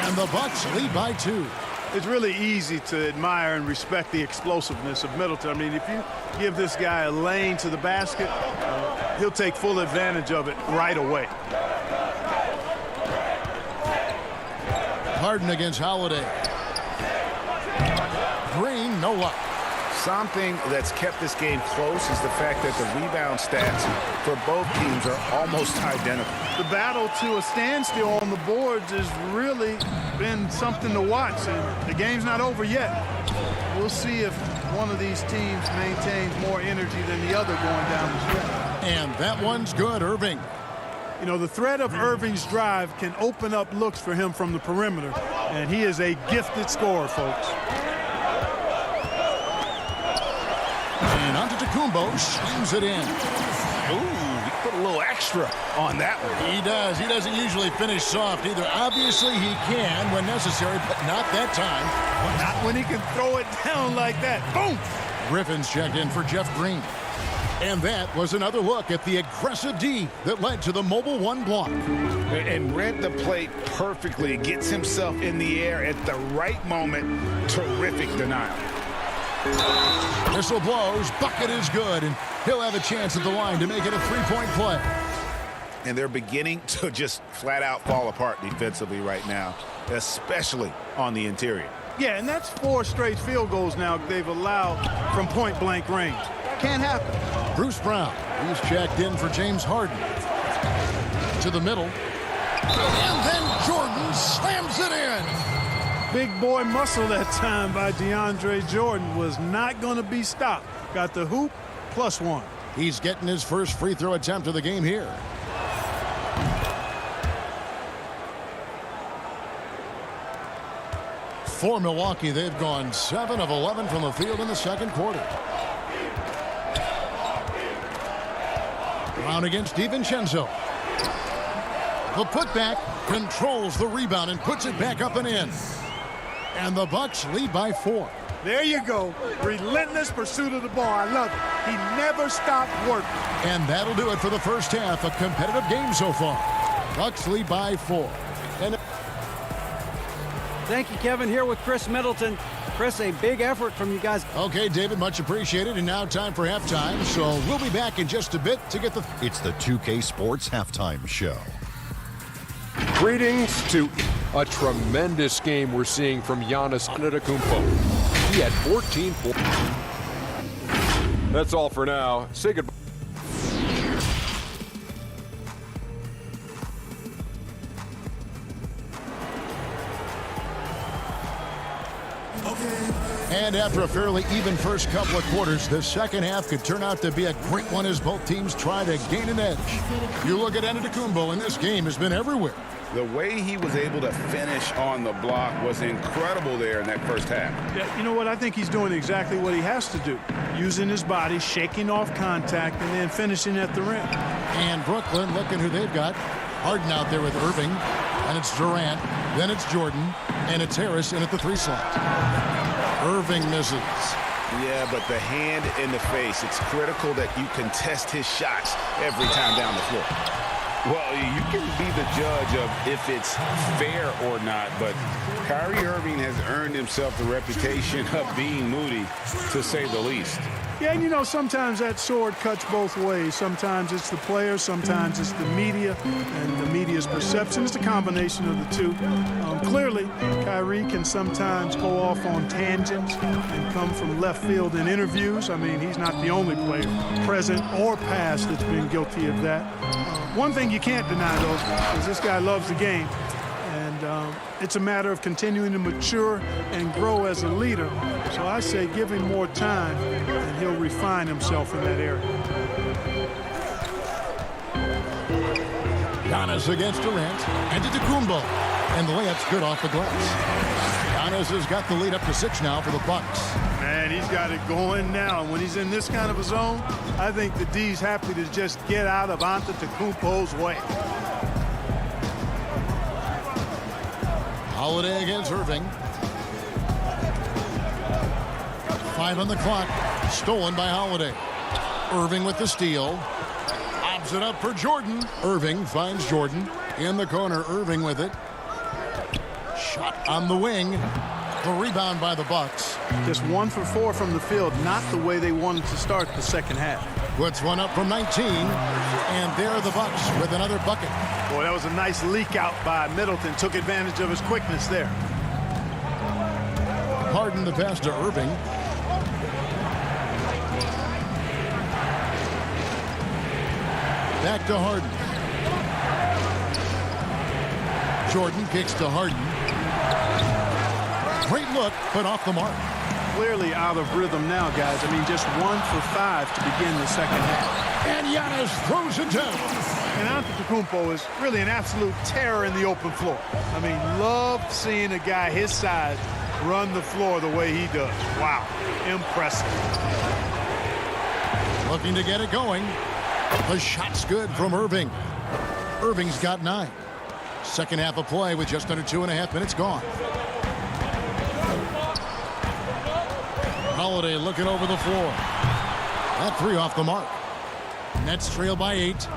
[SPEAKER 1] And the Bucks lead by 2.
[SPEAKER 9] It's really easy to admire and respect the explosiveness of Middleton. I mean, if you give this guy a lane to the basket, he'll take full advantage of it right away.
[SPEAKER 1] Harden against Holiday. Green, no luck.
[SPEAKER 11] Something that's kept this game close is the fact that the rebound stats for both teams are almost identical.
[SPEAKER 9] The battle to a standstill on the boards has really been something to watch, and the game's not over yet. We'll see if one of these teams maintains more energy than the other going down the stretch.
[SPEAKER 1] And that one's good, Irving.
[SPEAKER 9] You know, the threat of Irving's drive can open up looks for him from the perimeter, and he is a gifted scorer, folks.
[SPEAKER 1] And Antetokounmpo slams it in.
[SPEAKER 11] Ooh, he put a little extra on that one.
[SPEAKER 1] He does. He doesn't usually finish soft either. Obviously, he can when necessary, but not that time.
[SPEAKER 9] Not when he can throw it down like that. Boom!
[SPEAKER 1] Griffin's checked in for Jeff Green. And that was another look at the aggressive D that led to the mobile 1 block.
[SPEAKER 11] And read the plate perfectly. Gets himself in the air at the right moment. Terrific denial.
[SPEAKER 1] Whistle blows, bucket is good, and he'll have a chance at the line to make it a 3-point play.
[SPEAKER 11] And they're beginning to just flat out fall apart defensively right now, especially on the interior.
[SPEAKER 9] Yeah, and that's 4 straight field goals now they've allowed from point-blank range. Can't happen.
[SPEAKER 1] Bruce Brown, he's checked in for James Harden. To the middle. And then Jordan slams it in.
[SPEAKER 9] Big boy muscle that time by DeAndre Jordan was not going to be stopped. Got the hoop, +1.
[SPEAKER 1] He's getting his first free throw attempt of the game here. For Milwaukee, they've gone 7 of 11 from the field in the second quarter. Brown against DiVincenzo. The putback controls the rebound and puts it back up and in. And the Bucks lead by 4.
[SPEAKER 9] There you go. Relentless pursuit of the ball. I love it. He never stopped working.
[SPEAKER 1] And that'll do it for the first half. A competitive game so far. Bucks lead by 4. And
[SPEAKER 5] Thank you, Kevin. Here with Chris Middleton. Chris, a big effort from you guys.
[SPEAKER 1] Okay, David, much appreciated. And now time for halftime. So we'll be back in just a bit to get the...
[SPEAKER 6] It's the 2K Sports Halftime Show.
[SPEAKER 7] Greetings to a tremendous game we're seeing from Giannis Antetokounmpo. He had 14 points. That's all for now. Say goodbye.
[SPEAKER 1] And after a fairly even first couple of quarters, the second half could turn out to be a great one as both teams try to gain an edge. You look at Antetokounmpo, and this game has been everywhere.
[SPEAKER 3] The way he was able to finish on the block was incredible there in that first half.
[SPEAKER 9] Yeah, you know what? I think he's doing exactly what he has to do. Using his body, shaking off contact, and then finishing at the rim.
[SPEAKER 1] And Brooklyn, looking who they've got. Harden out there with Irving. And it's Durant. Then it's Jordan. And it's Harris in at the 3 slot. Irving misses.
[SPEAKER 11] Yeah, but the hand in the face, it's critical that you contest his shots every time down the floor.
[SPEAKER 3] Well, you can be the judge of if it's fair or not, but Kyrie Irving has earned himself the reputation of being moody, to say the least.
[SPEAKER 9] Yeah, and you know, sometimes that sword cuts both ways. Sometimes it's the player, sometimes it's the media, and the media's perception. It's a combination of the two. Clearly, Kyrie can sometimes go off on tangents and come from left field in interviews. I mean, he's not the only player, present or past, that's been guilty of that. One thing you can't deny, though, is this guy loves the game. And it's a matter of continuing to mature and grow as a leader. So I say give him more time, and he'll refine himself in that area.
[SPEAKER 1] Giannis against Durant, and to Antetokounmpo, and the layup's good off the glass. Giannis has got the lead up to 6 now for the Bucks.
[SPEAKER 9] Man, he's got it going now. And when he's in this kind of a zone, I think the D's happy to just get out of Antetokounmpo's way.
[SPEAKER 1] Holiday against Irving. 5 on the clock. Stolen by Holiday. Irving with the steal. Lobs it up for Jordan. Irving finds Jordan. In the corner, Irving with it. Shot on the wing. The rebound by the Bucks.
[SPEAKER 9] Just 1 for 4 from the field. Not the way they wanted to start the second half.
[SPEAKER 1] Puts one up from 19. And there are the Bucks with another bucket.
[SPEAKER 9] Boy, that was a nice leak out by Middleton. Took advantage of his quickness there.
[SPEAKER 1] Harden the pass to Irving. Back to Harden. Jordan kicks to Harden. Great look, but off the mark.
[SPEAKER 9] Clearly out of rhythm now, guys. I mean, just 1 for 5 to begin the second half.
[SPEAKER 1] And Giannis throws it down.
[SPEAKER 9] And Antetokounmpo is really an absolute terror in the open floor. I mean, love seeing a guy his size run the floor the way he does. Wow, impressive.
[SPEAKER 1] Looking to get it going. The shot's good from Irving. Irving's got 9. Second half of play with just under 2.5 minutes gone. Holiday looking over the floor. That 3 off the mark. Nets trail by 8.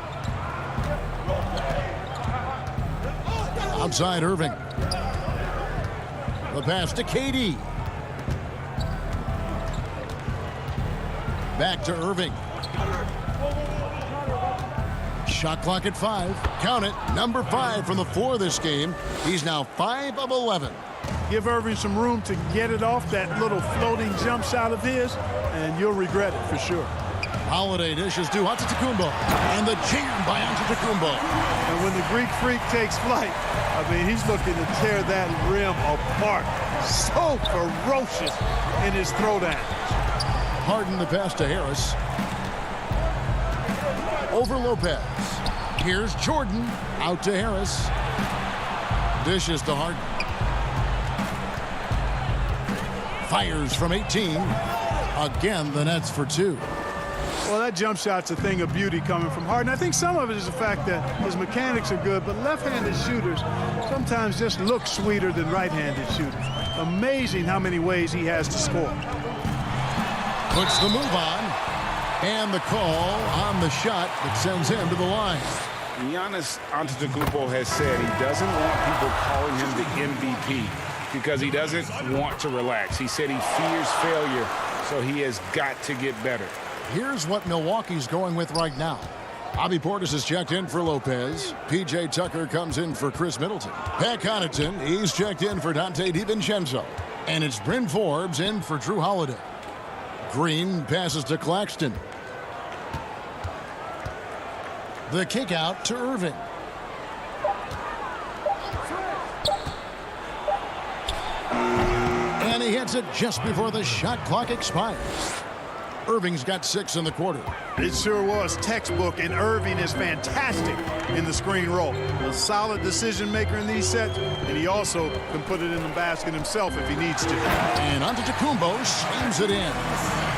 [SPEAKER 1] Outside Irving. The pass to KD. Back to Irving. Shot clock at 5. Count it. Number 5 from the floor this game. He's now 5 of 11.
[SPEAKER 9] Give Irving some room to get it off that little floating jump shot of his, and you'll regret it for sure.
[SPEAKER 1] Holiday dishes to Antetokounmpo, and the jam by Antetokounmpo.
[SPEAKER 9] And when the Greek Freak takes flight, I mean, he's looking to tear that rim apart. So ferocious in his throwdown.
[SPEAKER 1] Harden the pass to Harris. Over Lopez. Here's Jordan. Out to Harris. Dishes to Harden. Fires from 18. Again, the Nets for 2.
[SPEAKER 9] Well, that jump shot's a thing of beauty coming from Harden. I think some of it is the fact that his mechanics are good, but left-handed shooters sometimes just look sweeter than right-handed shooters. Amazing how many ways he has to score.
[SPEAKER 1] Puts the move on. And the call on the shot that sends him to the line.
[SPEAKER 3] Giannis Antetokounmpo has said he doesn't want people calling him the MVP because he doesn't want to relax. He said he fears failure, so he has got to get better.
[SPEAKER 1] Here's what Milwaukee's going with right now. Bobby Portis has checked in for Lopez. P.J. Tucker comes in for Chris Middleton. Pat Connaughton, he's checked in for Dante DiVincenzo. And it's Bryn Forbes in for Drew Holiday. Green passes to Claxton. The kick out to Irving. And he hits it just before the shot clock expires. Irving's got 6 in the quarter.
[SPEAKER 9] It sure was textbook, and Irving is fantastic in the screen roll. A solid decision maker in these sets, and he also can put it in the basket himself if he needs to.
[SPEAKER 1] And Antetokounmpo slams it in.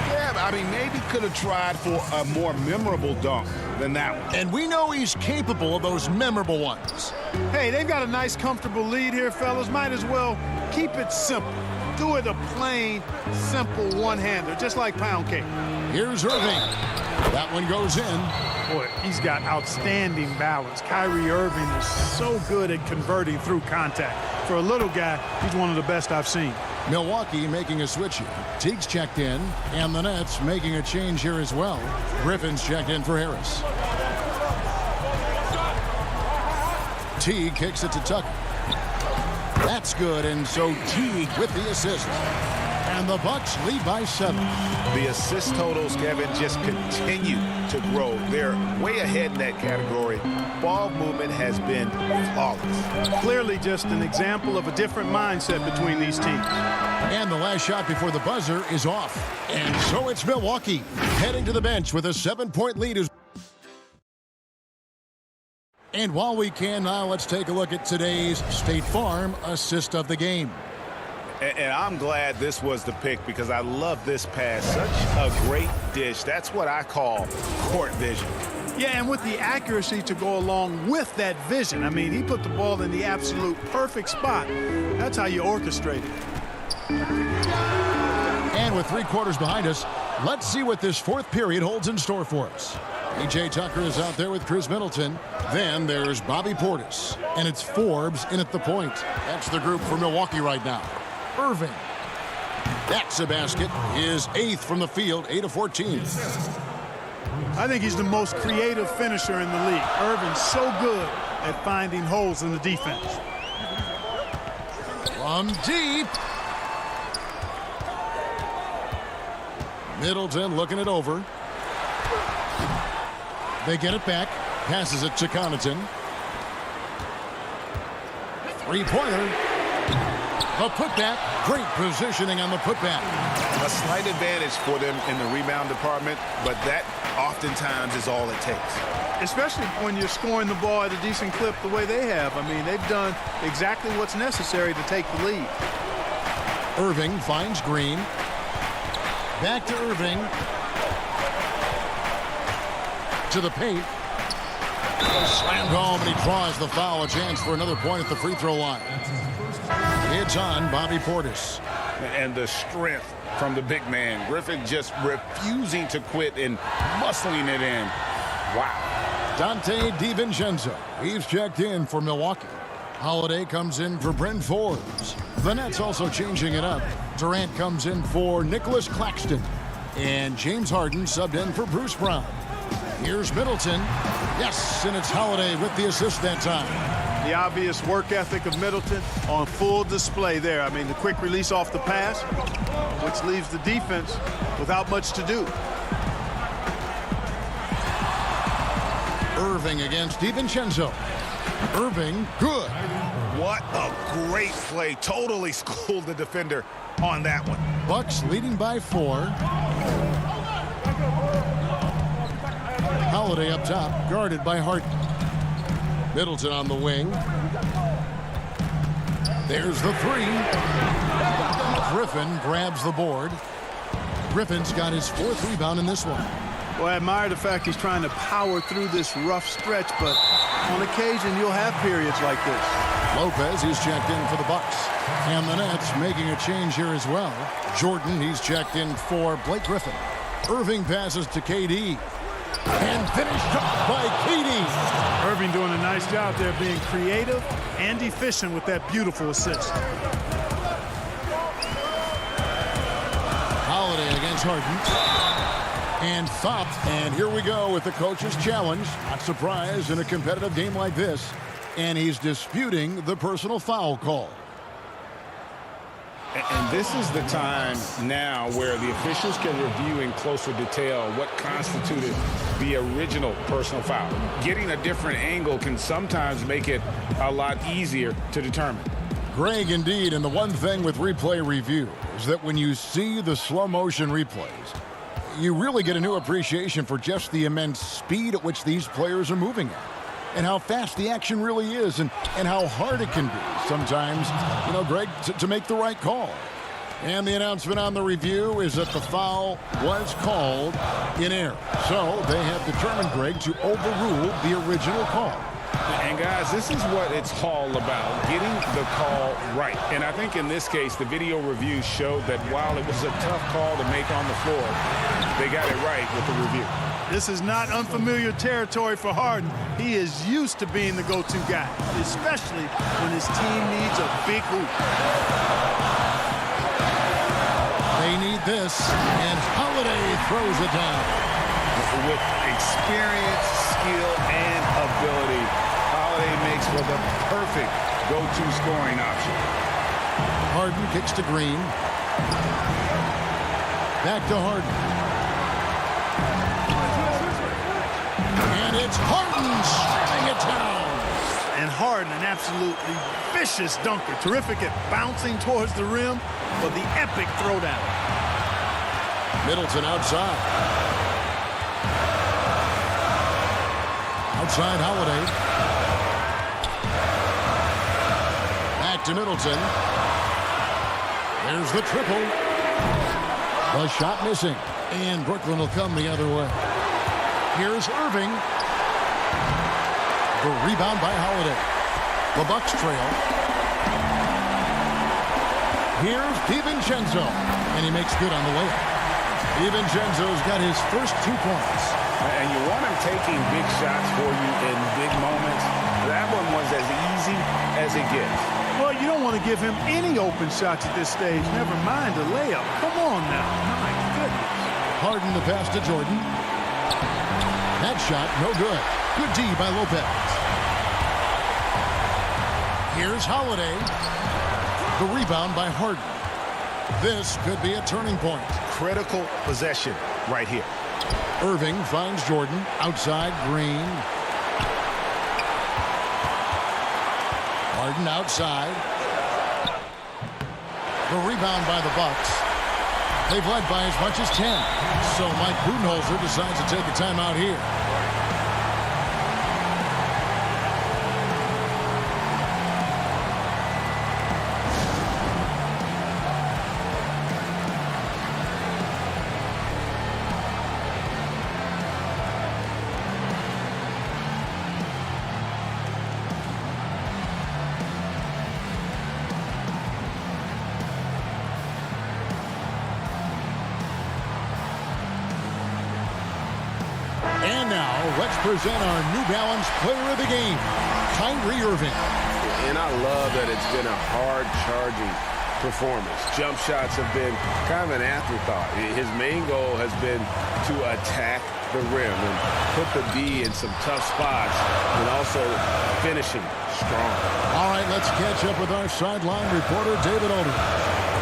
[SPEAKER 3] Yeah, I mean, maybe could have tried for a more memorable dunk than that one.
[SPEAKER 1] And we know he's capable of those memorable ones.
[SPEAKER 9] Hey, they've got a nice, comfortable lead here, fellas. Might as well keep it simple. Do it a plain, simple one-hander, just like pound cake.
[SPEAKER 1] Here's Irving. That one goes in.
[SPEAKER 9] Boy, he's got outstanding balance. Kyrie Irving is so good at converting through contact. For a little guy, he's one of the best I've seen.
[SPEAKER 1] Milwaukee making a switch here. Teague's checked in, and the Nets making a change here as well. Griffin's checked in for Harris. Teague kicks it to Tucker. That's good, and so Teague with the assist. And the Bucks lead by 7.
[SPEAKER 11] The assist totals, Kevin, just continue to grow. They're way ahead in that category. Ball movement has been flawless.
[SPEAKER 9] Clearly just an example of a different mindset between these teams.
[SPEAKER 1] And the last shot before the buzzer is off. And so it's Milwaukee heading to the bench with a 7-point lead. And while we can now, let's take a look at today's State Farm assist of the game.
[SPEAKER 11] And I'm glad this was the pick because I love this pass. Such a great dish. That's what I call court vision.
[SPEAKER 9] Yeah, and with the accuracy to go along with that vision. I mean, he put the ball in the absolute perfect spot. That's how you orchestrate it.
[SPEAKER 1] And with 3 quarters behind us, let's see what this 4th period holds in store for us. P.J. Tucker is out there with Chris Middleton. Then there's Bobby Portis. And it's Forbes in at the point. That's the group for Milwaukee right now. Irving. That's a basket. His 8th from the field, 8 of 14.
[SPEAKER 9] I think he's the most creative finisher in the league. Irving's so good at finding holes in the defense.
[SPEAKER 1] From deep. Middleton looking it over. They get it back. Passes it to Connaughton. 3-pointer. A putback. Great positioning on the putback.
[SPEAKER 11] A slight advantage for them in the rebound department, but that oftentimes is all it takes.
[SPEAKER 9] Especially when you're scoring the ball at a decent clip the way they have. I mean, they've done exactly what's necessary to take the lead.
[SPEAKER 1] Irving finds Green. Back to Irving. To the paint. Slammed home, and he draws the foul. A chance for another point at the free throw line. It's on Bobby Portis.
[SPEAKER 3] And the strength from the big man. Griffin just refusing to quit and muscling it in. Wow.
[SPEAKER 1] Dante DiVincenzo. He's checked in for Milwaukee. Holiday comes in for Bryn Forbes. The Nets also changing it up. Durant comes in for Nicholas Claxton. And James Harden subbed in for Bruce Brown. Here's Middleton. Yes, and it's Holiday with the assist that time.
[SPEAKER 9] The obvious work ethic of Middleton on full display there. I mean, the quick release off the pass, which leaves the defense without much to do.
[SPEAKER 1] Irving against DiVincenzo. Irving, good.
[SPEAKER 11] What a great play. Totally schooled the defender on that one.
[SPEAKER 1] Bucks leading by 4. Holiday up top, guarded by Harden. Middleton on the wing. There's the 3. Griffin grabs the board. Griffin's got his 4th rebound in this one.
[SPEAKER 9] Well, I admire the fact he's trying to power through this rough stretch, but on occasion you'll have periods like this.
[SPEAKER 1] Lopez, he's checked in for the Bucks. And the Nets making a change here as well. Jordan, he's checked in for Blake Griffin. Irving passes to KD. And finished off by KD.
[SPEAKER 9] Irving doing a nice job there being creative and efficient with that beautiful assist.
[SPEAKER 1] Holiday against Harden. And fouled. And here we go with the coach's challenge. Not surprised in a competitive game like this. And he's disputing the personal foul call.
[SPEAKER 3] And this is the time now where the officials can review in closer detail what constituted the original personal foul. Getting a different angle can sometimes make it a lot easier to determine.
[SPEAKER 1] Greg, indeed, and the one thing with replay review is that when you see the slow motion replays, you really get a new appreciation for just the immense speed at which these players are moving at. And how fast the action really is, and how hard it can be sometimes, you know, Greg, to make the right call. And the announcement on the review is that the foul was called in error. So they have determined, Greg, to overrule the original call.
[SPEAKER 3] And guys, this is what it's all about, getting the call right. And I think in this case, the video review showed that while it was a tough call to make on the floor, they got it right with the review.
[SPEAKER 9] This is not unfamiliar territory for Harden. He is used to being the go-to guy, especially when his team needs a big hoop.
[SPEAKER 1] They need this, and Holiday throws it down.
[SPEAKER 3] With experience, skill, and ability, Holiday makes for the perfect go-to scoring option.
[SPEAKER 1] Harden kicks to Green. Back to Harden. And it's Harden slamming it down.
[SPEAKER 9] And Harden, an absolutely vicious dunker. Terrific at bouncing towards the rim for the epic throwdown.
[SPEAKER 1] Middleton outside. Outside Holiday. Back to Middleton. There's the triple. The shot missing. And Brooklyn will come the other way. Here's Irving. The rebound by Holiday. The Bucks trail. Here's DiVincenzo. And he makes good on the layup. DiVincenzo's got his first 2 points.
[SPEAKER 3] And you want him taking big shots for you in big moments. That one was as easy as it gets.
[SPEAKER 9] Well, you don't want to give him any open shots at this stage. Never mind a layup. Come on now. My goodness.
[SPEAKER 1] Harden the pass to Jordan. That shot, no good. Good D by Lopez. Here's Holiday. The rebound by Harden. This could be a turning point.
[SPEAKER 11] Critical possession right here.
[SPEAKER 1] Irving finds Jordan. Outside, Green. Harden outside. The rebound by the Bucks. They've led by as much as 10. So Mike Budenholzer decides to take a timeout here. And now, let's present our New Balance player of the game, Kyrie Irving.
[SPEAKER 3] And I love that it's been a hard-charging performance. Jump shots have been kind of an afterthought. His main goal has been to attack the rim and put the D in some tough spots and also finishing strong.
[SPEAKER 1] All right, let's catch up with our sideline reporter, David Aldridge.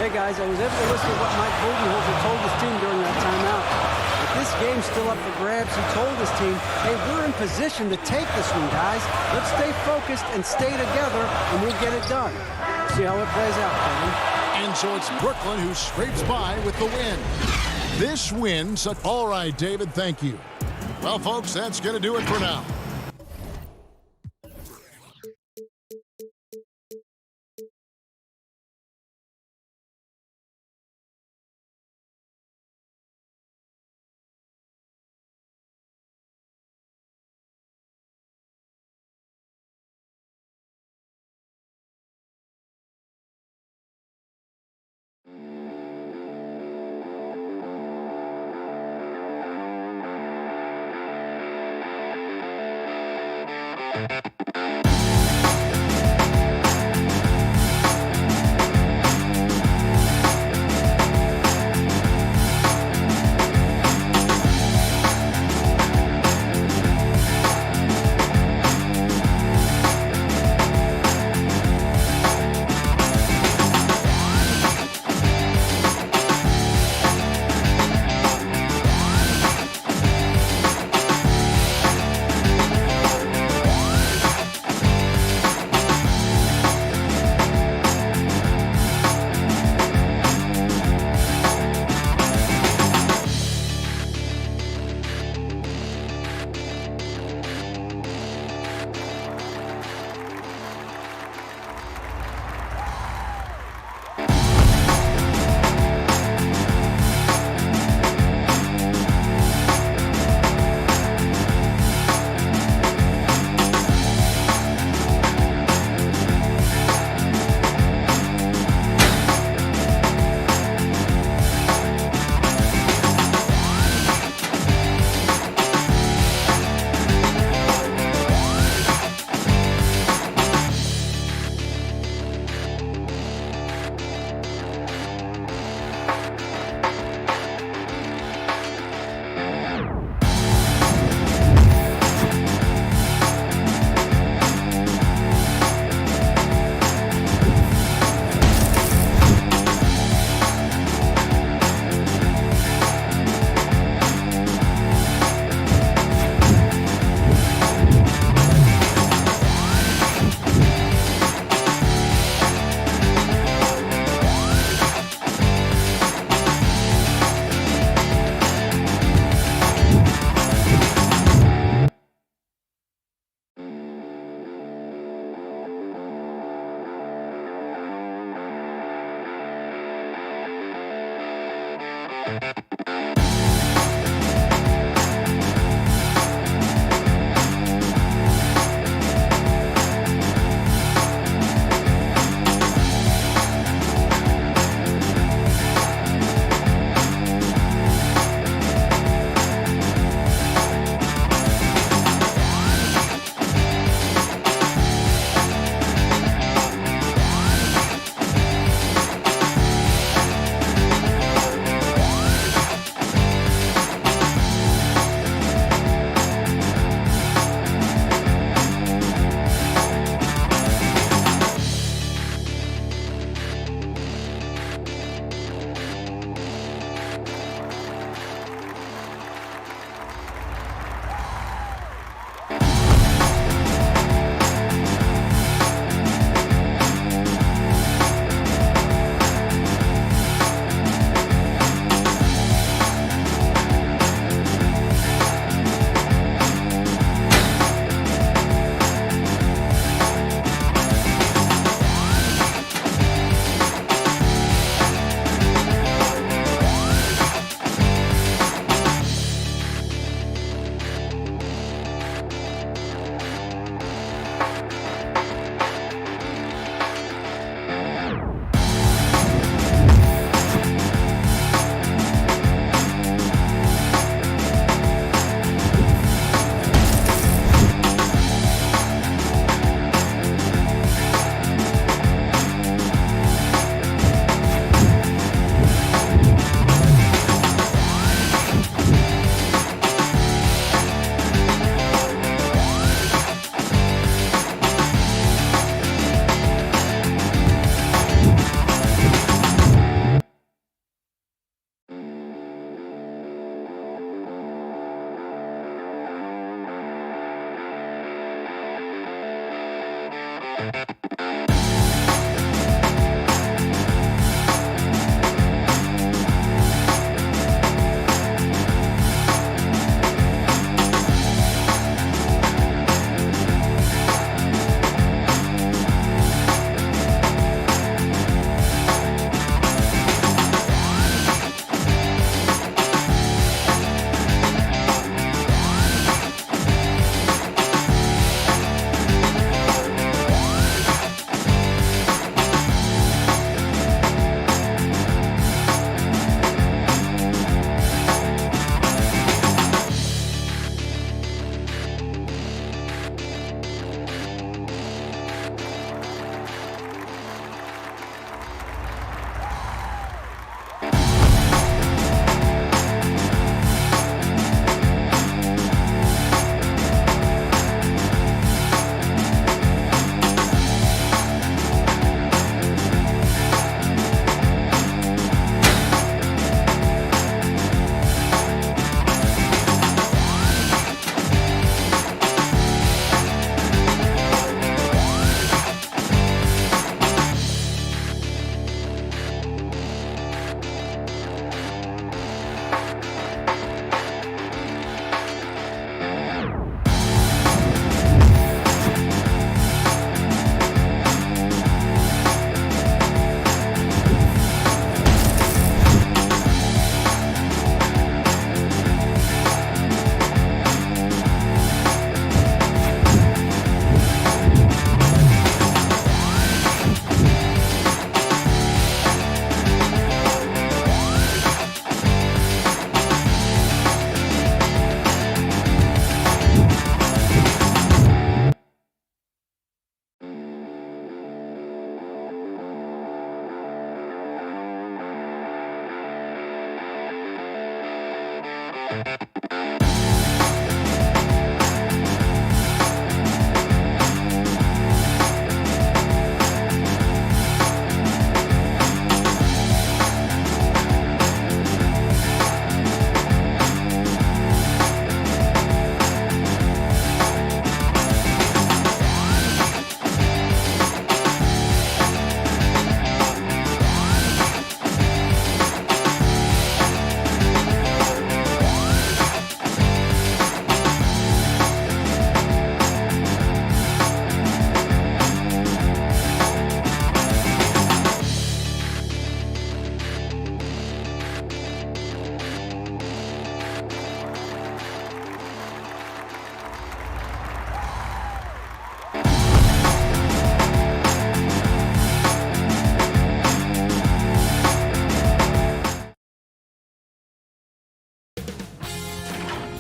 [SPEAKER 5] Hey, guys, I was able to listen to what Mike Budenholzer told his team during that timeout. This game's still up for grabs. He told his team, hey, we're in position to take this one, guys. Let's stay focused and stay together, and we'll get it done. See how it plays out, Kevin.
[SPEAKER 1] And so it's Brooklyn who scrapes by with the win. This win, all right, David, thank you. Well, folks, that's going to do it for now.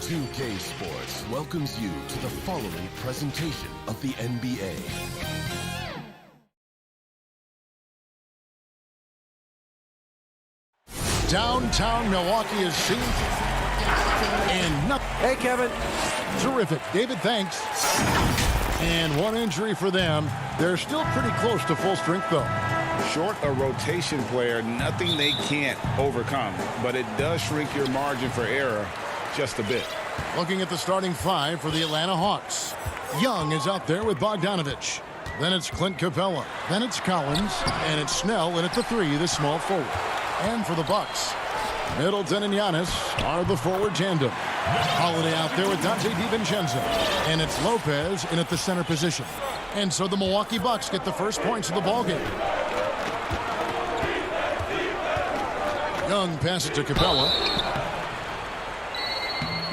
[SPEAKER 12] 2K Sports welcomes you to the following presentation of the NBA.
[SPEAKER 1] Downtown Milwaukee is seen. And nothing.
[SPEAKER 5] Hey, Kevin.
[SPEAKER 1] Terrific. David, thanks. And one injury for them. They're still pretty close to full strength, though.
[SPEAKER 3] Short a rotation player, nothing they can't overcome. But it does shrink your margin for error just a bit.
[SPEAKER 1] Looking at the starting five for the Atlanta Hawks. Young is out there with Bogdanovich. Then it's Clint Capella. Then it's Collins. And it's Snell in at the three, the small forward. And for the Bucks, Middleton and Giannis are the forward tandem. Holiday out there with Dante DiVincenzo. And it's Lopez in at the center position. And so the Milwaukee Bucks get the first points of the ballgame. Young passes to Capella.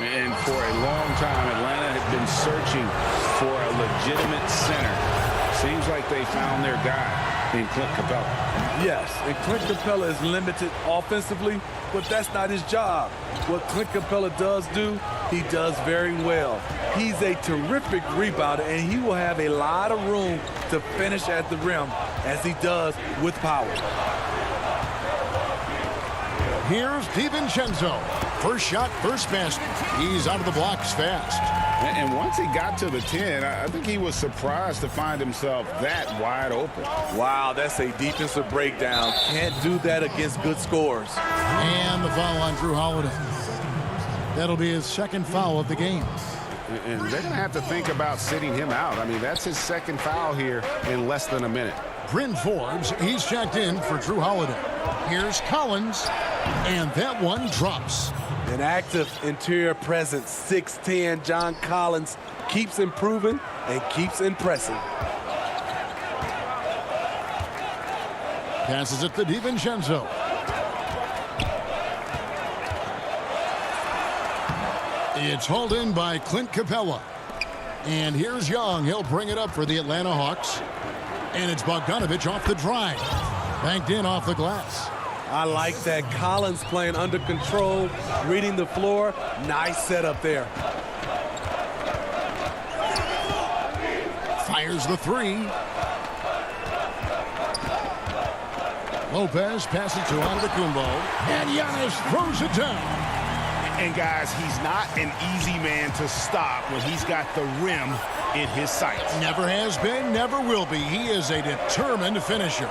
[SPEAKER 3] And for a long time, Atlanta had been searching for a legitimate center. Seems like they found their guy in Clint Capella.
[SPEAKER 4] Yes, and Clint Capella is limited offensively, but that's not his job. What Clint Capella does do, he does very well. He's a terrific rebounder, and he will have a lot of room to finish at the rim, as he does with power.
[SPEAKER 1] Here's DiVincenzo. First shot, first basket. He's out of the blocks fast.
[SPEAKER 3] And once he got to the 10, I think he was surprised to find himself that wide open.
[SPEAKER 4] Wow, that's a defensive breakdown. Can't do that against good scorers.
[SPEAKER 1] And the foul on Drew Holiday. That'll be his second foul of the game.
[SPEAKER 11] And they're going to have to think about sitting him out. I mean, that's his second foul here in less than a minute.
[SPEAKER 1] Bryn Forbes, he's checked in for Drew Holiday. Here's Collins, and that one drops.
[SPEAKER 4] An active interior presence, 6'10", John Collins keeps improving and keeps impressing.
[SPEAKER 1] Passes it to DiVincenzo. It's hauled in by Clint Capella. And here's Young. He'll bring it up for the Atlanta Hawks. And it's Bogdanovich off the drive. Banked in off the glass.
[SPEAKER 4] I like that. Collins playing under control, reading the floor. Nice setup there.
[SPEAKER 1] Fires the three. Lopez passes to Antetokounmpo. And Giannis throws it down.
[SPEAKER 11] And guys, he's not an easy man to stop when he's got the rim in his sights.
[SPEAKER 1] Never has been, never will be. He is a determined finisher.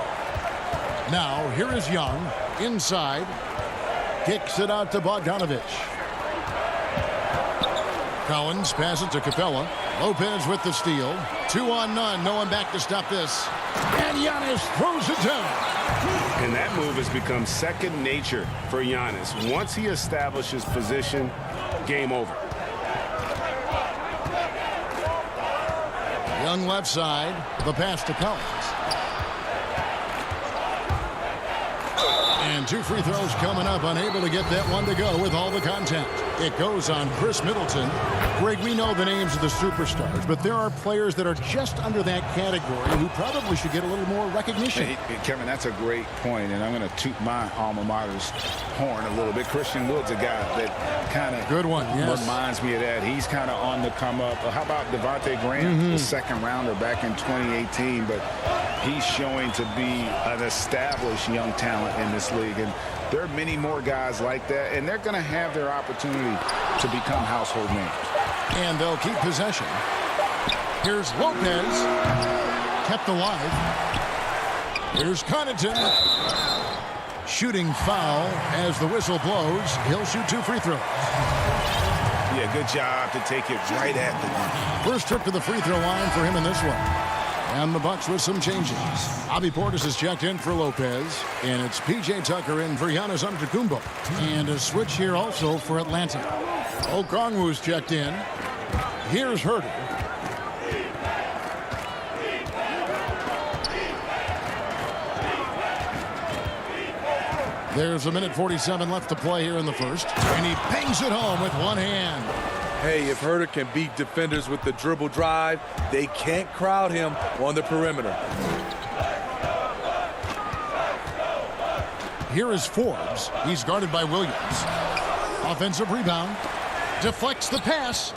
[SPEAKER 1] Now, here is Young, inside. Kicks it out to Bogdanovich. Collins passes to Capella. Lopez with the steal. 2 on none, no one back to stop this. And Giannis throws it down.
[SPEAKER 11] And that move has become second nature for Giannis. Once he establishes position, game over.
[SPEAKER 1] Young left side, the pass to Collins. And 2 free throws coming up, unable to get that one to go with all the contact. It goes on Chris Middleton. Greg, we know the names of the superstars, but there are players that are just under that category who probably should get a little more recognition.
[SPEAKER 3] Hey, Kevin, that's a great point, and I'm going to toot my alma mater's horn a little bit. Christian Wood's a guy that kind of
[SPEAKER 1] good one, yes.
[SPEAKER 3] Reminds me of that. He's kind of on the come up. How about Devontae Graham, the second rounder back in 2018, but he's showing to be an established young talent in this league, and there are many more guys like that, and they're going to have their opportunity to become household names.
[SPEAKER 1] And they'll keep possession. Here's Lopez, kept alive. Here's Connaughton. Shooting foul as the whistle blows. He'll shoot 2 free throws.
[SPEAKER 11] Yeah, good job to take it right at the line.
[SPEAKER 1] First trip to the free throw line for him in this one. And the Bucks with some changes. Bobby Portis is checked in for Lopez. And it's P.J. Tucker in for Giannis Antetokounmpo. And a switch here also for Atlanta. Okongwu's checked in. Here's Herter. There's 1:47 left to play here in the first. And he bangs it home with one hand.
[SPEAKER 4] Hey, if Herter can beat defenders with the dribble drive, they can't crowd him on the perimeter.
[SPEAKER 1] Here is Forbes. He's guarded by Williams. Offensive rebound. Deflects the pass.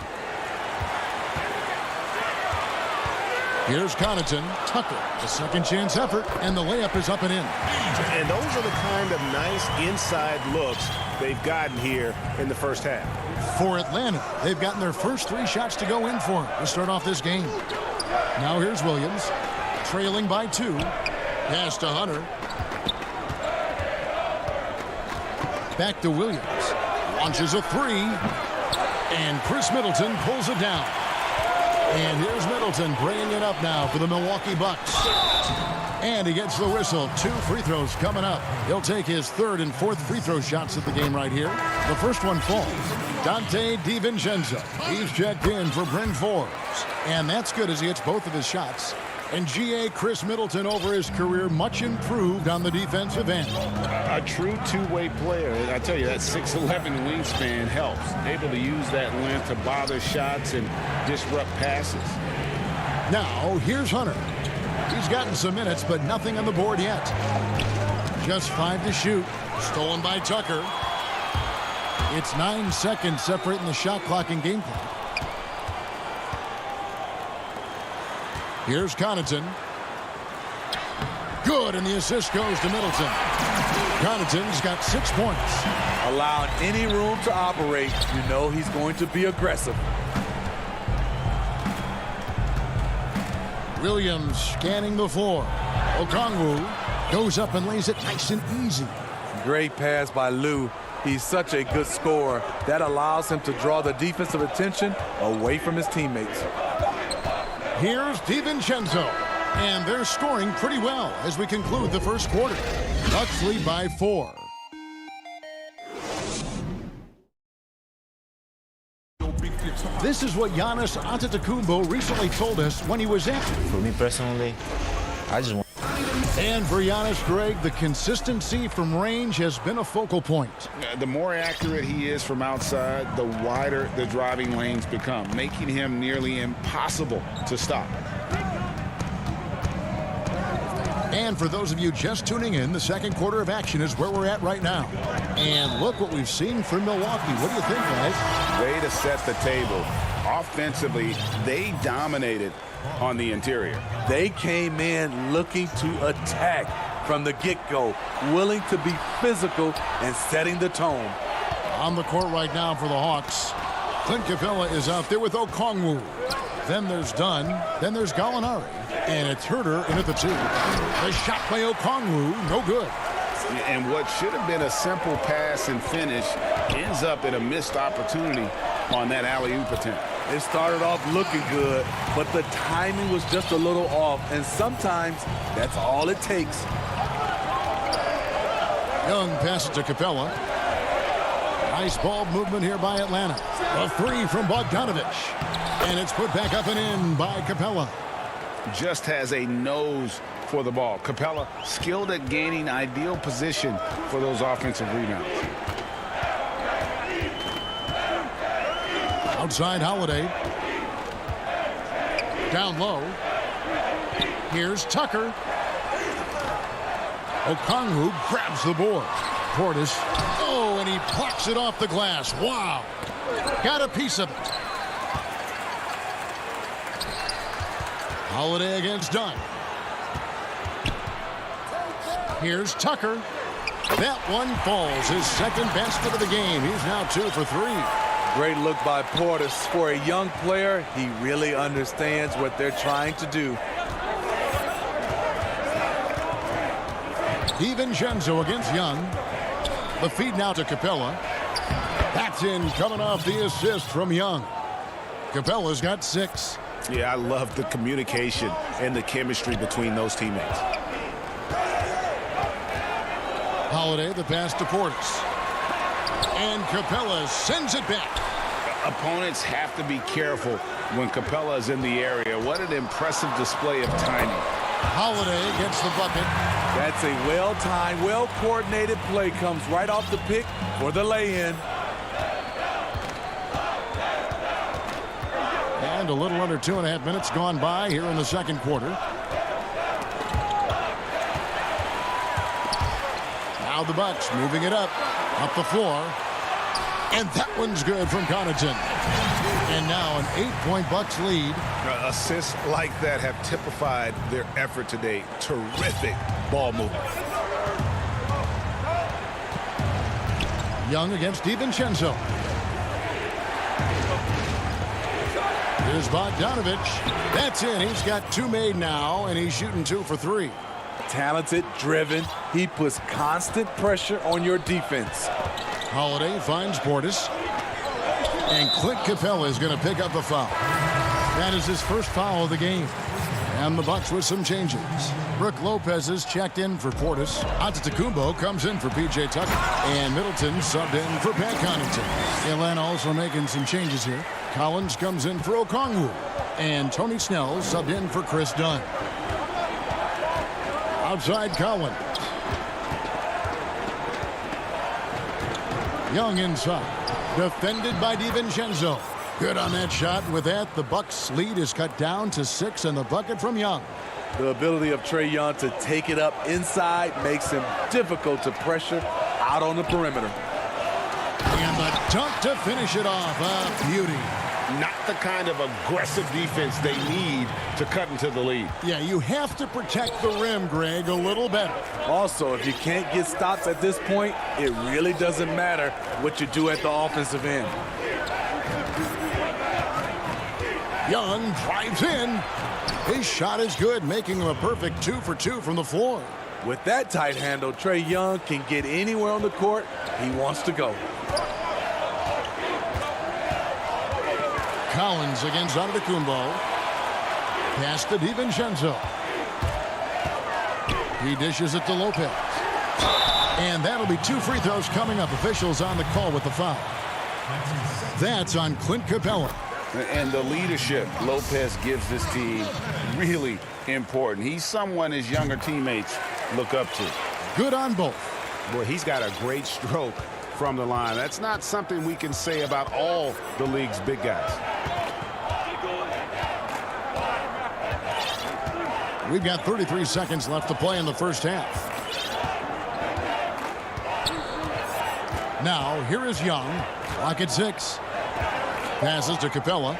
[SPEAKER 1] Here's Connaughton. Tucker, a second chance effort, and the layup is up and in.
[SPEAKER 11] And those are the kind of nice inside looks they've gotten here in the first half.
[SPEAKER 1] For Atlanta, they've gotten their first 3 shots to go in for him to start off this game. Now here's Williams, trailing by 2. Pass to Hunter. Back to Williams. Launches a 3. And Chris Middleton pulls it down. And here's Middleton bringing it up now for the Milwaukee Bucks. And he gets the whistle. 2 free throws coming up. He'll take his 3rd and 4th free throw shots of the game right here. The first one falls. Dante DiVincenzo. He's checked in for Bryn Forbes. And that's good as he hits both of his shots. And G.A. Chris Middleton over his career much improved on the defensive end.
[SPEAKER 3] A true two-way player. I tell you, that 6'11" wingspan helps. Able to use that length to bother shots and disrupt passes.
[SPEAKER 1] Now, here's Hunter. He's gotten some minutes, but nothing on the board yet. Just 5 to shoot. Stolen by Tucker. It's 9 seconds separating the shot clock and game clock. Here's Connaughton. Good, and the assist goes to Middleton. Connaughton's got 6 points.
[SPEAKER 4] Allowing any room to operate, you know he's going to be aggressive.
[SPEAKER 1] Williams scanning the floor. Okongwu goes up and lays it nice and easy.
[SPEAKER 4] Great pass by Lou. He's such a good scorer. That allows him to draw the defensive attention away from his teammates.
[SPEAKER 1] Here's DiVincenzo, and they're scoring pretty well as we conclude the first quarter. Bucks lead by 4. This is what Giannis Antetokounmpo recently told us when he was asked.
[SPEAKER 13] For me personally, I just want.
[SPEAKER 1] And for Giannis, Greg, the consistency from range has been a focal point.
[SPEAKER 3] The more accurate he is from outside, the wider the driving lanes become, making him nearly impossible to stop.
[SPEAKER 1] And for those of you just tuning in, the second quarter of action is where we're at right now. And look what we've seen from Milwaukee. What do you think, guys?
[SPEAKER 3] Way to set the table. Offensively, they dominated on the interior.
[SPEAKER 4] They came in looking to attack from the get-go, willing to be physical and setting the tone.
[SPEAKER 1] On the court right now for the Hawks, Clint Capella is out there with Okongwu. Then there's Dunn. Then there's Gallinari. And it's Herter in at the 2. The shot by Okongwu, no good.
[SPEAKER 3] And what should have been a simple pass and finish ends up in a missed opportunity on that alley-oop attempt.
[SPEAKER 4] It started off looking good, but the timing was just a little off, and sometimes that's all it takes.
[SPEAKER 1] Young passes to Capella. Nice ball movement here by Atlanta. A 3 from Bogdanovich. And it's put back up and in by Capella.
[SPEAKER 3] Just has a nose for the ball. Capella skilled at gaining ideal position for those offensive rebounds.
[SPEAKER 1] Outside Holiday. Down low. Here's Tucker. Okongwu grabs the board. Portis. Oh, and he plucks it off the glass. Wow. Got a piece of it. Holiday against Dunn. Here's Tucker. That one falls. His second basket of the game. He's now 2 for 3.
[SPEAKER 4] Great look by Portis. For a young player, he really understands what they're trying to do.
[SPEAKER 1] DiVincenzo against Young. The feed now to Capella. That's in, coming off the assist from Young. Capella's got 6.
[SPEAKER 11] Yeah, I love the communication and the chemistry between those teammates.
[SPEAKER 1] Holiday, the pass to Portis. And Capella sends it back.
[SPEAKER 3] Opponents have to be careful when Capella is in the area. What an impressive display of timing.
[SPEAKER 1] Holiday gets the bucket.
[SPEAKER 4] That's a well-timed, well-coordinated play. Comes right off the pick for the lay-in.
[SPEAKER 1] And a little under 2.5 minutes gone by here in the second quarter. Now the Bucks moving it up the floor. And that one's good from Connaughton. And now an 8-point Bucks lead.
[SPEAKER 11] Assists like that have typified their effort today. Terrific ball movement.
[SPEAKER 1] Young against DiVincenzo. Here's Bogdanovich. That's in. He's got 2 made now, and he's shooting 2 for 3.
[SPEAKER 4] Talented, driven. He puts constant pressure on your defense.
[SPEAKER 1] Holiday finds Portis. And Clint Capella is going to pick up a foul. That is his first foul of the game. And the Bucks with some changes. Brook Lopez is checked in for Portis. Antetokounmpo comes in for P.J. Tucker. And Middleton subbed in for Pat Connaughton. Atlanta also making some changes here. Collins comes in for Okongwu. And Tony Snell subbed in for Chris Dunn. Outside Collins. Young inside. Defended by DiVincenzo. Good on that shot. With that, the Bucks' lead is cut down to 6 and the bucket from Young.
[SPEAKER 4] The ability of Trae Young to take it up inside makes him difficult to pressure out on the perimeter.
[SPEAKER 1] And the dunk to finish it off. A beauty.
[SPEAKER 3] Not the kind of aggressive defense they need to cut into the lead.
[SPEAKER 1] Yeah, you have to protect the rim, Greg, a little better.
[SPEAKER 4] Also, if you can't get stops at this point, it really doesn't matter what you do at the offensive end.
[SPEAKER 1] Young drives in. His shot is good, making him a perfect 2 for 2 from the floor.
[SPEAKER 4] With that tight handle, Trae Young can get anywhere on the court he wants to go.
[SPEAKER 1] Collins against Antetokounmpo. Pass to DiVincenzo. He dishes it to Lopez. And that'll be 2 free throws coming up. Officials on the call with the foul. That's on Clint Capella.
[SPEAKER 3] And the leadership Lopez gives this team really important. He's someone his younger teammates look up to.
[SPEAKER 1] Good on both.
[SPEAKER 11] Boy, he's got a great stroke from the line. That's not something we can say about all the league's big guys.
[SPEAKER 1] We've got 33 seconds left to play in the first half. Now, here is Young. Clock at 6. Passes to Capella.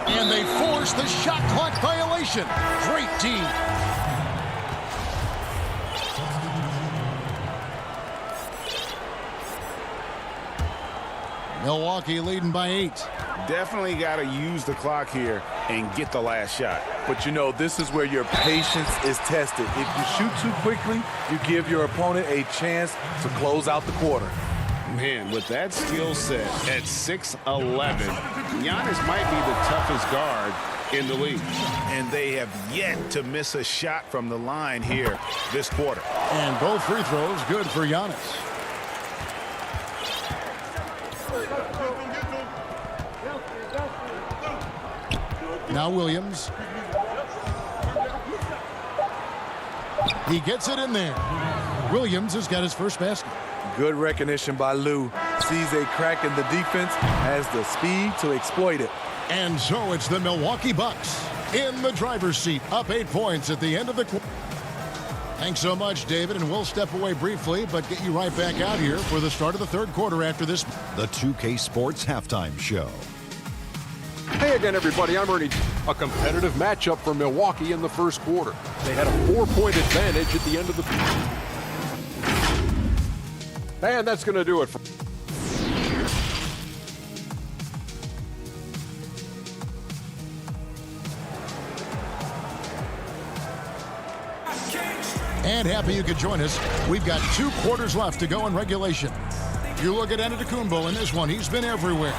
[SPEAKER 1] And they force the shot clock violation. Great team. Milwaukee leading by 8.
[SPEAKER 11] Definitely got to use the clock here and get the last shot.
[SPEAKER 4] But you know, this is where your patience is tested. If you shoot too quickly, you give your opponent a chance to close out the quarter.
[SPEAKER 11] Man, with that skill set at 6'11", Giannis might be the toughest guard in the league. And they have yet to miss a shot from the line here this quarter.
[SPEAKER 1] And both free throws good for Giannis. Now Williams. He gets it in there. Williams has got his first basket.
[SPEAKER 4] Good recognition by Lou. Sees a crack in the defense, has the speed to exploit it.
[SPEAKER 1] And so it's the Milwaukee Bucks in the driver's seat, up 8 points at the end of the quarter. Thanks so much, David, and we'll step away briefly, but get you right back out here for the start of the third quarter after this.
[SPEAKER 6] The 2K Sports Halftime Show.
[SPEAKER 7] Hey again, everybody. I'm Ernie. A competitive matchup for Milwaukee in the first quarter. They had a 4-point advantage at the end of the... And that's going to do it for...
[SPEAKER 1] And happy you could join us. We've got 2 quarters left to go in regulation. You look at Antetokounmpo in this one. He's been everywhere.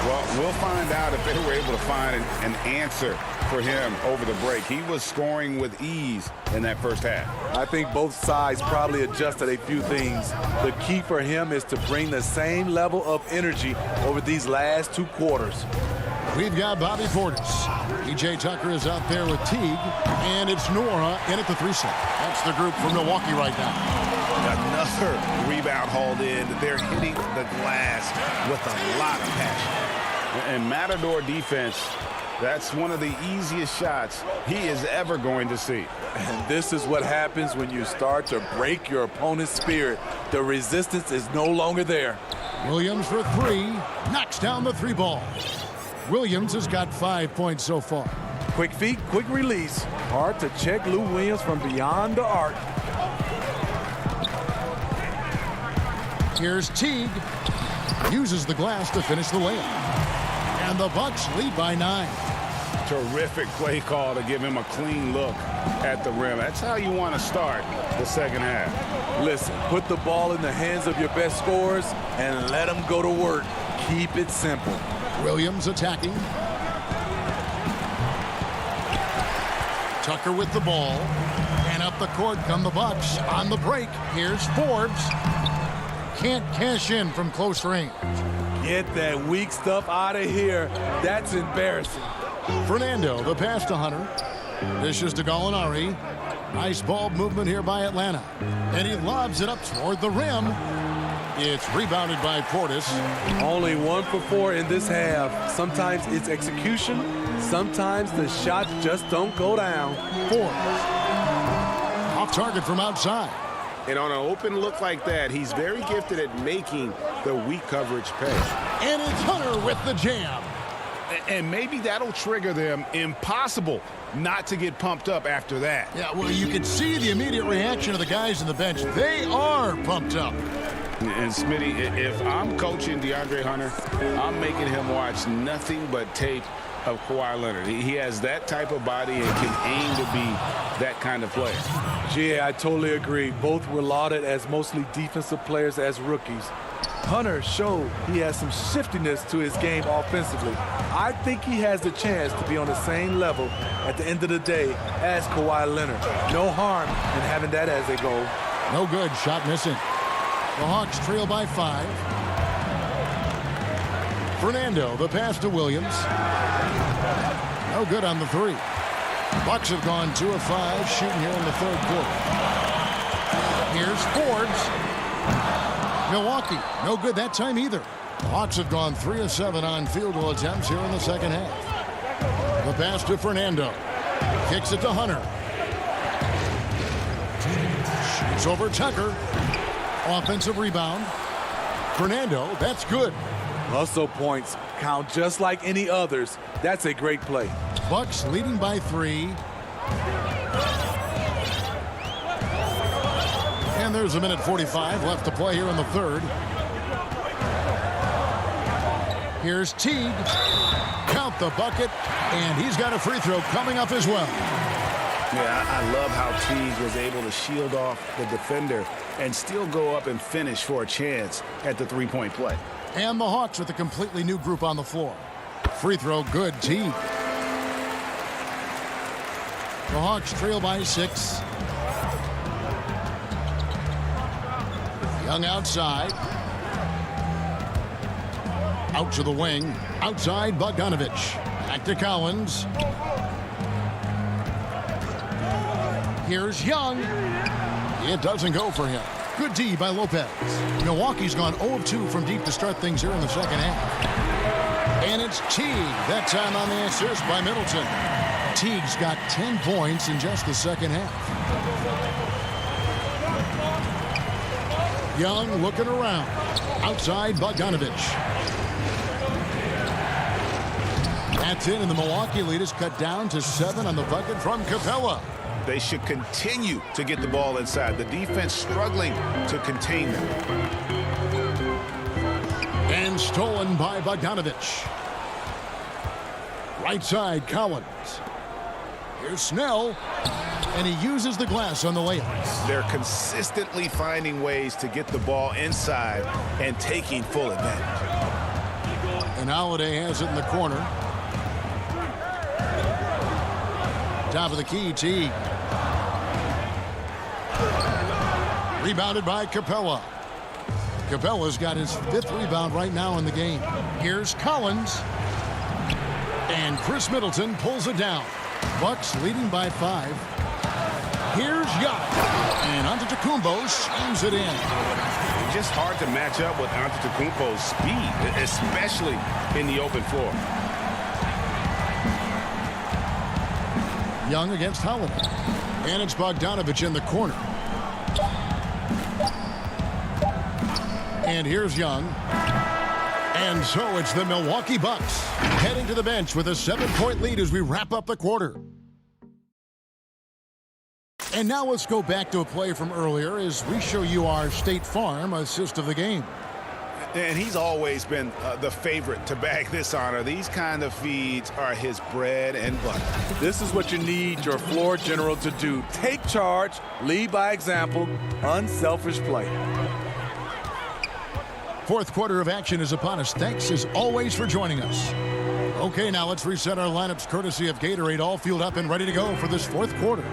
[SPEAKER 3] Well, we'll find out if they were able to find an answer for him over the break. He was scoring with ease in that first half.
[SPEAKER 4] I think both sides probably adjusted a few things. The key for him is to bring the same level of energy over these last 2 quarters.
[SPEAKER 1] We've got Bobby Portis. P.J. Tucker is out there with Teague. And it's Nora in at the 3 set. That's the group for Milwaukee right now.
[SPEAKER 11] Another rebound hauled in. They're hitting the glass with a lot of passion.
[SPEAKER 3] And Matador defense, that's one of the easiest shots he is ever going to see.
[SPEAKER 4] And this is what happens when you start to break your opponent's spirit. The resistance is no longer there.
[SPEAKER 1] Williams for 3. Knocks down the 3 ball. Williams has got 5 points so far.
[SPEAKER 4] Quick feet, quick release. Hard to check Lou Williams from beyond the arc.
[SPEAKER 1] Here's Teague. Uses the glass to finish the layup. And the Bucks lead by 9.
[SPEAKER 3] Terrific play call to give him a clean look at the rim. That's how you want to start the second half.
[SPEAKER 4] Listen, put the ball in the hands of your best scorers and let them go to work. Keep it simple.
[SPEAKER 1] Williams attacking. Tucker with the ball. And up the court come the Bucks. On the break, here's Forbes. Can't cash in from close range.
[SPEAKER 4] Get that weak stuff out of here. That's embarrassing.
[SPEAKER 1] Fernando, the pass to Hunter. Dishes to Gallinari. Nice ball movement here by Atlanta. And he lobs it up toward the rim. It's rebounded by Portis.
[SPEAKER 4] Only 1 for 4 in this half. Sometimes it's execution. Sometimes the shots just don't go down.
[SPEAKER 1] Forbes. Off target from outside.
[SPEAKER 11] And on an open look like that, he's very gifted at making the weak coverage pay.
[SPEAKER 1] And it's Hunter with the jam.
[SPEAKER 11] And maybe that'll trigger them. Impossible not to get pumped up after that.
[SPEAKER 1] Yeah, well, you can see the immediate reaction of the guys on the bench. They are pumped up.
[SPEAKER 3] And Smitty, if I'm coaching DeAndre Hunter, I'm making him watch nothing but tape
[SPEAKER 11] of Kawhi Leonard. He has that type of body and can aim to be that kind of player.
[SPEAKER 4] Yeah, I totally agree. Both were lauded as mostly defensive players as rookies. Hunter showed he has some shiftiness to his game offensively. I think he has the chance to be on the same level at the end of the day as Kawhi Leonard. No harm in having that as a goal.
[SPEAKER 1] No good. Shot missing. The Hawks trail by 5. Fernando, the pass to Williams. No good on the 3. Bucks have gone 2 of 5 shooting here in the third quarter. Here's Forbes. Milwaukee, no good that time either. The Hawks have gone 3 of 7 on field goal attempts here in the second half. The pass to Fernando. Kicks it to Hunter. Shoots over Tucker. Offensive rebound. Fernando, that's good.
[SPEAKER 4] Hustle points count just like any others. That's a great play.
[SPEAKER 1] Bucks leading by 3. And there's a minute 45 left to play here in the third. Here's Teague. Count the bucket. And he's got a free throw coming up as well.
[SPEAKER 11] Yeah, I love how Teague was able to shield off the defender and still go up and finish for a chance at the three-point play.
[SPEAKER 1] And the Hawks with a completely new group on the floor. Free throw good, Teague. The Hawks trail by 6. Young outside. Out to the wing. Outside Bogdanovich. Back to Collins. Here's Young. It doesn't go for him. Good D by Lopez. Milwaukee's gone 0 of 2 from deep to start things here in the second half. And it's Teague. That time on the assist by Middleton. Teague's got 10 points in just the second half. Young looking around. Outside Bogdanovich. That's in, and the Milwaukee lead is cut down to 7 on the bucket from Capella.
[SPEAKER 11] They should continue to get the ball inside. The defense struggling to contain them.
[SPEAKER 1] And stolen by Bogdanovich. Right side, Collins. Here's Snell. And he uses the glass on the layup.
[SPEAKER 11] They're consistently finding ways to get the ball inside and taking full advantage.
[SPEAKER 1] And Holiday has it in the corner. Top of the key, Teague. Rebounded by Capella. Capella's got his 5th rebound right now in the game. Here's Collins. And Chris Middleton pulls it down. Bucks leading by 5. Here's Young. And Antetokounmpo slams it in.
[SPEAKER 11] Just hard to match up with Antetokounmpo's speed, especially in the open floor.
[SPEAKER 1] Young against Holiday. And it's Bogdanovich in the corner. And here's Young. And so it's the Milwaukee Bucks heading to the bench with a 7-point lead as we wrap up the quarter. And now let's go back to a play from earlier as we show you our State Farm assist of the game.
[SPEAKER 11] And he's always been the favorite to bag this honor. These kind of feeds are his bread and butter.
[SPEAKER 4] This is what you need your floor general to do. Take charge, lead by example, unselfish play.
[SPEAKER 1] Fourth quarter of action is upon us. Thanks as always for joining us. Okay, now let's reset our lineups courtesy of Gatorade, all fueled up and ready to go for this fourth quarter.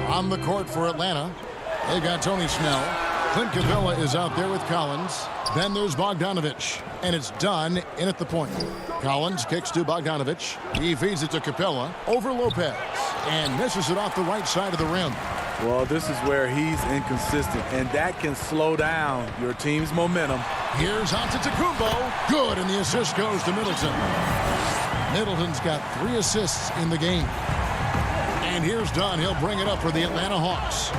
[SPEAKER 1] On the court for Atlanta, they got Tony Snell. Clint Capella is out there with Collins. Then there's Bogdanovich, and it's done in at the point. Collins kicks to Bogdanovich. He feeds it to Capella over Lopez and misses it off the right side of the rim.
[SPEAKER 4] Well, this is where he's inconsistent, and that can slow down your team's momentum.
[SPEAKER 1] Here's Antetokounmpo. Good, and the assist goes to Middleton. Middleton's got 3 assists in the game. And here's Dunn. He'll bring it up for the Atlanta Hawks.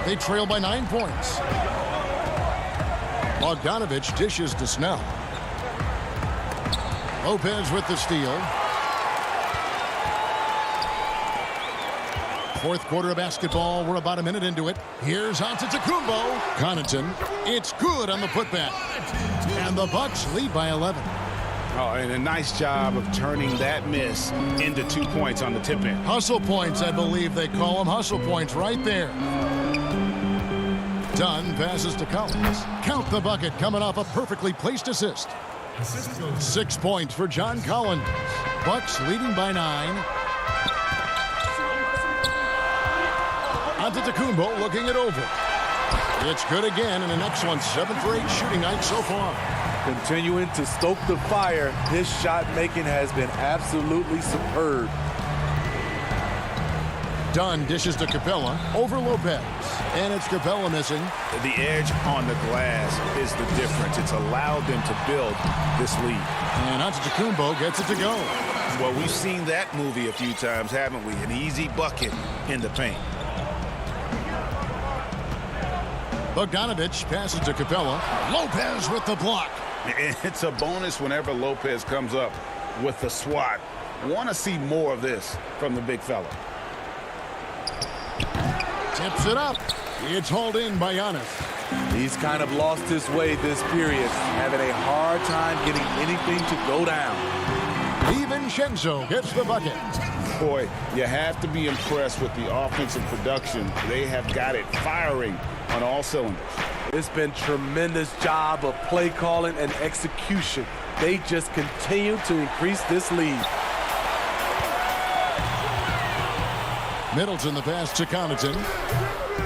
[SPEAKER 1] They trail by 9 points. Bogdanovich dishes to Snell. Lopez with the steal. Fourth quarter of basketball. We're about a minute into it. Here's Antetokounmpo. Connaughton. It's good on the putback. And the Bucks lead by 11.
[SPEAKER 11] Oh, and a nice job of turning that miss into 2 points on the tip in.
[SPEAKER 1] Hustle points, I believe they call them. Hustle points right there. Dunn passes to Collins. Count the bucket coming off a perfectly placed assist. 6 points for John Collins. Bucks leading by 9. Antetokounmpo looking it over. It's good again, and an excellent 7 for 8 shooting night so far.
[SPEAKER 4] Continuing to stoke the fire, his shot making has been absolutely superb.
[SPEAKER 1] Dunn dishes to Capella over Lopez, and it's Capella missing.
[SPEAKER 11] The edge on the glass is the difference. It's allowed them to build this lead.
[SPEAKER 1] And Antetokounmpo gets it to go.
[SPEAKER 11] Well, we've seen that movie a few times, haven't we? An easy bucket in the paint.
[SPEAKER 1] Bogdanovich passes to Capella. Lopez with the block.
[SPEAKER 11] It's a bonus whenever Lopez comes up with the swat. Want to see more of this from the big fella.
[SPEAKER 1] Tips it up. It's hauled in by Giannis.
[SPEAKER 4] He's kind of lost his way this period, having a hard time getting anything to go down.
[SPEAKER 1] DiVincenzo gets the bucket.
[SPEAKER 11] Boy, you have to be impressed with the offensive production. They have got it firing on all cylinders.
[SPEAKER 4] It's been tremendous job of play calling and execution. They just continue to increase this lead.
[SPEAKER 1] Middleton the pass to Connaughton.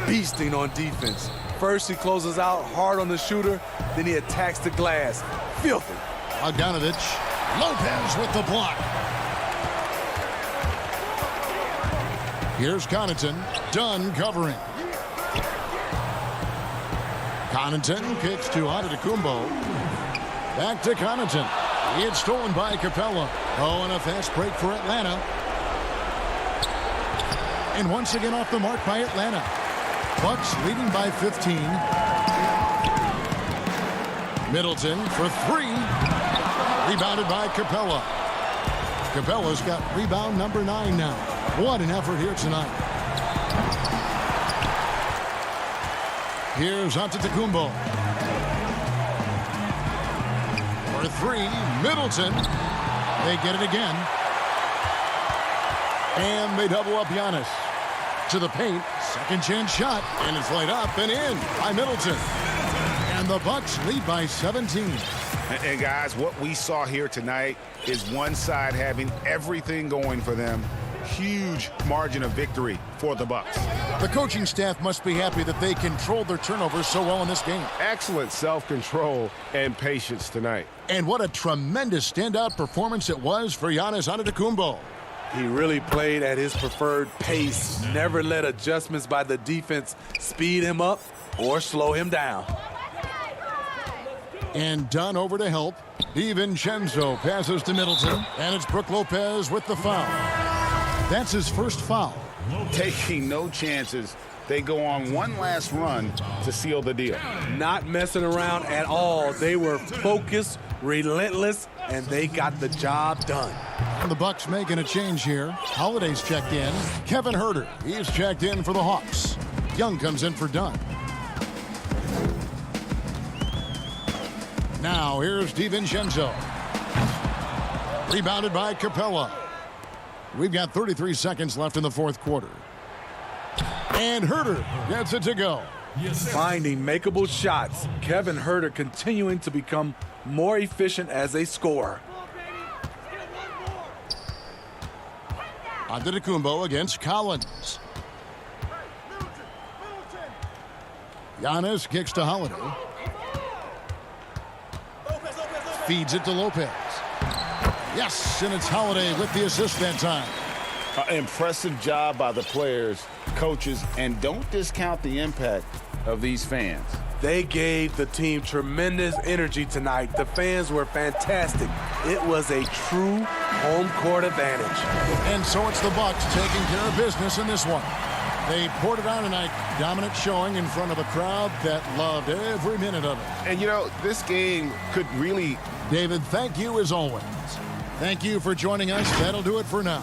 [SPEAKER 4] Beasting on defense. First he closes out hard on the shooter, then he attacks the glass. Filthy.
[SPEAKER 1] Bogdanovich. Lopez with the block. Here's Connaughton. Dunn covering. Connaughton kicks to Antetokounmpo. Back to Connaughton. It's stolen by Capella. Oh, and a fast break for Atlanta. And once again off the mark by Atlanta. Bucks leading by 15. Middleton for 3. Rebounded by Capella. Capella's got rebound number 9 now. What an effort here tonight. Here's Antetokounmpo. For 3, Middleton. They get it again. And they double up Giannis. To the paint, second chance shot, and it's laid up and in by Middleton. And the Bucks lead by 17.
[SPEAKER 11] And guys, what we saw here tonight is one side having everything going for them. Huge margin of victory for the Bucks.
[SPEAKER 1] The coaching staff must be happy that they controlled their turnovers so well in this game.
[SPEAKER 2] Excellent self-control and patience tonight.
[SPEAKER 1] And what a tremendous standout performance it was for Giannis Antetokounmpo.
[SPEAKER 4] He really played at his preferred pace, never let adjustments by the defense speed him up or slow him down.
[SPEAKER 1] And Dunn over to help. DiVincenzo passes to Middleton, and it's Brook Lopez with the foul. That's his first foul.
[SPEAKER 11] Taking no chances. They go on one last run to seal the deal.
[SPEAKER 4] Not messing around at all. They were focused, relentless, and they got the job done.
[SPEAKER 1] And the Bucks making a change here. Holiday's checked in. Kevin Huerter, he's checked in for the Hawks. Young comes in for Dunn. Now here's DiVincenzo. Rebounded by Capella. We've got 33 seconds left in the fourth quarter. And Huerter gets it to go.
[SPEAKER 4] Finding makeable shots. Kevin Huerter continuing to become more efficient as a scorer.
[SPEAKER 1] Antetokounmpo against Collins. Giannis kicks to Holiday. Feeds it to Lopez. Yes, and it's Holiday with the assist that time.
[SPEAKER 11] Impressive job by the players, coaches, and don't discount the impact of these fans.
[SPEAKER 4] They gave the team tremendous energy tonight. The fans were fantastic. It was a true home court advantage.
[SPEAKER 1] And so it's the Bucks taking care of business in this one. They poured it on tonight. Dominant showing in front of a crowd that loved every minute of it.
[SPEAKER 11] And, you know, this game could really...
[SPEAKER 1] David, thank you as always. Thank you for joining us. That'll do it for now.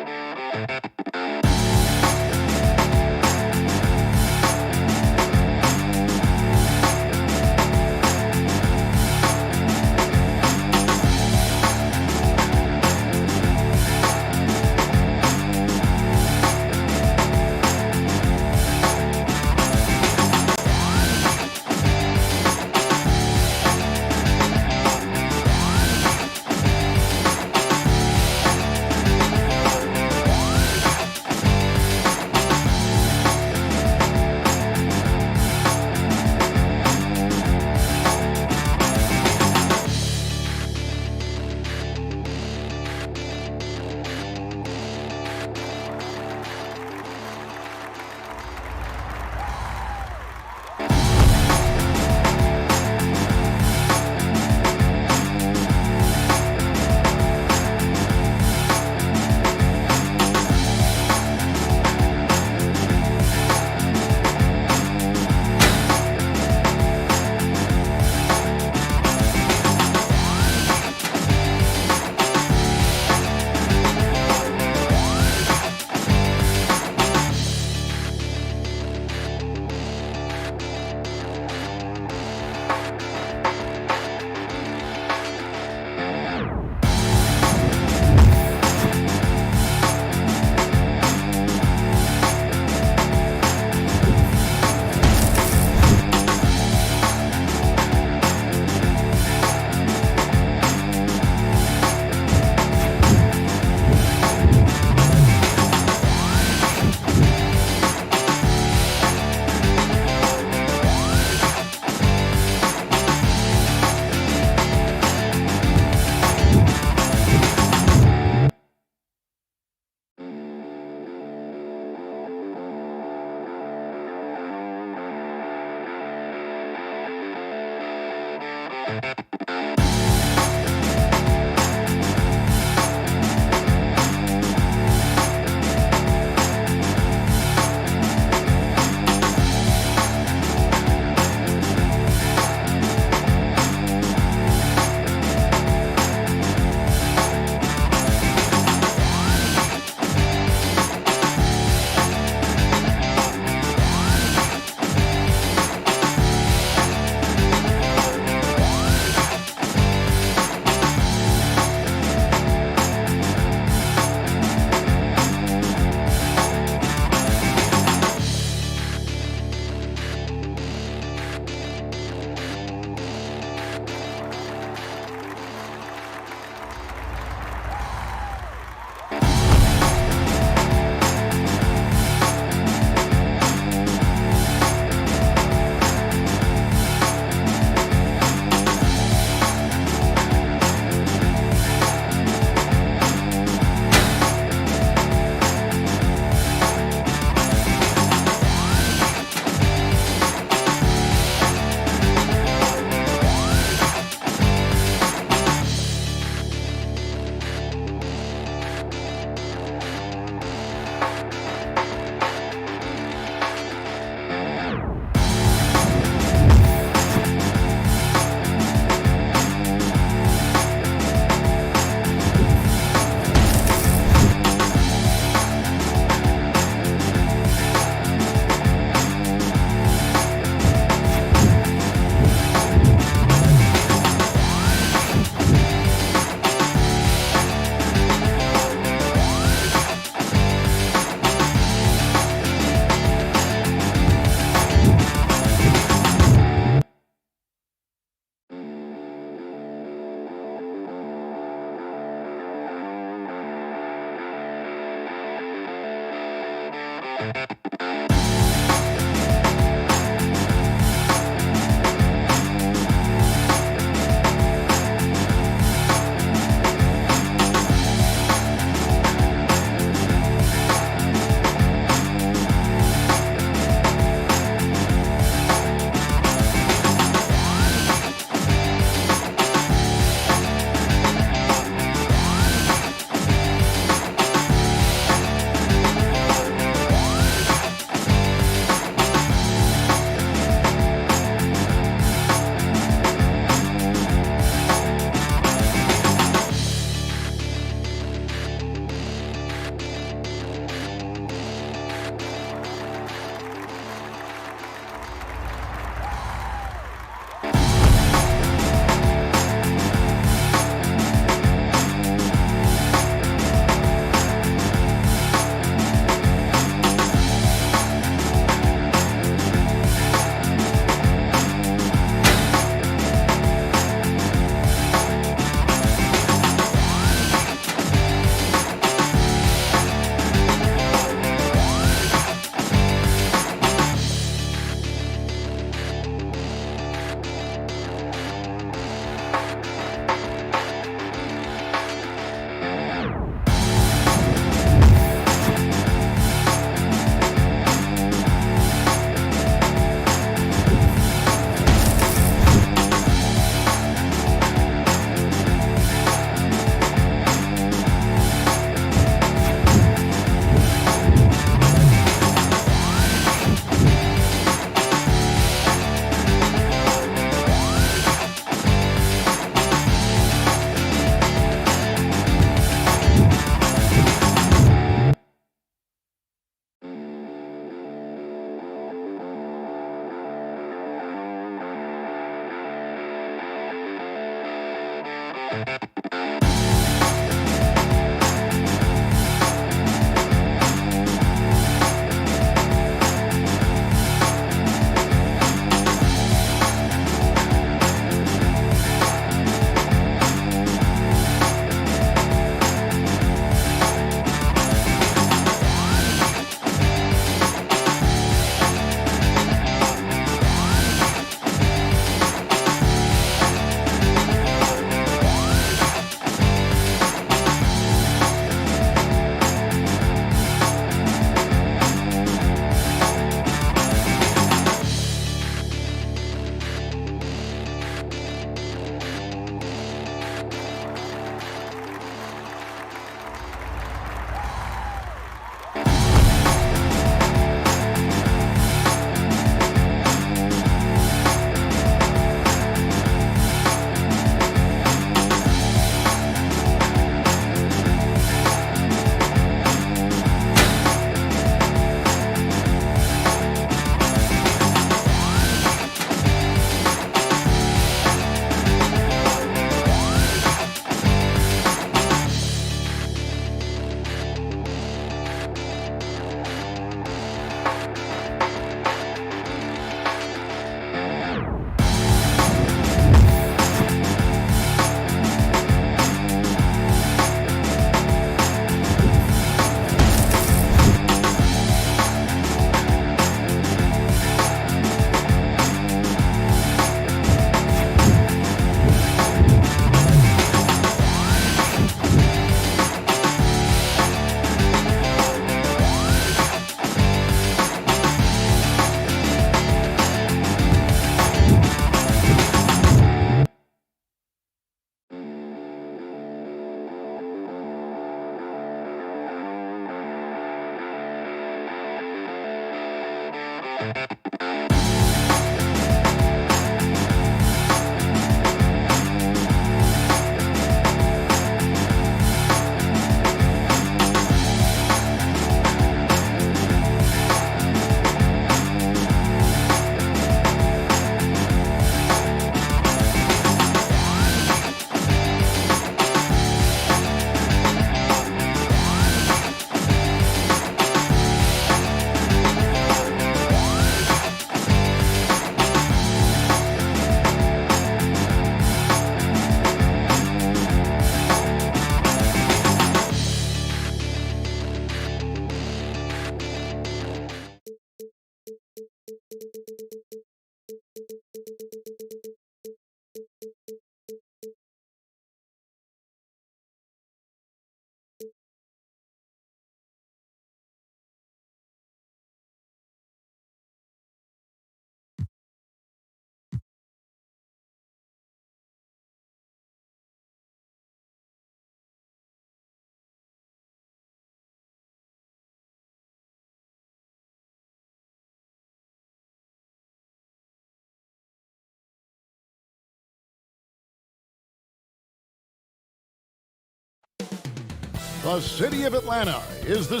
[SPEAKER 1] The city of Atlanta is the...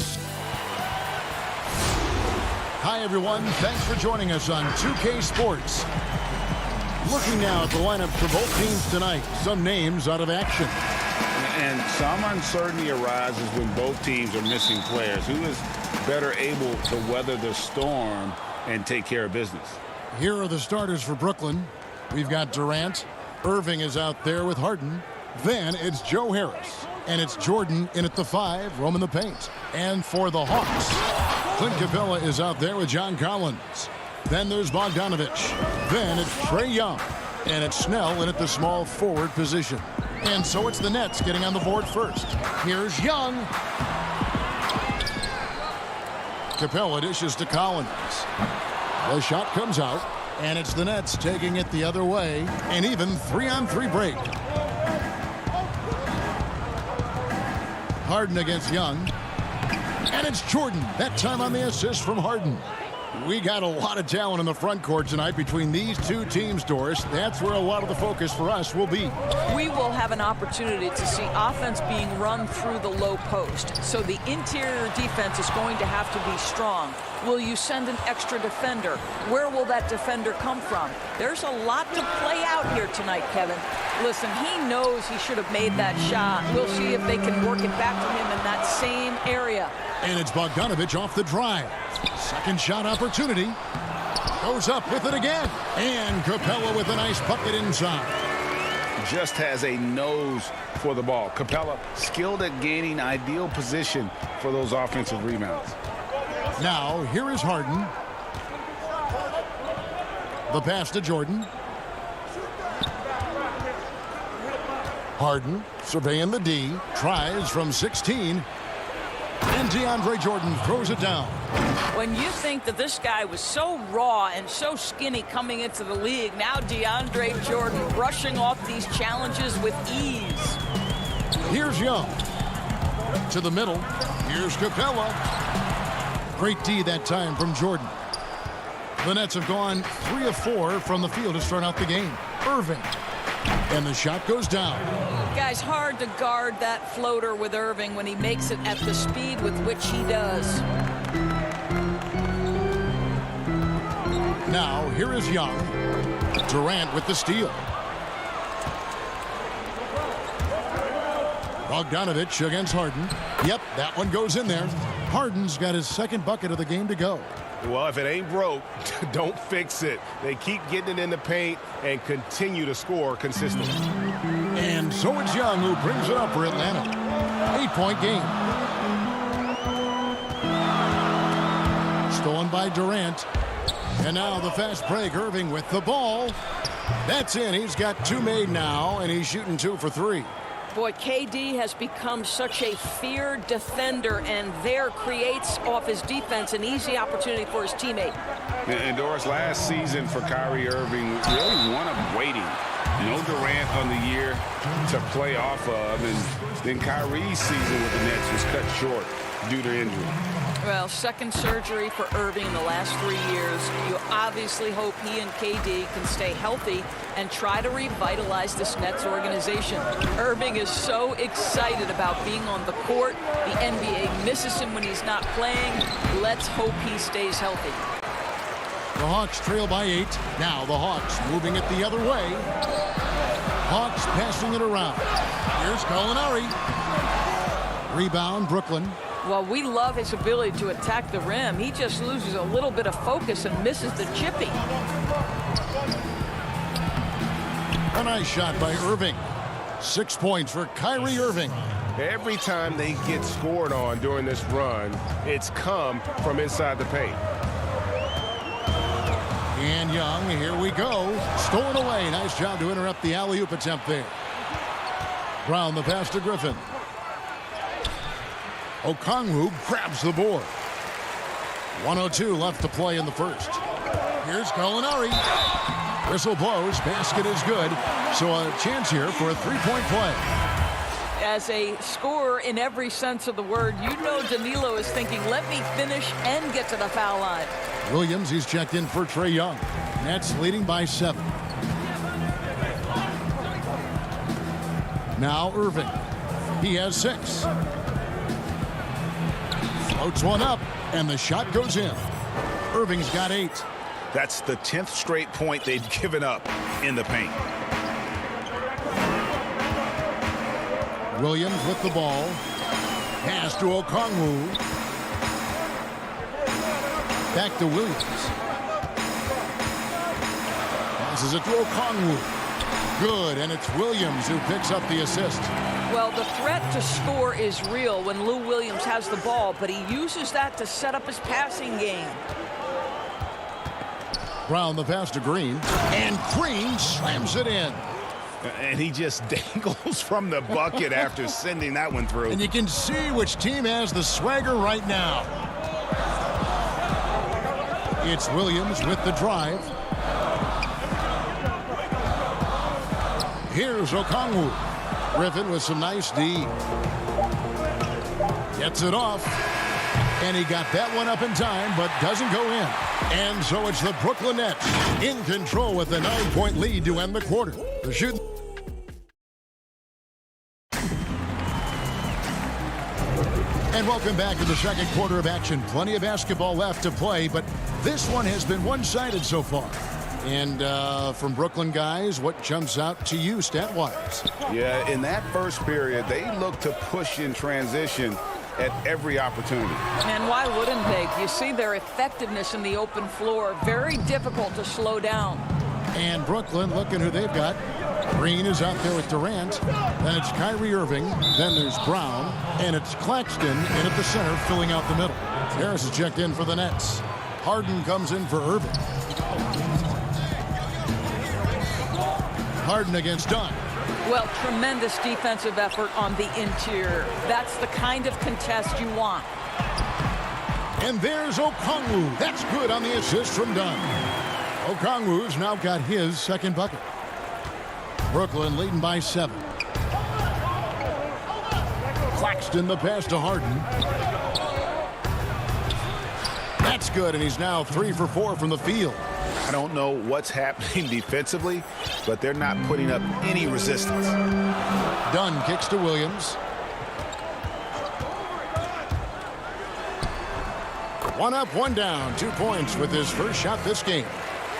[SPEAKER 1] Hi, everyone. Thanks for joining us on 2K Sports. Looking now at the lineup for both teams tonight. Some names out of action.
[SPEAKER 3] And some uncertainty arises when both teams are missing players. Who is better able to weather the storm and take care of business?
[SPEAKER 1] Here are the starters for Brooklyn. We've got Durant. Irving is out there with Harden. Then it's Joe Harris. And it's Jordan in at the 5, roaming the paint. And for the Hawks, Clint Capella is out there with John Collins. Then there's Bogdanovich. Then it's Trae Young. And it's Snell in at the small forward position. And so it's the Nets getting on the board first. Here's Young. Capella dishes to Collins. The shot comes out. And it's the Nets taking it the other way. And even 3-on-3 break. Harden against Young. And it's Jordan. That time on the assist from Harden. We got a lot of talent in the front court tonight between these two teams, Doris. That's where a lot of the focus for us will be.
[SPEAKER 14] We will have an opportunity to see offense being run through the low post. So the interior defense is going to have to be strong. Will you send an extra defender? Where will that defender come from? There's a lot to play out here tonight, Kevin. Listen, he knows he should have made that shot. We'll see if they can work it back to him in that same area.
[SPEAKER 1] And it's Bogdanovich off the drive. Second shot opportunity. Goes up with it again. And Capella with a nice bucket inside.
[SPEAKER 3] Just has a nose for the ball. Capella skilled at gaining ideal position for those offensive rebounds.
[SPEAKER 1] Now, here is Harden. The pass to Jordan. Harden surveying the D. Tries from 16. And DeAndre Jordan throws it down.
[SPEAKER 14] When you think that this guy was so raw and so skinny coming into the league, now DeAndre Jordan rushing off these challenges with ease.
[SPEAKER 1] Here's Young. To the middle. Here's Capella. Great D that time from Jordan. The Nets have gone 3 of 4 from the field to start out the game. Irving. And the shot goes down.
[SPEAKER 14] Guys, hard to guard that floater with Irving when he makes it at the speed with which he does.
[SPEAKER 1] Now, here is Young. Durant with the steal. Bogdanovich against Harden. Yep, that one goes in there. Harden's got his second bucket of the game to go.
[SPEAKER 2] Well, if it ain't broke, don't fix it. They keep getting it in the paint and continue to score consistently.
[SPEAKER 1] And so it's Young who brings it up for Atlanta. 8-point game. Stolen by Durant. And now the fast break. Irving with the ball. That's in. He's got 2 made now, and he's shooting 2 for 3.
[SPEAKER 14] Boy, KD has become such a feared defender, and there creates off his defense an easy opportunity for his teammate.
[SPEAKER 3] And Doris, last season for Kyrie Irving, really one of waiting. No Durant on the year to play off of, and then Kyrie's season with the Nets was cut short due to injury.
[SPEAKER 14] Well, second surgery for Irving in the last 3 years. You obviously hope he and KD can stay healthy and try to revitalize this Nets organization. Irving is so excited about being on the court. The NBA misses him when he's not playing. Let's hope he stays healthy.
[SPEAKER 1] The Hawks trail by 8. Now the Hawks moving it the other way. Hawks passing it around. Here's Gallinari. Rebound, Brooklyn.
[SPEAKER 14] Well, we love his ability to attack the rim. He just loses a little bit of focus and misses the chippy.
[SPEAKER 1] A nice shot by Irving. 6 points for Kyrie Irving.
[SPEAKER 2] Every time they get scored on during this run, it's come from inside the paint.
[SPEAKER 1] And Young, here we go. Stolen away. Nice job to interrupt the alley-oop attempt there. Brown the pass to Griffin. Okongwu grabs the board. 1:02 left to play in the first. Here's Gallinari. Whistle blows. Basket is good. So a chance here for a 3-point play.
[SPEAKER 14] As a scorer in every sense of the word, you know Danilo is thinking, let me finish and get to the foul line.
[SPEAKER 1] Williams, he's checked in for Trae Young. Nets leading by 7. Now Irving. He has 6. Floats one up, and the shot goes in. Irving's got 8.
[SPEAKER 11] That's the 10th straight point they've given up in the paint.
[SPEAKER 1] Williams with the ball. Pass to Okongwu. Back to Williams. Passes it to Okongwu. Good, and it's Williams who picks up the assist.
[SPEAKER 14] Well, the threat to score is real when Lou Williams has the ball, but he uses that to set up his passing game.
[SPEAKER 1] Brown the pass to Green, and Green slams it in.
[SPEAKER 11] And he just dangles from the bucket after sending that one through.
[SPEAKER 1] And you can see which team has the swagger right now. It's Williams with the drive. Here's Okongwu. Griffin with some nice D. Gets it off. And he got that one up in time, but doesn't go in. And so it's the Brooklyn Nets in control with a 9-point lead to end the quarter. The shooting. And welcome back to the second quarter of action. Plenty of basketball left to play, but this one has been one-sided so far. And from Brooklyn guys, what jumps out to you stat-wise?
[SPEAKER 11] Yeah, in that first period, they looked to push in transition at every opportunity.
[SPEAKER 14] And why wouldn't they? You see their effectiveness in the open floor. Very difficult to slow down.
[SPEAKER 1] And Brooklyn, looking who they've got. Green is out there with Durant. Then it's Kyrie Irving. Then there's Brown. And it's Claxton in at the center, filling out the middle. Harris is checked in for the Nets. Harden comes in for Irving. Harden against Dunn.
[SPEAKER 14] Well, tremendous defensive effort on the interior. That's the kind of contest you want.
[SPEAKER 1] And there's Okongwu. That's good on the assist from Dunn. Okongwu's now got his second bucket. Brooklyn leading by 7. Claxton the pass to Harden. That's good, and he's now 3 for 4 from the field.
[SPEAKER 11] I don't know what's happening defensively, but they're not putting up any resistance.
[SPEAKER 1] Dunn kicks to Williams. One up, one down. 2 points with his first shot this game.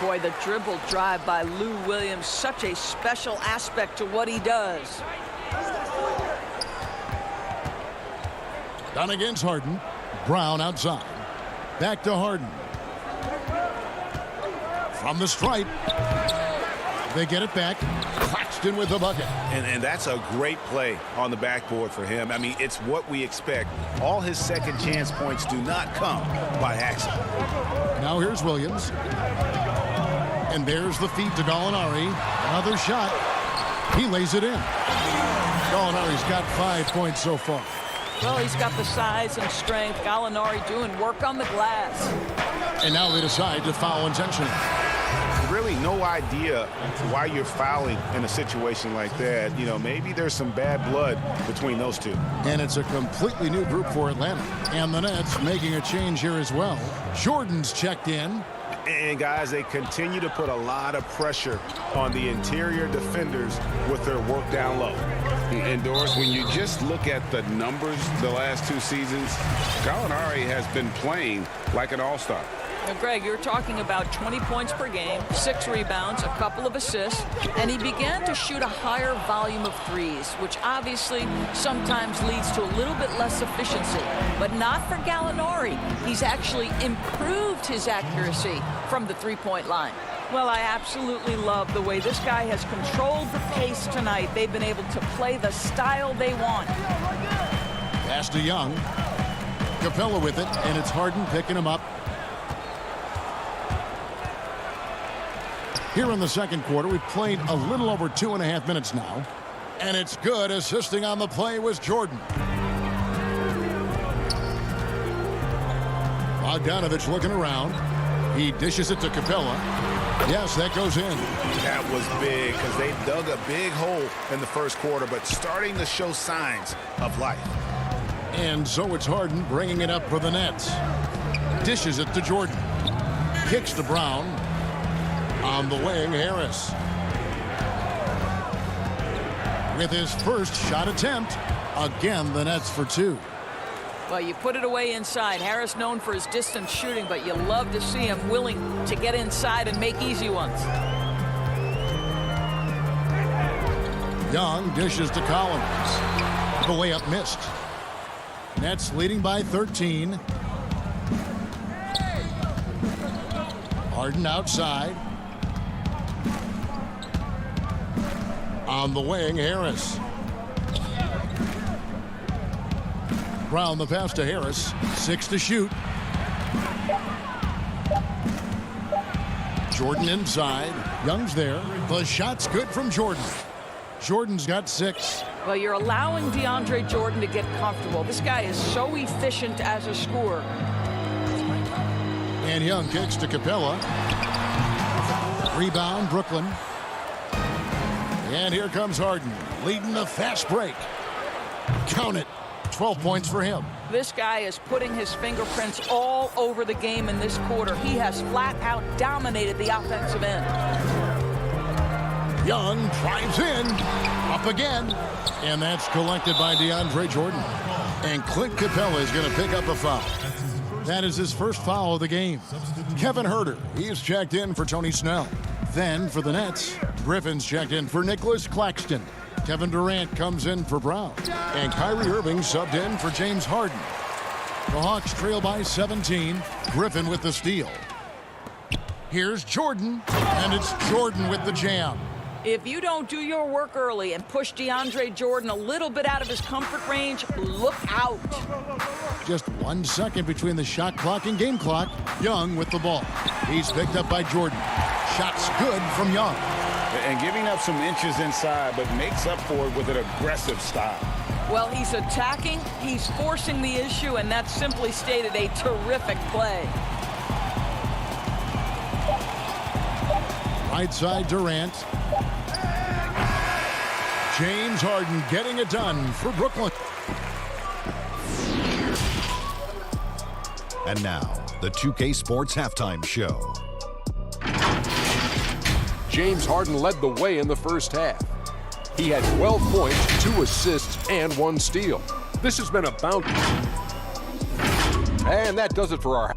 [SPEAKER 14] Boy, the dribble drive by Lou Williams, such a special aspect to what he does.
[SPEAKER 1] Dunn against Harden. Brown outside. Back to Harden. From the stripe. They get it back. Claxton with the bucket.
[SPEAKER 11] And that's a great play on the backboard for him. I mean, it's what we expect. All his second chance points do not come by accident.
[SPEAKER 1] Now here's Williams. And there's the feed to Gallinari. Another shot. He lays it in. Gallinari's got 5 points so far.
[SPEAKER 14] Well, he's got the size and strength. Gallinari doing work on the glass.
[SPEAKER 1] And now they decide to foul intentionally.
[SPEAKER 11] Really no idea why you're fouling in a situation like that. You know, maybe there's some bad blood between those two.
[SPEAKER 1] And it's a completely new group for Atlanta. And the Nets making a change here as well. Jordan's checked in.
[SPEAKER 11] And guys, they continue to put a lot of pressure on the interior defenders with their work down low. And Doris, when you just look at the numbers the last 2 seasons, Gallinari has been playing like an all-star.
[SPEAKER 14] Now, Greg, you're talking about 20 points per game, 6 rebounds, a couple of assists, and he began to shoot a higher volume of threes, which obviously sometimes leads to a little bit less efficiency. But not for Gallinari. He's actually improved his accuracy from the three-point line. Well, I absolutely love the way this guy has controlled the pace tonight. They've been able to play the style they want.
[SPEAKER 1] Pass to Young. Capella with it, and it's Harden picking him up. Here in the second quarter, we've played a little over 2.5 minutes now. And it's good. Assisting on the play was Jordan. Bogdanovich looking around. He dishes it to Capella. Yes, that goes in.
[SPEAKER 11] That was big because they dug a big hole in the first quarter, but starting to show signs of life.
[SPEAKER 1] And so it's Harden bringing it up for the Nets. Dishes it to Jordan. Kicks to Brown. On the wing, Harris. With his first shot attempt. Again, the Nets for 2.
[SPEAKER 14] Well, you put it away inside. Harris known for his distance shooting, but you love to see him willing to get inside and make easy ones.
[SPEAKER 1] Young dishes to Collins. The layup missed. Nets leading by 13. Harden outside. On the wing, Harris. Brown the pass to Harris. 6 to shoot. Jordan inside. Young's there. The shot's good from Jordan. Jordan's got 6.
[SPEAKER 14] Well, you're allowing DeAndre Jordan to get comfortable. This guy is so efficient as a scorer.
[SPEAKER 1] And Young kicks to Capella. Rebound, Brooklyn. And here comes Harden, leading the fast break. Count it. 12 points for him.
[SPEAKER 14] This guy is putting his fingerprints all over the game in this quarter. He has flat out dominated the offensive end.
[SPEAKER 1] Young drives in, up again, and that's collected by DeAndre Jordan. And Clint Capella is going to pick up a foul. That is his first foul of the game. Kevin Huerter, he's checked in for Tony Snell. Then for the Nets, Griffin's checked in for Nicholas Claxton. Kevin Durant comes in for Brown. And Kyrie Irving subbed in for James Harden. The Hawks trail by 17. Griffin with the steal. Here's Jordan, and it's Jordan with the jam.
[SPEAKER 14] If you don't do your work early and push DeAndre Jordan a little bit out of his comfort range, look out.
[SPEAKER 1] Just 1 second between the shot clock and game clock. Young with the ball. He's picked up by Jordan. Shot's good from Young.
[SPEAKER 11] And giving up some inches inside, but makes up for it with an aggressive style.
[SPEAKER 14] Well, he's attacking, he's forcing the issue, and that's simply stated a terrific play.
[SPEAKER 1] Right side, Durant. James Harden getting it done for Brooklyn.
[SPEAKER 6] And now, the 2K Sports Halftime Show.
[SPEAKER 7] James Harden led the way in the first half. He had 12 points, 2 assists, and 1 steal. This has been a bounty. And that does it for our...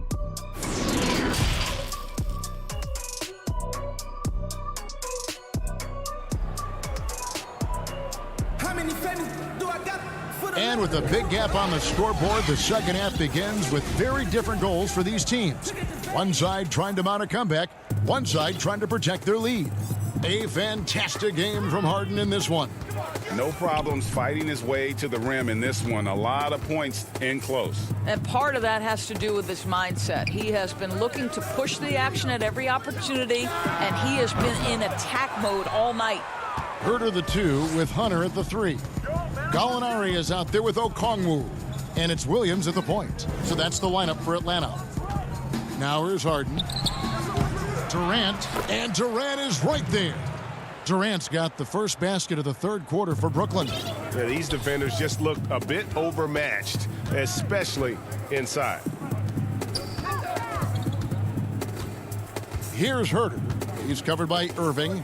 [SPEAKER 1] And with a big gap on the scoreboard, the second half begins with very different goals for these teams. One side trying to mount a comeback, one side trying to protect their lead. A fantastic game from Harden in this one.
[SPEAKER 11] No problems fighting his way to the rim in this one. A lot of points in close.
[SPEAKER 14] And part of that has to do with his mindset. He has been looking to push the action at every opportunity, and he has been in attack mode all night.
[SPEAKER 1] Huerter the 2 with Hunter at the 3. Gallinari is out there with Okongwu. And it's Williams at the point. So that's the lineup for Atlanta. Now here's Harden. Durant. And Durant is right there. Durant's got the first basket of the third quarter for Brooklyn.
[SPEAKER 2] Yeah, these defenders just look a bit overmatched, especially inside.
[SPEAKER 1] Here's Huerter. He's covered by Irving.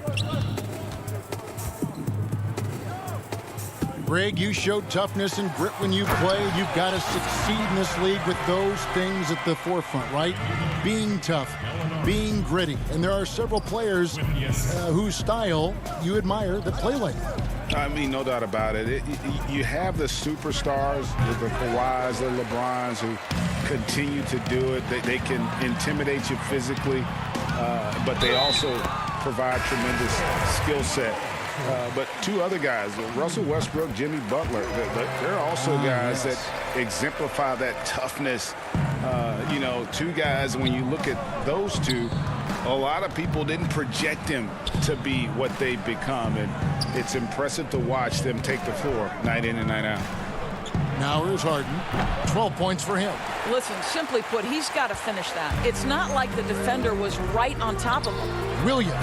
[SPEAKER 1] Greg, you showed toughness and grit when you played. You've got to succeed in this league with those things at the forefront, right? Being tough, being gritty. And there are several players whose style you admire that play like that.
[SPEAKER 11] I mean, no doubt about it. You have the superstars, the Kawhis, the LeBrons, who continue to do it. They can intimidate you physically, but they also provide tremendous skill set. But two other guys, Russell Westbrook, Jimmy Butler, they're also guys that exemplify that toughness. You know, two guys, when you look at those two, a lot of people didn't project them to be what they've become. And it's impressive to watch them take the floor night in and night out.
[SPEAKER 1] Now here's Harden. 12 points for him.
[SPEAKER 14] Listen, simply put, he's got to finish that. It's not like the defender was right on top of him.
[SPEAKER 1] Williams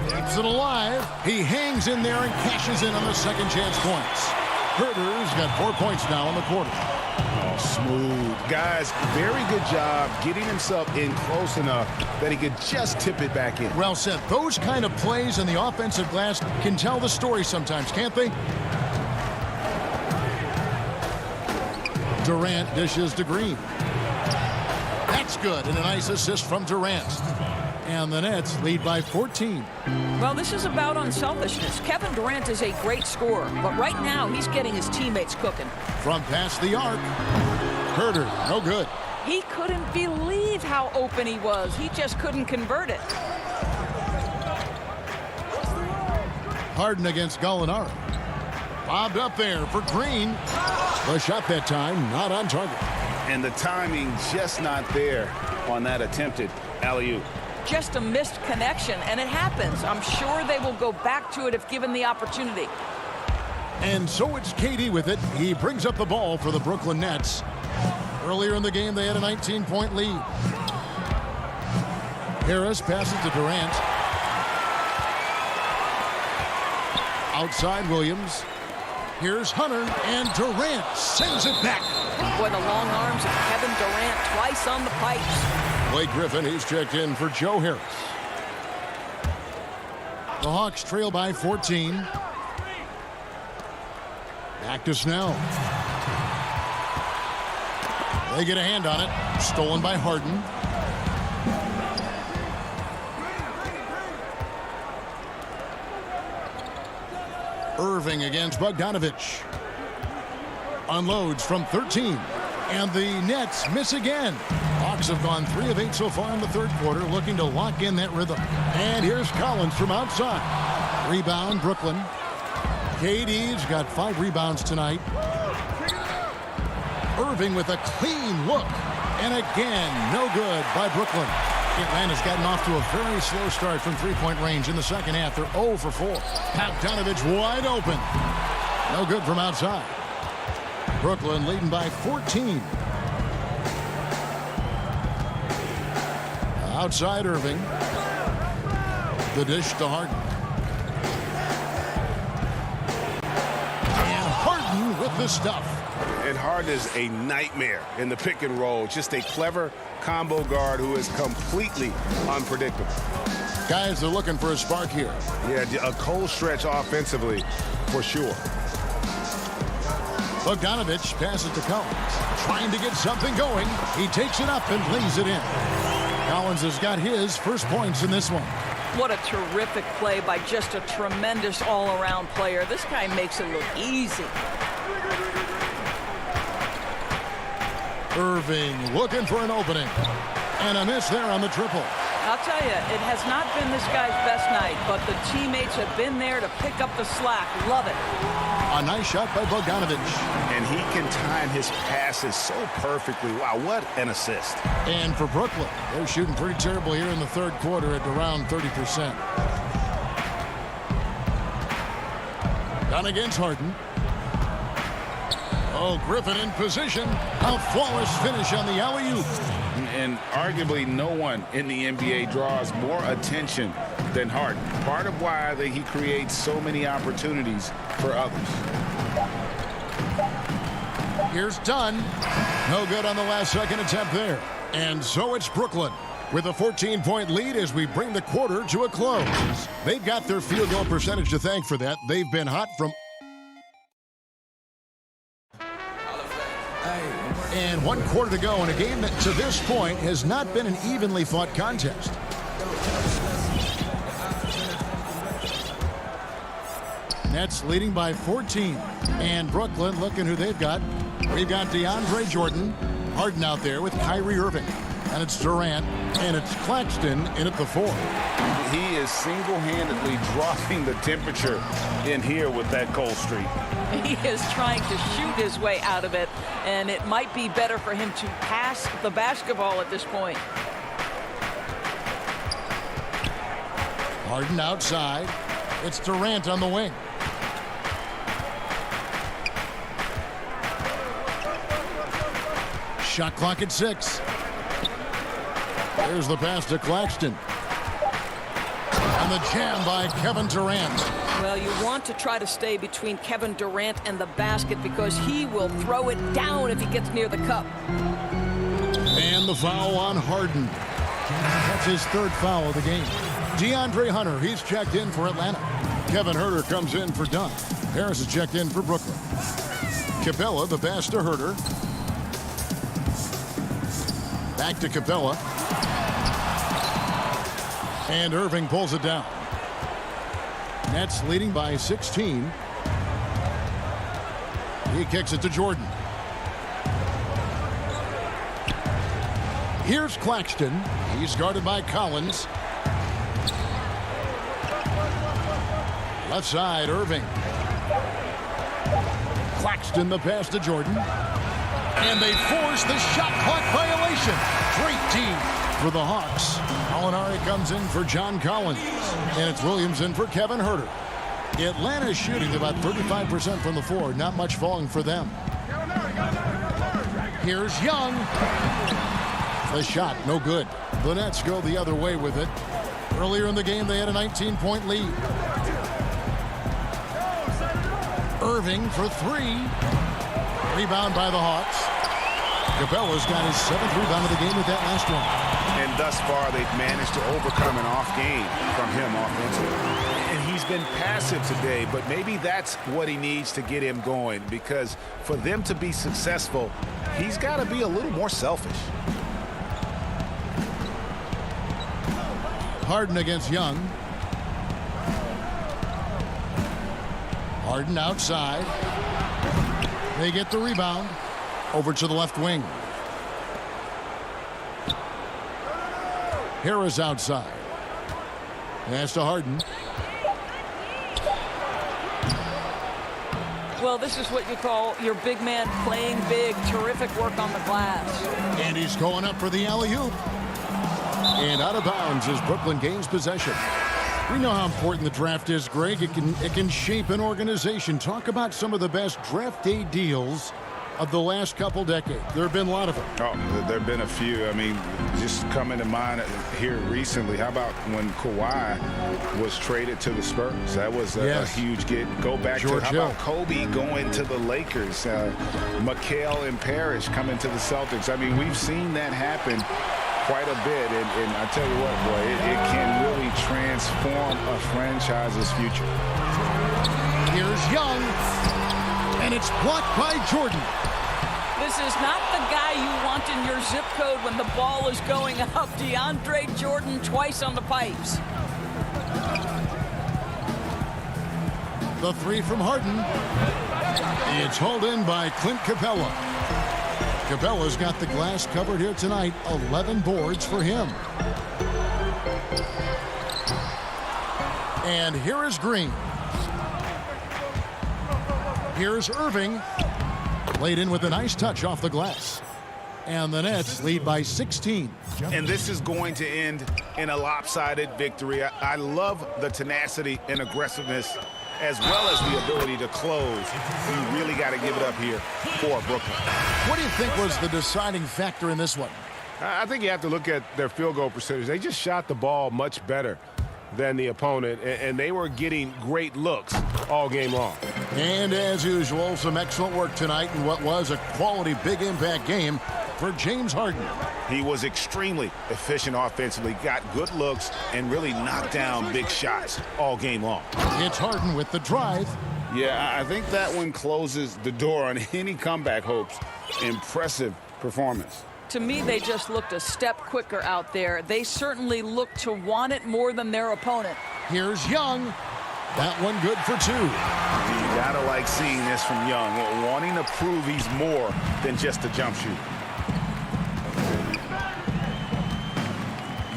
[SPEAKER 1] keeps it alive. He hangs in there and cashes in on the second chance points. Huerter's got 4 points now in the quarter.
[SPEAKER 2] Oh, smooth. Guys, very good job getting himself in close enough that he could just tip it back in.
[SPEAKER 1] Well said. Those kind of plays in the offensive glass can tell the story sometimes, can't they? Durant dishes to Green. That's good, and a nice assist from Durant. And the Nets lead by 14.
[SPEAKER 14] Well, this is about unselfishness. Kevin Durant is a great scorer, but right now he's getting his teammates cooking.
[SPEAKER 1] From past the arc, Herter, no good.
[SPEAKER 14] He couldn't believe how open he was. He just couldn't convert it.
[SPEAKER 1] Harden against Gallinari. Bobbed up there for Green. The shot that time not on target.
[SPEAKER 3] And the timing just not there on that attempted alley-oop.
[SPEAKER 14] Just a missed connection, and it happens. I'm sure they will go back to it if given the opportunity.
[SPEAKER 1] And so it's KD with it. He brings up the ball for the Brooklyn Nets. Earlier in the game, they had a 19-point lead. Harris passes to Durant. Outside Williams. Here's Hunter, and Durant sends it back.
[SPEAKER 14] Boy, the long arms of Kevin Durant twice on the pipes.
[SPEAKER 1] Blake Griffin, he's checked in for Joe Harris. The Hawks trail by 14. Back to Snell. They get a hand on it. Stolen by Harden. Irving against Bogdanovich. Unloads from 13. And the Nets miss again. Hawks have gone 3 of 8 so far in the third quarter, looking to lock in that rhythm. And here's Collins from outside. Rebound, Brooklyn. KD's got 5 rebounds tonight. Irving with a clean look. And again, no good by Brooklyn. Atlanta's gotten off to a very slow start from three-point range in the second half. They're 0 for 4. Bogdanovich wide open. No good from outside. Brooklyn leading by 14. Outside Irving. The dish to Harden. And Harden with the stuff.
[SPEAKER 3] And Harden is a nightmare in the pick and roll. Just a clever combo guard who is completely unpredictable.
[SPEAKER 1] Guys are looking for a spark here.
[SPEAKER 3] Yeah, a cold stretch offensively for sure.
[SPEAKER 1] Bogdanovich passes to Collins. Trying to get something going. He takes it up and lays it in. Collins has got his first points in this one.
[SPEAKER 14] What a terrific play by just a tremendous all-around player. This guy makes it look easy.
[SPEAKER 1] Irving looking for an opening. And a miss there on the triple.
[SPEAKER 14] I'll tell you, it has not been this guy's best night, but the teammates have been there to pick up the slack. Love it.
[SPEAKER 1] A nice shot by Bogdanovich.
[SPEAKER 3] And he can time his passes so perfectly. Wow, what an assist.
[SPEAKER 1] And for Brooklyn, they're shooting pretty terrible here in the third quarter at around 30%. Down against Harden. Oh, Griffin in position. A flawless finish on the alley-oop.
[SPEAKER 3] And arguably no one in the NBA draws more attention than Harden. Part of why he creates so many opportunities for others.
[SPEAKER 1] Here's Dunn. No good on the last second attempt there. And so it's Brooklyn with a 14-point lead as we bring the quarter to a close. They've got their field goal percentage to thank for that. They've been hot from... And 1 quarter to go in a game that to this point has not been an evenly fought contest. Nets leading by 14. And Brooklyn looking who they've got. We've got DeAndre Jordan. Harden out there with Kyrie Irving. And it's Durant. And it's Claxton in at the 4.
[SPEAKER 3] He is single-handedly dropping the temperature in here with that cold streak.
[SPEAKER 14] He is trying to shoot his way out of it, and it might be better for him to pass the basketball at this point.
[SPEAKER 1] Harden outside. It's Durant on the wing. Shot clock at 6. There's the pass to Claxton. And the jam by Kevin Durant.
[SPEAKER 14] Well, you want to try to stay between Kevin Durant and the basket because he will throw it down if he gets near the cup.
[SPEAKER 1] And the foul on Harden. That's his 3rd foul of the game. DeAndre Hunter, he's checked in for Atlanta. Kevin Herter comes in for Dunn. Harris is checked in for Brooklyn. Capella, the pass to Herter. Back to Capella. And Irving pulls it down. Nets leading by 16. He kicks it to Jordan. Here's Claxton. He's guarded by Collins. Left side, Irving. Claxton the pass to Jordan. And they force the shot clock violation. Great team for the Hawks. Molinari comes in for John Collins. And it's Williams in for Kevin Huerter. Atlanta shooting about 35% from the floor. Not much falling for them. Here's Young. The shot, no good. The Nets go the other way with it. Earlier in the game, they had a 19-point lead. Irving for three. Rebound by the Hawks. Capella's got his 7th rebound of the game with that last one.
[SPEAKER 3] And thus far, they've managed to overcome an off game from him offensively. And he's been passive today, but maybe that's what he needs to get him going, because for them to be successful, he's got to be a little more selfish.
[SPEAKER 1] Harden against Young. Harden outside. They get the rebound. Over to the left wing. Harris outside. Pass to Harden.
[SPEAKER 14] Well, this is what you call your big man playing big. Terrific work on the glass.
[SPEAKER 1] And he's going up for the alley-oop. And out of bounds as Brooklyn gains possession. We know how important the draft is, Greg. It can shape an organization. Talk about some of the best draft day deals of the last couple decades. There have been a lot of them.
[SPEAKER 3] Oh, there have been a few. I mean, just coming to mind here recently, how about when Kawhi was traded to the Spurs? That was a huge get. Go back
[SPEAKER 1] George
[SPEAKER 3] to, how
[SPEAKER 1] Hill.
[SPEAKER 3] about Kobe going to the Lakers? McHale and Parrish coming to the Celtics. I mean, we've seen that happen quite a bit, and I tell you what, boy, it can really transform a franchise's future.
[SPEAKER 1] Here's Young, and it's blocked by Jordan.
[SPEAKER 14] This is not the guy you want in your zip code when the ball is going up. DeAndre Jordan twice on the pipes.
[SPEAKER 1] The three from Harden. It's hauled in by Clint Capella. Capella's got the glass covered here tonight. 11 boards for him. And here is Green. Here's Irving. Laid in with a nice touch off the glass. And the Nets lead by 16.
[SPEAKER 3] And this is going to end in a lopsided victory. I love the tenacity and aggressiveness, as well as the ability to close. You really got to give it up here for Brooklyn.
[SPEAKER 1] What do you think was the deciding factor in this one?
[SPEAKER 10] I think you have to look at their field goal percentage. They just shot the ball much better than the opponent, and they were getting great looks all game long.
[SPEAKER 1] And as usual, some excellent work tonight in what was a quality big impact game for James Harden.
[SPEAKER 3] He was extremely efficient offensively, got good looks, and really knocked down big shots all game long.
[SPEAKER 1] It's Harden with the drive.
[SPEAKER 3] Yeah, I think that one closes the door on any comeback hopes. Impressive performance.
[SPEAKER 14] To me, they just looked a step quicker out there. They certainly looked to want it more than their opponent.
[SPEAKER 1] Here's Young. That one good for two.
[SPEAKER 3] You gotta like seeing this from Young, wanting to prove he's more than just a jump shooter.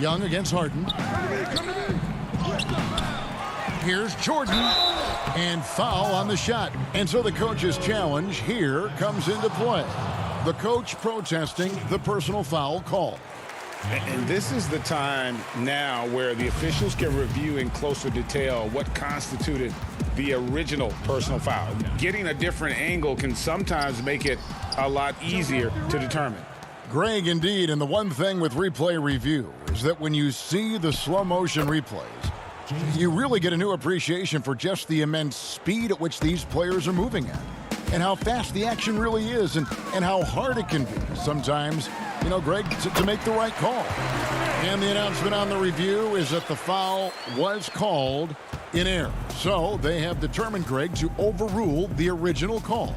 [SPEAKER 1] Young against Harden. Here's Jordan. And foul on the shot. And so the coach's challenge here comes into play. The coach protesting the personal foul call.
[SPEAKER 3] And this is the time now where the officials can review in closer detail what constituted the original personal foul. Getting a different angle can sometimes make it a lot easier to determine.
[SPEAKER 1] Greg, indeed, and the one thing with replay review is that when you see the slow motion replays, you really get a new appreciation for just the immense speed at which these players are moving at, and how fast the action really is, and how hard it can be sometimes, you know, Greg, to make the right call. And the announcement on the review is that the foul was called in error. So they have determined, Greg, to overrule the original call.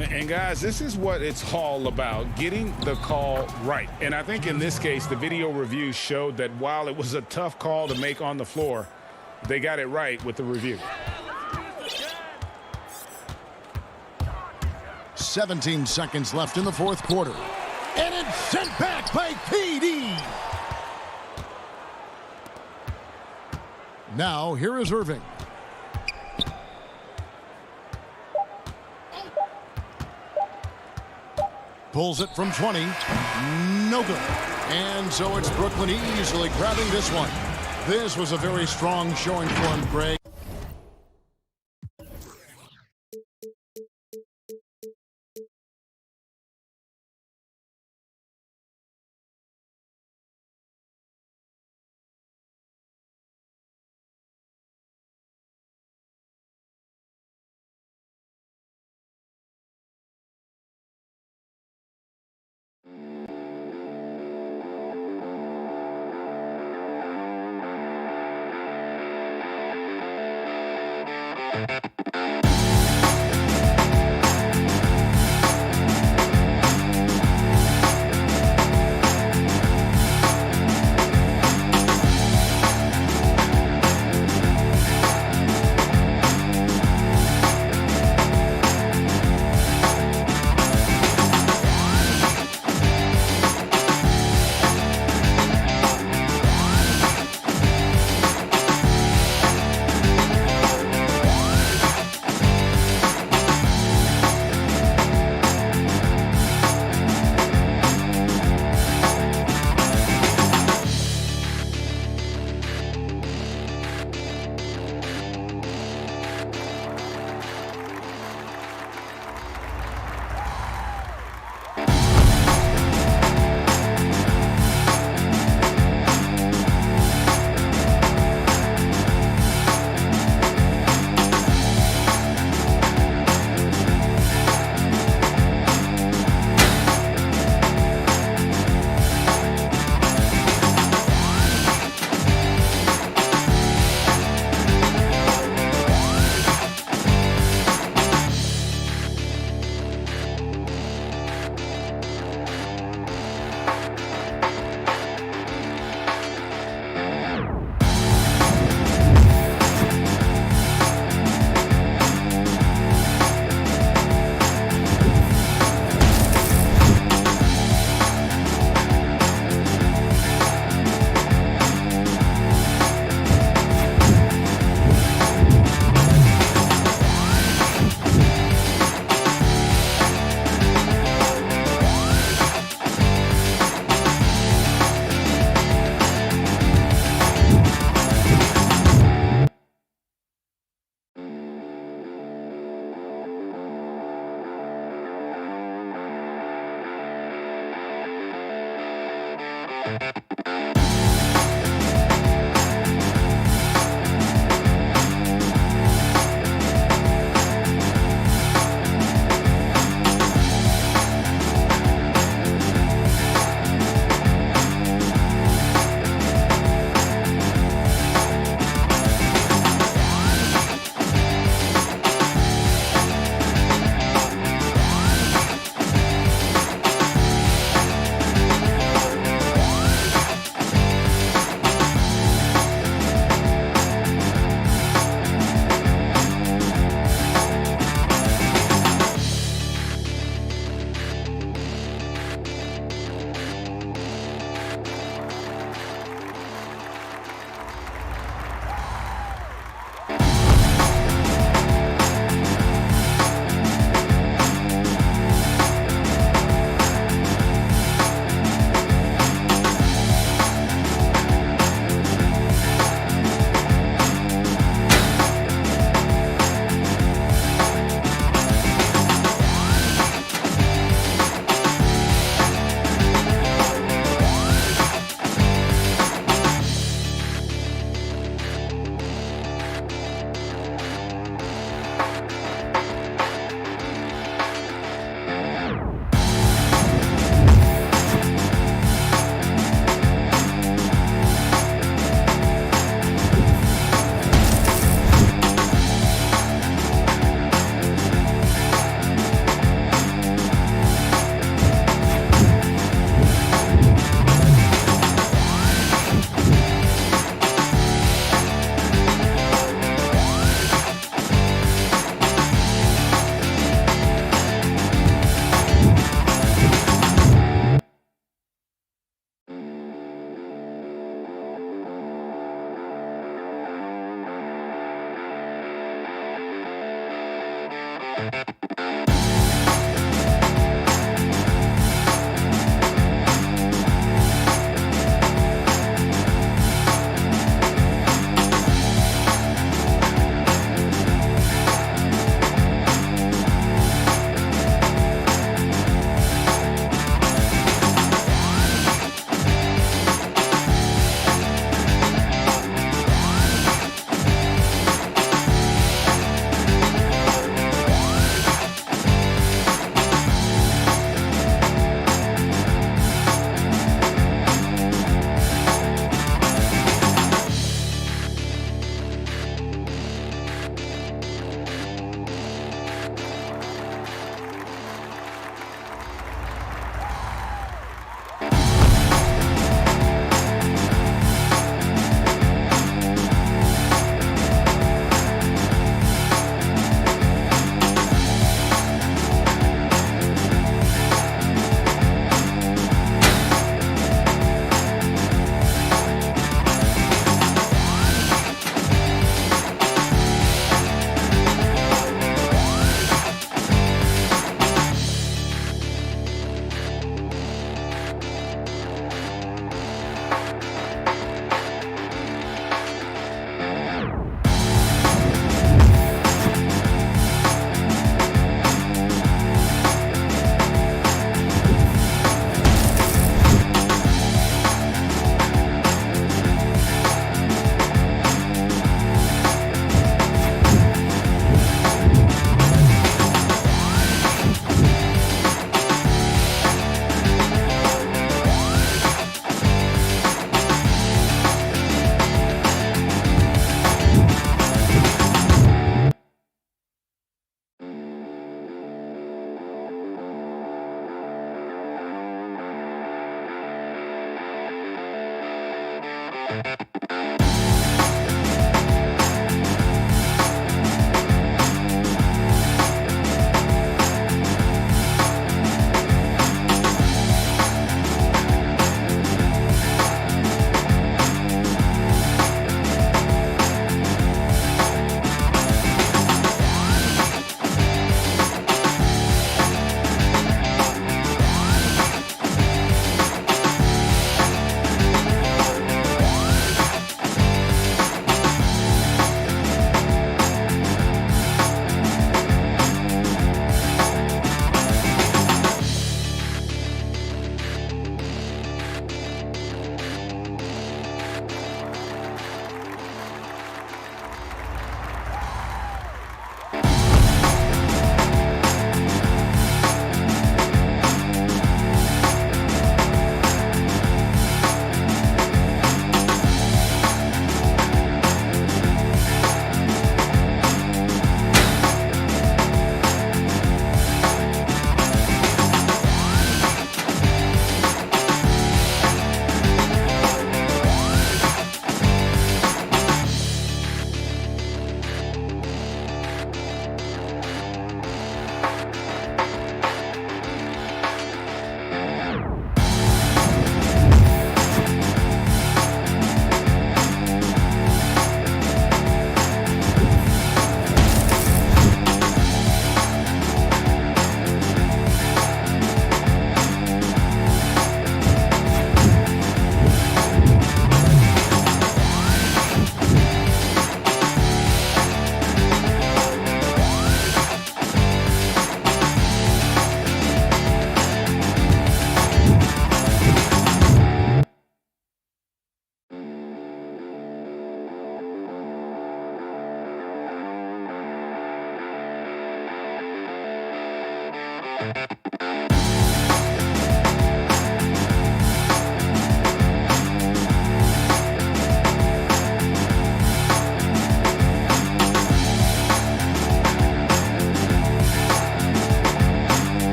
[SPEAKER 3] And guys, this is what it's all about, getting the call right. And I think in this case, the video review showed that while it was a tough call to make on the floor, they got it right with the review.
[SPEAKER 1] 17 seconds left in the fourth quarter. And it's sent back by KD. Now, here is Irving. Pulls it from 20. No good. And so it's Brooklyn easily grabbing this one. This was a very strong showing for him, Greg.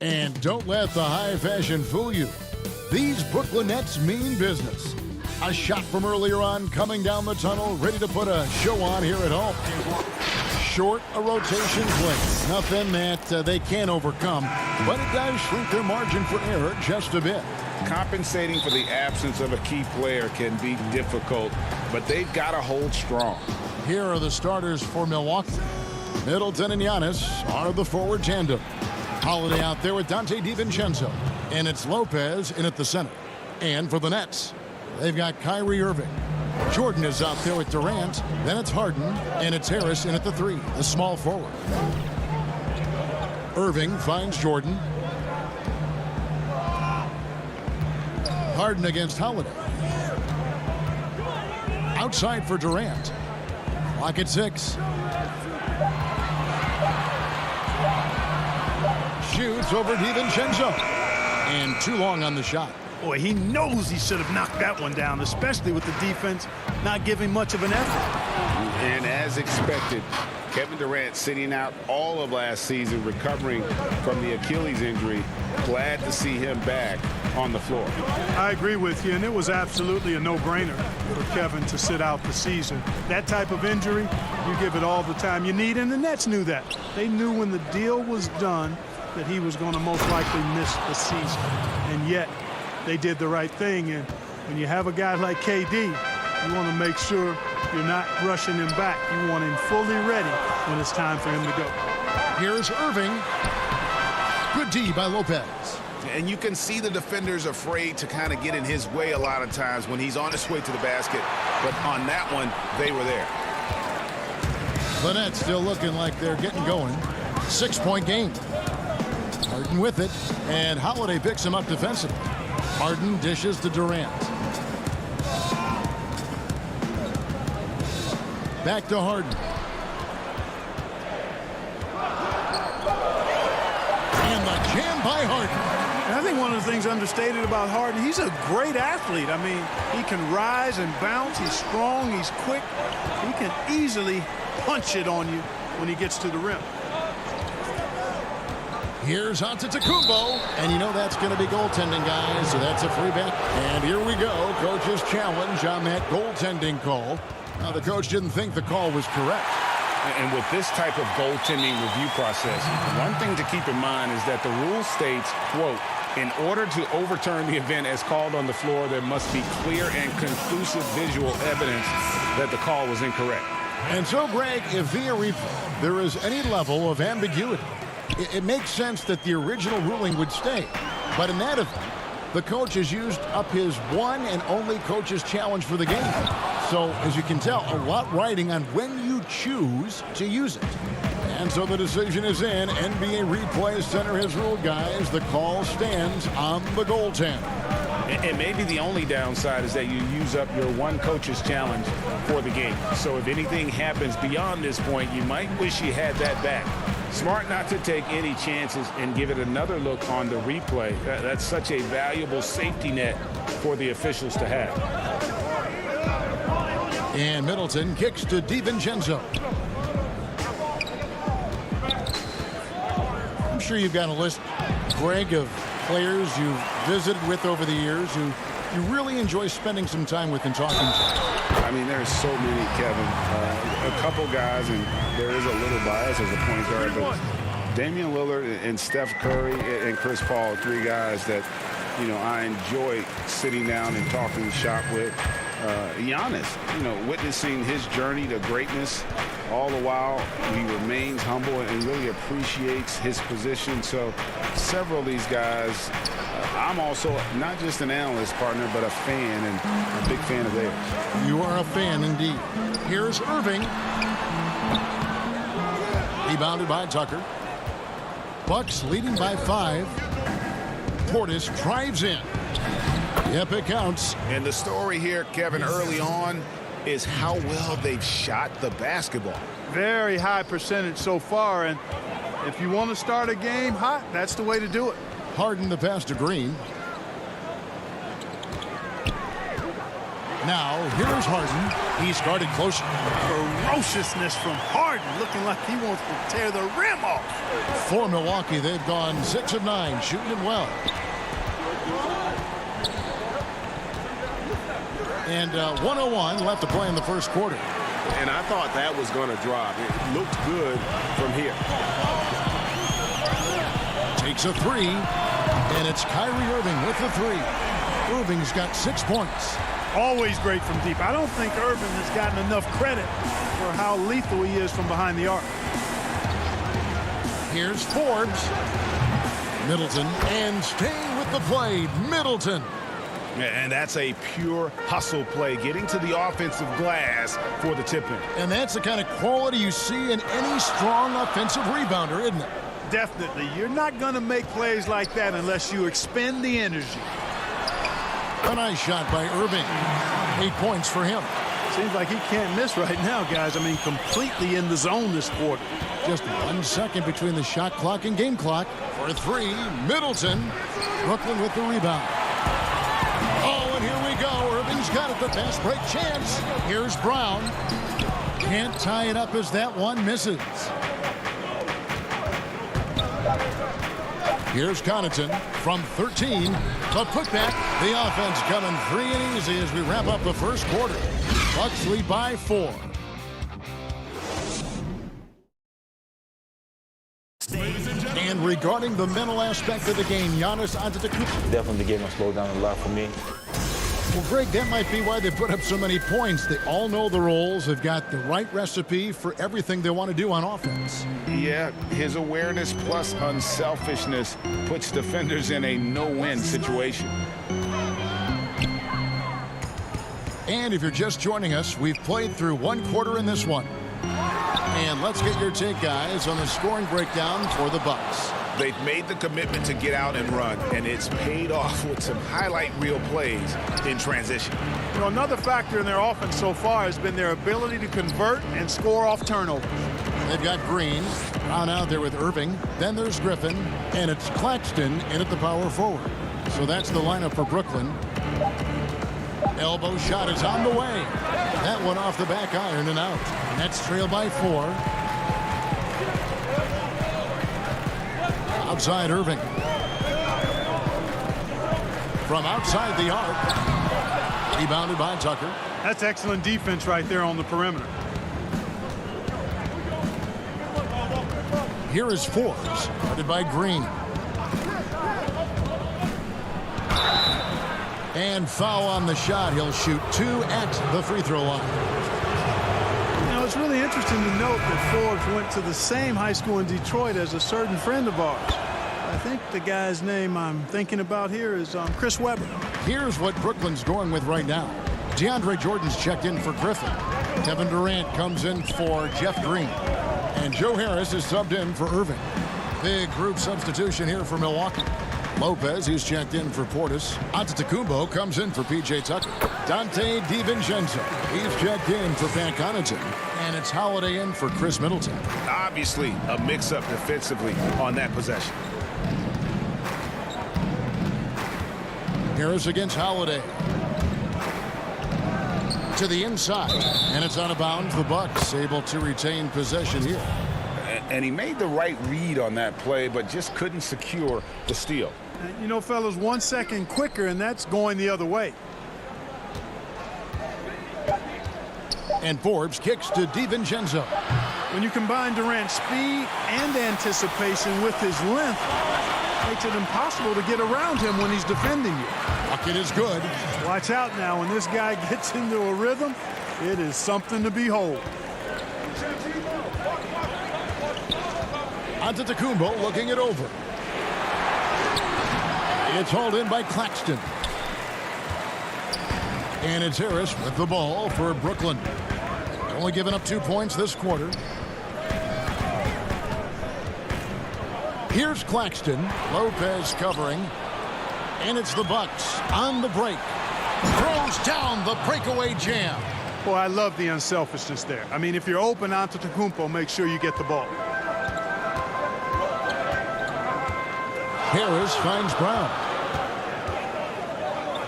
[SPEAKER 1] And don't let the high fashion fool you. These Brooklyn Nets mean business. A shot from earlier on coming down the tunnel, ready to put a show on here at home. Short a rotation play. Nothing that they can't overcome, but it does shrink their margin for error just a bit.
[SPEAKER 3] Compensating for the absence of a key player can be difficult, but they've got to hold strong.
[SPEAKER 1] Here are the starters for Milwaukee. Middleton and Giannis are the forward tandem. Holiday out there with Dante DiVincenzo. And it's Lopez in at the center. And for the Nets, they've got Kyrie Irving. Jordan is out there with Durant. Then it's Harden. And it's Harris in at the 3, the small forward. Irving finds Jordan. Harden against Holiday. Outside for Durant. Clock at 6. Shoots over DiVincenzo. And too long on the shot.
[SPEAKER 9] Boy, he knows he should have knocked that one down, especially with the defense not giving much of an effort.
[SPEAKER 3] And as expected, Kevin Durant sitting out all of last season, recovering from the Achilles injury. Glad to see him back on the floor.
[SPEAKER 9] I agree with you, and it was absolutely a no-brainer for Kevin to sit out the season. That type of injury, you give it all the time you need, and the Nets knew that. They knew when the deal was done that he was going to most likely miss the season. And yet, they did the right thing. And when you have a guy like KD, you want to make sure you're not rushing him back. You want him fully ready when it's time for him to go.
[SPEAKER 1] Here's Irving. Good D by Lopez.
[SPEAKER 3] And you can see the defenders afraid to kind of get in his way a lot of times when he's on his way to the basket. But on that one, they were there.
[SPEAKER 1] The Nets still looking like they're getting going. 6-point game. Harden with it, and Holiday picks him up defensively. Harden dishes to Durant. Back to Harden. And the jam by Harden.
[SPEAKER 9] And I think one of the things understated about Harden, he's a great athlete. I mean, he can rise and bounce. He's strong. He's quick. He can easily punch it on you when he gets to the rim.
[SPEAKER 1] Here's Antetokounmpo, and you know that's going to be goaltending, guys, so that's a free bet. And here we go, coach's challenge on that goaltending call. Now, the coach didn't think the call was correct.
[SPEAKER 3] And with this type of goaltending review process, one thing to keep in mind is that the rule states, quote, in order to overturn the event as called on the floor, there must be clear and conclusive visual evidence that the call was incorrect.
[SPEAKER 1] And so, Greg, if via replay there is any level of ambiguity, it makes sense that the original ruling would stay. But in that event, the coach has used up his one and only coach's challenge for the game. So, as you can tell, a lot riding on when you choose to use it. And so the decision is in. NBA Replay Center has ruled, guys. The call stands on the goaltender.
[SPEAKER 3] And maybe the only downside is that you use up your one coach's challenge for the game. So if anything happens beyond this point, you might wish you had that back. Smart not to take any chances and give it another look on the replay. That's such a valuable safety net for the officials to have.
[SPEAKER 1] And Middleton kicks to DiVincenzo. I'm sure you've got a list, Greg, of players you've visited with over the years who you really enjoy spending some time with and talking to.
[SPEAKER 3] I mean, there's so many, Kevin. A couple guys, and there is a little bias as a point guard, but Damian Lillard and Steph Curry and Chris Paul, 3 guys that, you know, I enjoy sitting down and talking shop with. Giannis, you know, witnessing his journey to greatness, all the while he remains humble and really appreciates his position. So several of these guys, I'm also not just an analyst partner, but a fan, and a big fan of theirs.
[SPEAKER 1] You are a fan indeed. Here's Irving. Rebounded by Tucker. Bucks leading by 5. Portis drives in. Yep, it counts.
[SPEAKER 3] And the story here, Kevin, early on is how well they've shot the basketball.
[SPEAKER 9] Very high percentage so far, and if you want to start a game hot, that's the way to do it.
[SPEAKER 1] Harden the pass to Green. Now, here's Harden. He's guarded closer.
[SPEAKER 9] Ferociousness from Harden, looking like he wants to tear the rim off.
[SPEAKER 1] For Milwaukee, they've gone 6 of 9, shooting it well. And 1:01 left to play in the first quarter.
[SPEAKER 10] And I thought that was going to drop. It looked good from here.
[SPEAKER 1] Takes a three, and it's Kyrie Irving with the three. Irving's got 6 points.
[SPEAKER 9] Always great from deep. I don't think Irving has gotten enough credit for how lethal he is from behind the arc.
[SPEAKER 1] Here's Forbes. Middleton, and staying with the play, Middleton.
[SPEAKER 2] And that's a pure hustle play, getting to the offensive glass for the tip-in.
[SPEAKER 1] And that's the kind of quality you see in any strong offensive rebounder, isn't it?
[SPEAKER 9] Definitely. You're not going to make plays like that unless you expend the energy.
[SPEAKER 1] A nice shot by Irving. 8 points for him.
[SPEAKER 9] Seems like he can't miss right now, guys. I mean, completely in the zone this quarter.
[SPEAKER 1] Just 1 second between the shot clock and game clock. For three, Middleton. Brooklyn with the rebound. Oh, and here we go. Irving's got it. The fast break chance. Here's Brown. Can't tie it up as that one misses. Here's Connaughton from 13. The putback. The offense coming free and easy as we wrap up the first quarter. Bucks lead by 4. And regarding the mental aspect of the game, Giannis Antetokounmpo.
[SPEAKER 13] Definitely the game has slowed down a lot for me.
[SPEAKER 1] Well, Greg, that might be why they put up so many points. They all know the roles. They've got the right recipe for everything they want to do on offense.
[SPEAKER 3] Yeah, his awareness plus unselfishness puts defenders in a no-win situation.
[SPEAKER 1] And if you're just joining us, we've played through 1 quarter in this one. And let's get your take, guys, on the scoring breakdown for the Bucks.
[SPEAKER 2] They've made the commitment to get out and run, and it's paid off with some highlight reel plays in transition.
[SPEAKER 9] You know, another factor in their offense so far has been their ability to convert and score off turnovers.
[SPEAKER 1] They've got Green, Brown out there with Irving. Then there's Griffin, and it's Claxton in at the power forward. So that's the lineup for Brooklyn. Elbow shot is on the way. That one off the back iron and out. Nets trail by 4. Outside Irving. From outside the arc. Rebounded by Tucker.
[SPEAKER 9] That's excellent defense right there on the perimeter.
[SPEAKER 1] Here is Forbes, guarded by Green. And foul on the shot. He'll shoot 2 at the free throw line.
[SPEAKER 9] You know, it's really interesting to note that Forbes went to the same high school in Detroit as a certain friend of ours. I think the guy's name I'm thinking about here is Chris Webber.
[SPEAKER 1] Here's what Brooklyn's going with right now. DeAndre Jordan's checked in for Griffin. Kevin Durant comes in for Jeff Green. And Joe Harris is subbed in for Irving. Big group substitution here for Milwaukee. Lopez, he's checked in for Portis. Antetokounmpo comes in for P.J. Tucker. Dante DiVincenzo, he's checked in for Pat Connaughton. And it's Holiday in for Chris Middleton.
[SPEAKER 2] Obviously, a mix-up defensively on that possession.
[SPEAKER 1] Harris against Holiday. To the inside, and it's out of bounds. The Bucks able to retain possession here.
[SPEAKER 3] And he made the right read on that play, but just couldn't secure the steal.
[SPEAKER 9] You know, fellas, 1 second quicker, and that's going the other way.
[SPEAKER 1] And Forbes kicks to DiVincenzo.
[SPEAKER 9] When you combine Durant's speed and anticipation with his length, it makes it impossible to get around him when he's defending you.
[SPEAKER 1] Bucket is good.
[SPEAKER 9] Watch out now. When this guy gets into a rhythm, it is something to behold.
[SPEAKER 1] Antetokounmpo looking it over. It's hauled in by Claxton. And it's Harris with the ball for Brooklyn. Only giving up 2 points this quarter. Here's Claxton. Lopez covering. And it's the Bucks on the break. Throws down the breakaway jam.
[SPEAKER 9] Boy, I love the unselfishness there. I mean, if you're open, Antetokounmpo, make sure you get the ball.
[SPEAKER 1] Harris finds Brown.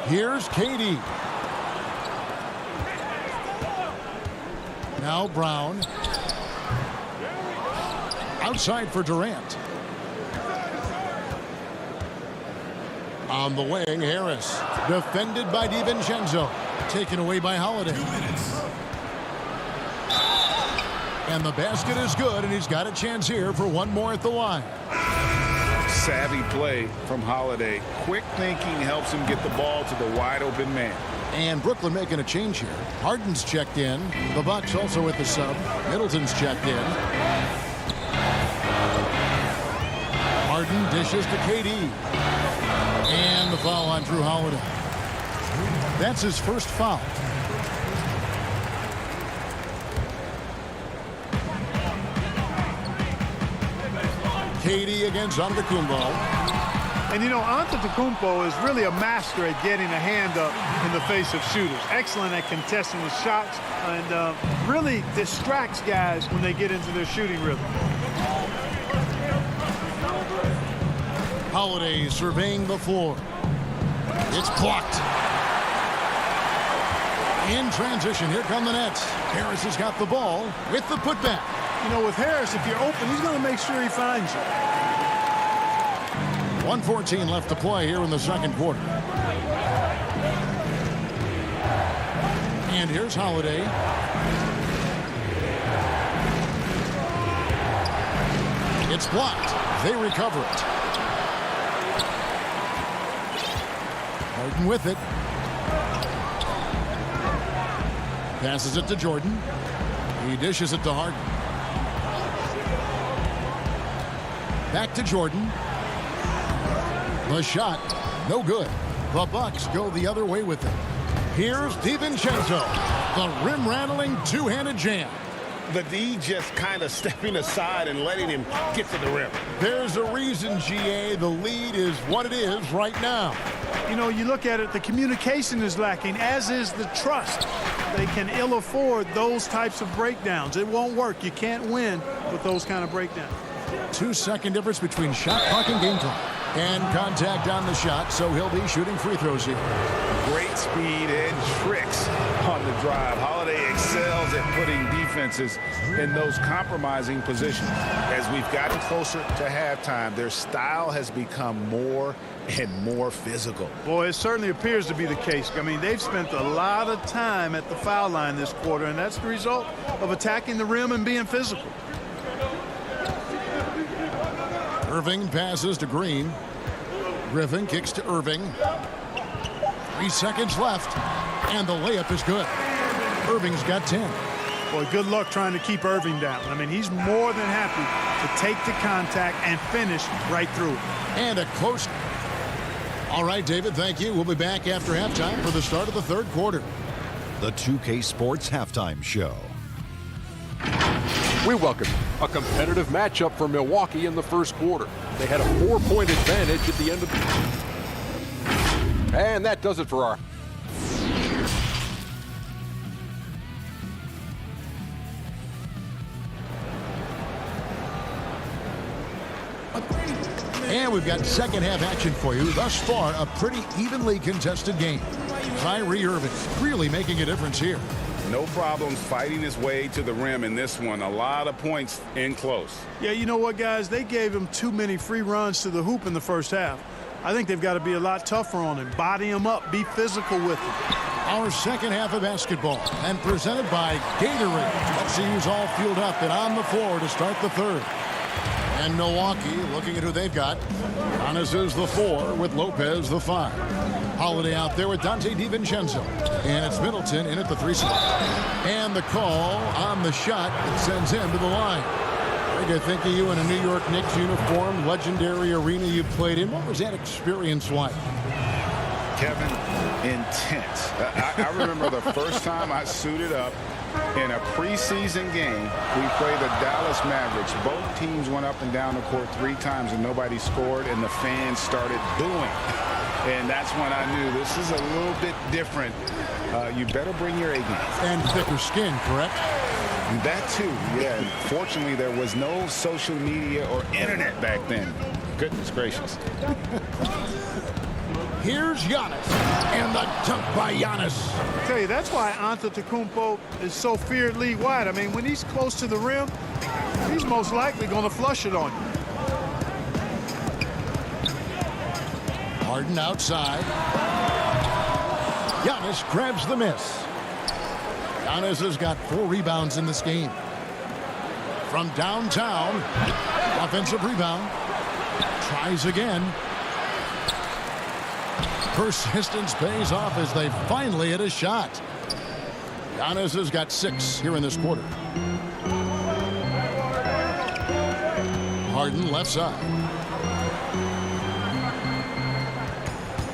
[SPEAKER 1] Here's KD. Now Brown. Outside for Durant. On the wing, Harris. Defended by DiVincenzo. Taken away by Holiday. And the basket is good, and he's got a chance here for one more at the line.
[SPEAKER 3] Savvy play from Holiday. Quick thinking helps him get the ball to the wide open man.
[SPEAKER 1] And Brooklyn making a change here. Harden's checked in. The Bucks also with the sub. Middleton's checked in. Harden dishes to KD. And the foul on Drew Holiday. That's his first foul. KD against Antetokounmpo.
[SPEAKER 9] And you know, Antetokounmpo is really a master at getting a hand up in the face of shooters. Excellent at contesting the shots and really distracts guys when they get into their shooting rhythm.
[SPEAKER 1] Holiday surveying the floor. It's blocked. In transition, here come the Nets. Harris has got the ball with the putback.
[SPEAKER 9] You know, with Harris, if you're open, he's going to make sure he finds you.
[SPEAKER 1] 1:14 left to play here in the second quarter. And here's Holiday. It's blocked. They recover it. Harden with it. Passes it to Jordan. He dishes it to Harden. Back to Jordan. The shot, no good. The Bucks go the other way with it. Here's DiVincenzo. The rim-rattling two-handed jam.
[SPEAKER 11] The D just kind of stepping aside and letting him get to the rim.
[SPEAKER 1] There's a reason, GA, the lead is what it is right now.
[SPEAKER 9] You know, you look at it, the communication is lacking, as is the trust. They can ill afford those types of breakdowns. It won't work. You can't win with those kind of breakdowns. 2-second difference between shot clock and game clock. And contact on the shot, so he'll be shooting free throws here.
[SPEAKER 3] Great speed and tricks on the drive. Holiday excels at putting defenses in those compromising positions. As we've gotten closer to halftime, their style has become more and more physical.
[SPEAKER 9] Boy, it certainly appears to be the case. I mean, they've spent a lot of time at the foul line this quarter, and that's the result of attacking the rim and being physical.
[SPEAKER 1] Irving passes to Green. Griffin kicks to Irving. 3 seconds left, and the layup is good. Irving's got 10.
[SPEAKER 9] Boy, good luck trying to keep Irving down. I mean, he's more than happy to take the contact and finish right through it.
[SPEAKER 1] And a close. All right, David, thank you. We'll be back after halftime for the start of the third quarter.
[SPEAKER 6] The 2K Sports Halftime Show.
[SPEAKER 7] We welcome a competitive matchup for Milwaukee in the first quarter. They had a 4-point advantage at the end of the... And that does it for our...
[SPEAKER 1] And we've got second half action for you. Thus far, a pretty evenly contested game. Kyrie Irving really making a difference here.
[SPEAKER 3] No problems fighting his way to the rim in this one. A lot of points in close.
[SPEAKER 9] Yeah, you know what, guys? They gave him too many free runs to the hoop in the first half. I think they've got to be a lot tougher on him. Body him up. Be physical with him.
[SPEAKER 1] Our second half of basketball and presented by Gatorade. Let's see who's all fueled up and on the floor to start the third. And Milwaukee looking at who they've got. Giannis is the 4 with Lopez the 5. Holiday out there with Dante DiVincenzo. And it's Middleton in at the 3 spot. And the call on the shot that sends him to the line. Greg, I think of you in a New York Knicks uniform, legendary arena you played in. What was that experience like?
[SPEAKER 3] Kevin, intense. I remember the first time I suited up in a preseason game. We played the Dallas Mavericks. Both teams went up and down the court 3 times and nobody scored, and the fans started booing. And that's when I knew this is a little bit different. You better bring your A game.
[SPEAKER 1] And thicker skin, correct?
[SPEAKER 3] That too, yeah. Fortunately, there was no social media or internet back then. Goodness gracious.
[SPEAKER 1] Here's Giannis. And the dunk by Giannis.
[SPEAKER 9] I tell you, that's why Antetokounmpo is so feared league-wide. I mean, when he's close to the rim, he's most likely going to flush it on you.
[SPEAKER 1] Harden outside. Giannis grabs the miss. Giannis has got 4 rebounds in this game. From downtown, offensive rebound. Tries again. Persistence pays off as they finally hit a shot. Giannis has got 6 here in this quarter. Harden left side.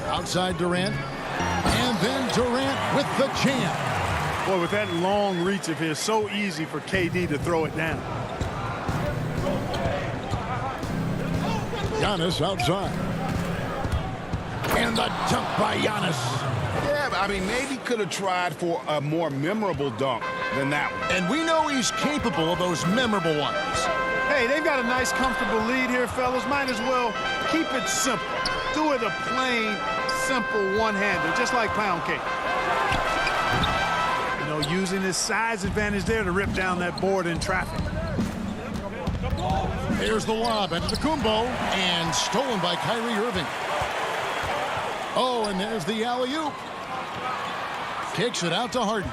[SPEAKER 1] Outside Durant. And then Durant with the jam.
[SPEAKER 9] Boy, with that long reach of his, so easy for KD to throw it down.
[SPEAKER 1] Giannis outside. And the dunk by Giannis.
[SPEAKER 3] Yeah, I mean, maybe could have tried for a more memorable dunk than that one.
[SPEAKER 1] And we know he's capable of those memorable ones.
[SPEAKER 9] Hey, they've got a nice, comfortable lead here, fellas. Might as well keep it simple. Do it a plain, simple one-hander, just like pound cake. You know, using his size advantage there to rip down that board in traffic.
[SPEAKER 1] Here's the lob into the Kumbo, and stolen by Kyrie Irving. Oh, and there's the alley-oop. Kicks it out to Harden.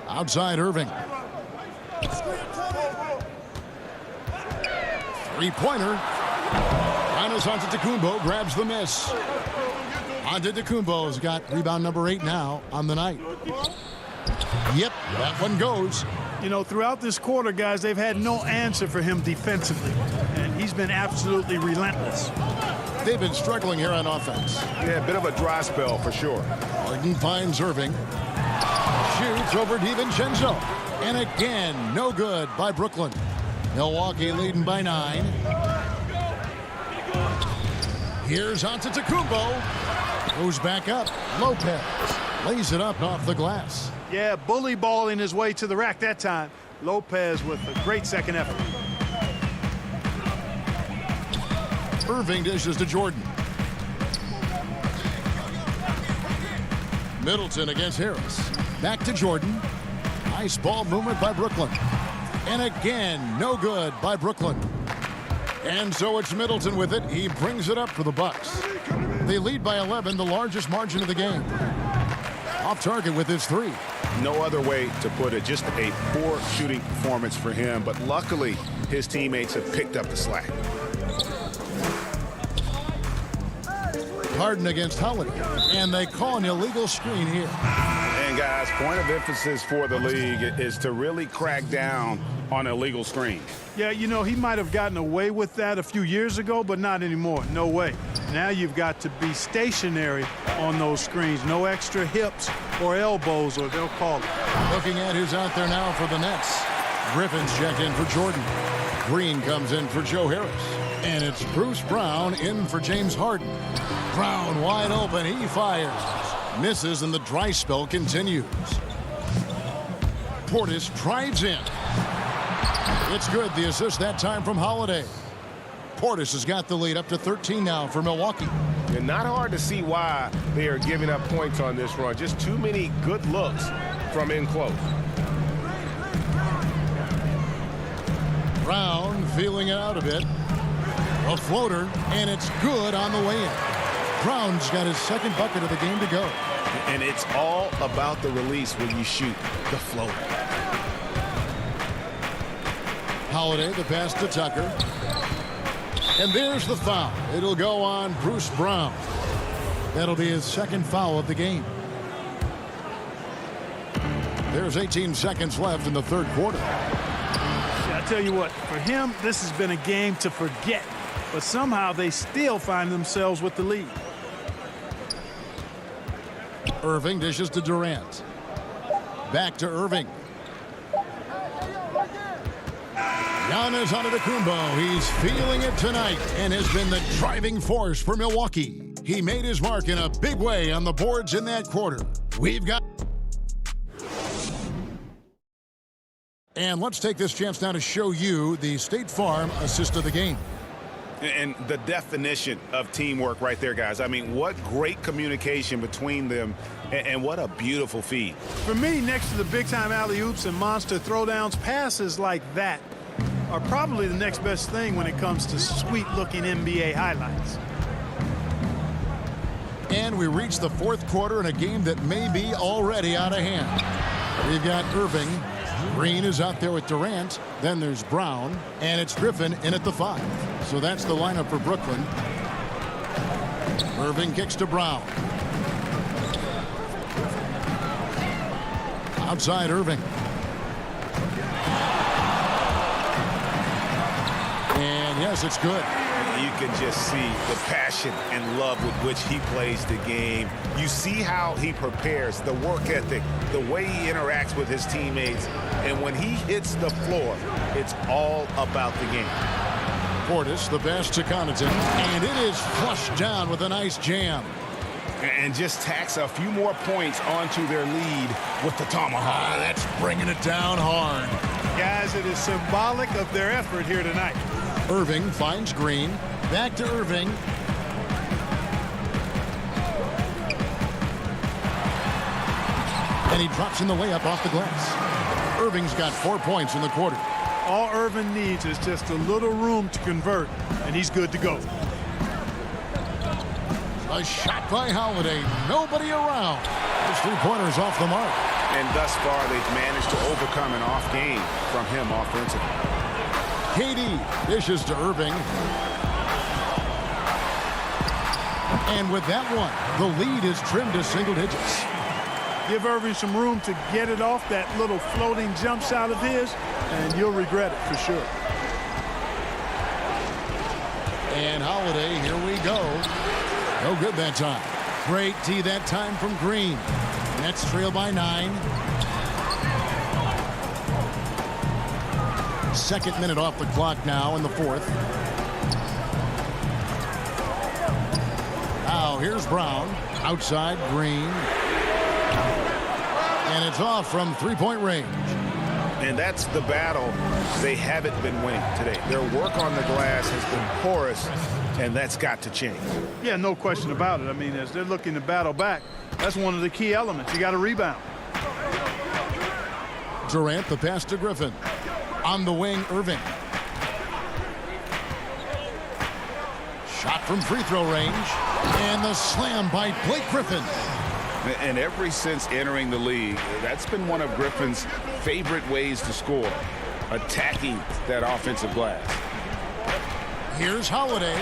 [SPEAKER 1] Outside Irving. Three-pointer. Giannis Antetokounmpo grabs the miss. Antetokounmpo's got rebound number 8 now on the night. Yep, that one goes.
[SPEAKER 9] You know, throughout this quarter, guys, they've had no answer for him defensively. And he's been absolutely relentless.
[SPEAKER 1] They've been struggling here on offense.
[SPEAKER 10] Yeah, a bit of a dry spell for sure.
[SPEAKER 1] Harden finds Irving. Shoots over DiVincenzo. And again, no good by Brooklyn. Milwaukee leading by 9. Here's Antetokounmpo. Goes back up. Lopez lays it up off the glass.
[SPEAKER 9] Yeah, bully balling his way to the rack that time. Lopez with a great second effort.
[SPEAKER 1] Irving dishes to Jordan. Middleton against Harris. Back to Jordan. Nice ball movement by Brooklyn. And again, no good by Brooklyn. And so it's Middleton with it. He brings it up for the Bucks. They lead by 11, the largest margin of the game. Off target with his 3.
[SPEAKER 3] No other way to put it. Just a poor shooting performance for him. But luckily, his teammates have picked up the slack.
[SPEAKER 1] Harden against Holiday. And they call an illegal screen here.
[SPEAKER 3] And guys, point of emphasis for the league is to really crack down on illegal screens.
[SPEAKER 9] Yeah, you know, he might have gotten away with that a few years ago, but not anymore. No way. Now you've got to be stationary on those screens. No extra hips or elbows, or they'll call it.
[SPEAKER 1] Looking at who's out there now for the Nets. Griffin's checked in for Jordan. Green comes in for Joe Harris. And it's Bruce Brown in for James Harden. Brown wide open. He fires. Misses, and the dry spell continues. Portis drives in. It's good. The assist that time from Holiday. Portis has got the lead up to 13 now for Milwaukee.
[SPEAKER 10] And not hard to see why they are giving up points on this run. Just too many good looks from in close.
[SPEAKER 1] Brown feeling it out a bit. A floater, and it's good on the way in. Brown's got his second bucket of the game to go.
[SPEAKER 3] And it's all about the release when you shoot the floater.
[SPEAKER 1] Holiday, the pass to Tucker. And there's the foul. It'll go on Bruce Brown. That'll be his second foul of the game. There's 18 seconds left in the third quarter.
[SPEAKER 9] Yeah, I tell you what, for him, this has been a game to forget. But somehow they still find themselves with the lead.
[SPEAKER 1] Irving dishes to Durant. Back to Irving. Giannis Antetokounmpo. He's feeling it tonight and has been the driving force for Milwaukee. He made his mark in a big way on the boards in that quarter. We've got... And let's take this chance now to show you the State Farm assist of the game.
[SPEAKER 3] And the definition of teamwork right there, guys. I mean, what great communication between them, and what a beautiful feed.
[SPEAKER 9] For me, next to the big-time alley-oops and monster throwdowns, passes like that are probably the next best thing when it comes to sweet-looking NBA highlights.
[SPEAKER 1] And we reach the fourth quarter in a game that may be already out of hand. We've got Irving. Green is out there with Durant. Then there's Brown. And it's Griffin in at the 5. So that's the lineup for Brooklyn. Irving kicks to Brown. Outside Irving. And yes, it's good.
[SPEAKER 3] You can just see the passion and love with which he plays the game. You see how he prepares, the work ethic, the way he interacts with his teammates. And when he hits the floor, it's all about the game.
[SPEAKER 1] Portis, the pass to Connaughton, and it is flushed down with a nice jam.
[SPEAKER 3] And just tacks a few more points onto their lead with the tomahawk.
[SPEAKER 1] That's bringing it down hard.
[SPEAKER 9] Guys, it is symbolic of their effort here tonight.
[SPEAKER 1] Irving finds Green. Back to Irving. And he drops in the layup off the glass. Irving's got 4 points in the quarter.
[SPEAKER 9] All Irving needs is just a little room to convert, and he's good to go.
[SPEAKER 1] A shot by Holiday. Nobody around. His three-pointers off the mark.
[SPEAKER 3] And thus far, they've managed to overcome an off game from him offensively.
[SPEAKER 1] KD dishes to Irving. And with that one, the lead is trimmed to single digits.
[SPEAKER 9] Give Irving some room to get it off that little floating jump shot of his, and you'll regret it for sure.
[SPEAKER 1] And Holiday, here we go. No good that time. Great D that time from Green. Nets trail by 9. Second minute off the clock now in the fourth. Now here's Brown. Outside Green. And it's off from three-point range.
[SPEAKER 3] And that's the battle they haven't been winning today. Their work on the glass has been porous, and that's got to change.
[SPEAKER 9] Yeah, no question about it. I mean, as they're looking to battle back, that's one of the key elements. You got to rebound.
[SPEAKER 1] Durant, the pass to Griffin. On the wing, Irving. Shot from free throw range. And the slam by Blake Griffin.
[SPEAKER 3] And ever since entering the league, that's been one of Griffin's favorite ways to score, attacking that offensive glass.
[SPEAKER 1] Here's Holiday.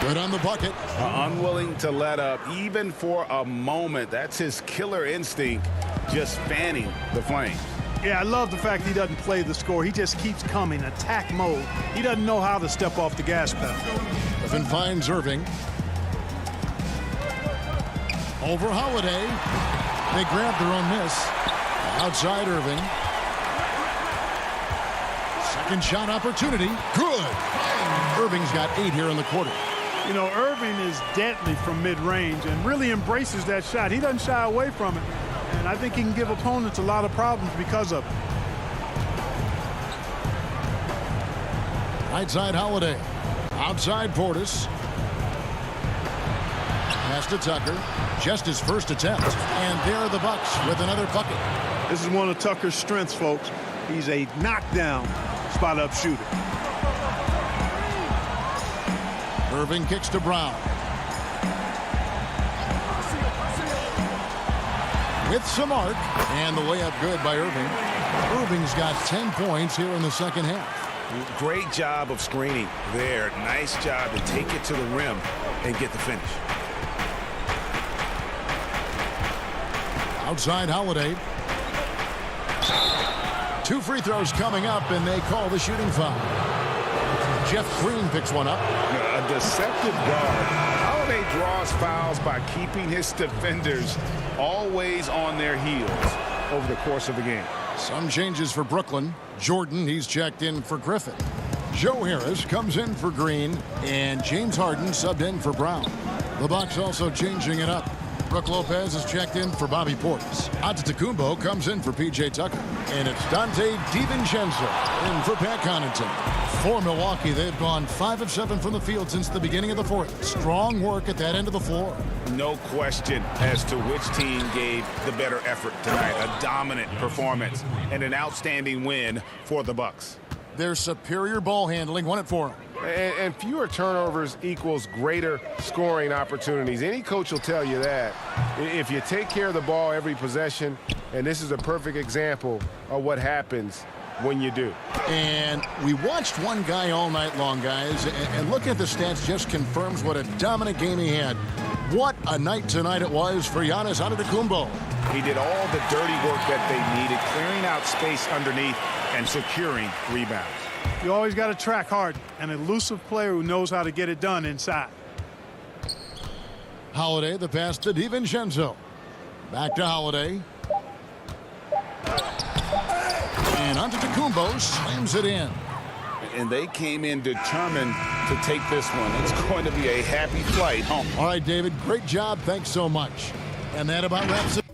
[SPEAKER 1] Good on the bucket.
[SPEAKER 3] Unwilling to let up, even for a moment. That's his killer instinct, just fanning the flames.
[SPEAKER 9] Yeah, I love the fact he doesn't play the score. He just keeps coming, attack mode. He doesn't know how to step off the gas pedal.
[SPEAKER 1] Griffin finds Irving. Over Holiday. They grab their own miss. Outside Irving. Second shot opportunity. Good. Irving's got 8 here in the quarter.
[SPEAKER 9] You know, Irving is deadly from mid-range and really embraces that shot. He doesn't shy away from it. And I think he can give opponents a lot of problems because of it.
[SPEAKER 1] Right side Holiday. Outside Portis. Pass to Tucker. Just his first attempt. And there are the Bucks with another bucket.
[SPEAKER 9] This is one of Tucker's strengths, folks. He's a knockdown spot-up shooter.
[SPEAKER 1] Irving kicks to Brown. With some arc. And the layup good by Irving. Irving's got 10 points here in the second half.
[SPEAKER 3] Great job of screening there. Nice job to take it to the rim and get the finish.
[SPEAKER 1] Outside Holiday. 2 free throws coming up, and they call the shooting foul. Jeff Green picks one up.
[SPEAKER 3] A deceptive guard. Holiday draws fouls by keeping his defenders always on their heels over the course of the game.
[SPEAKER 1] Some changes for Brooklyn. Jordan, he's checked in for Griffin. Joe Harris comes in for Green, and James Harden subbed in for Brown. The Bucks also changing it up. Brook Lopez is checked in for Bobby Portis. Antetokounmpo comes in for P.J. Tucker. And it's Dante DiVincenzo in for Pat Connaughton. For Milwaukee, they've gone 5 of 7 from the field since the beginning of the fourth. Strong work at that end of the floor.
[SPEAKER 3] No question as to which team gave the better effort tonight. A dominant performance and an outstanding win for the Bucks.
[SPEAKER 1] Their superior ball handling won it for them.
[SPEAKER 10] And fewer turnovers equals greater scoring opportunities. Any coach will tell you that. If you take care of the ball every possession, and this is a perfect example of what happens when you do.
[SPEAKER 1] And we watched one guy all night long, guys, and looking at the stats just confirms what a dominant game he had. What a night tonight it was for Giannis Antetokounmpo.
[SPEAKER 3] He did all the dirty work that they needed, clearing out space underneath and securing rebounds.
[SPEAKER 9] You always got to track hard, an elusive player who knows how to get it done inside.
[SPEAKER 1] Holiday, the pass to DiVincenzo. Back to Holiday. And Antetokounmpo slams it in.
[SPEAKER 3] And they came in determined to take this one. It's going to be a happy flight home.
[SPEAKER 1] All right, David, great job. Thanks so much. And that about wraps it.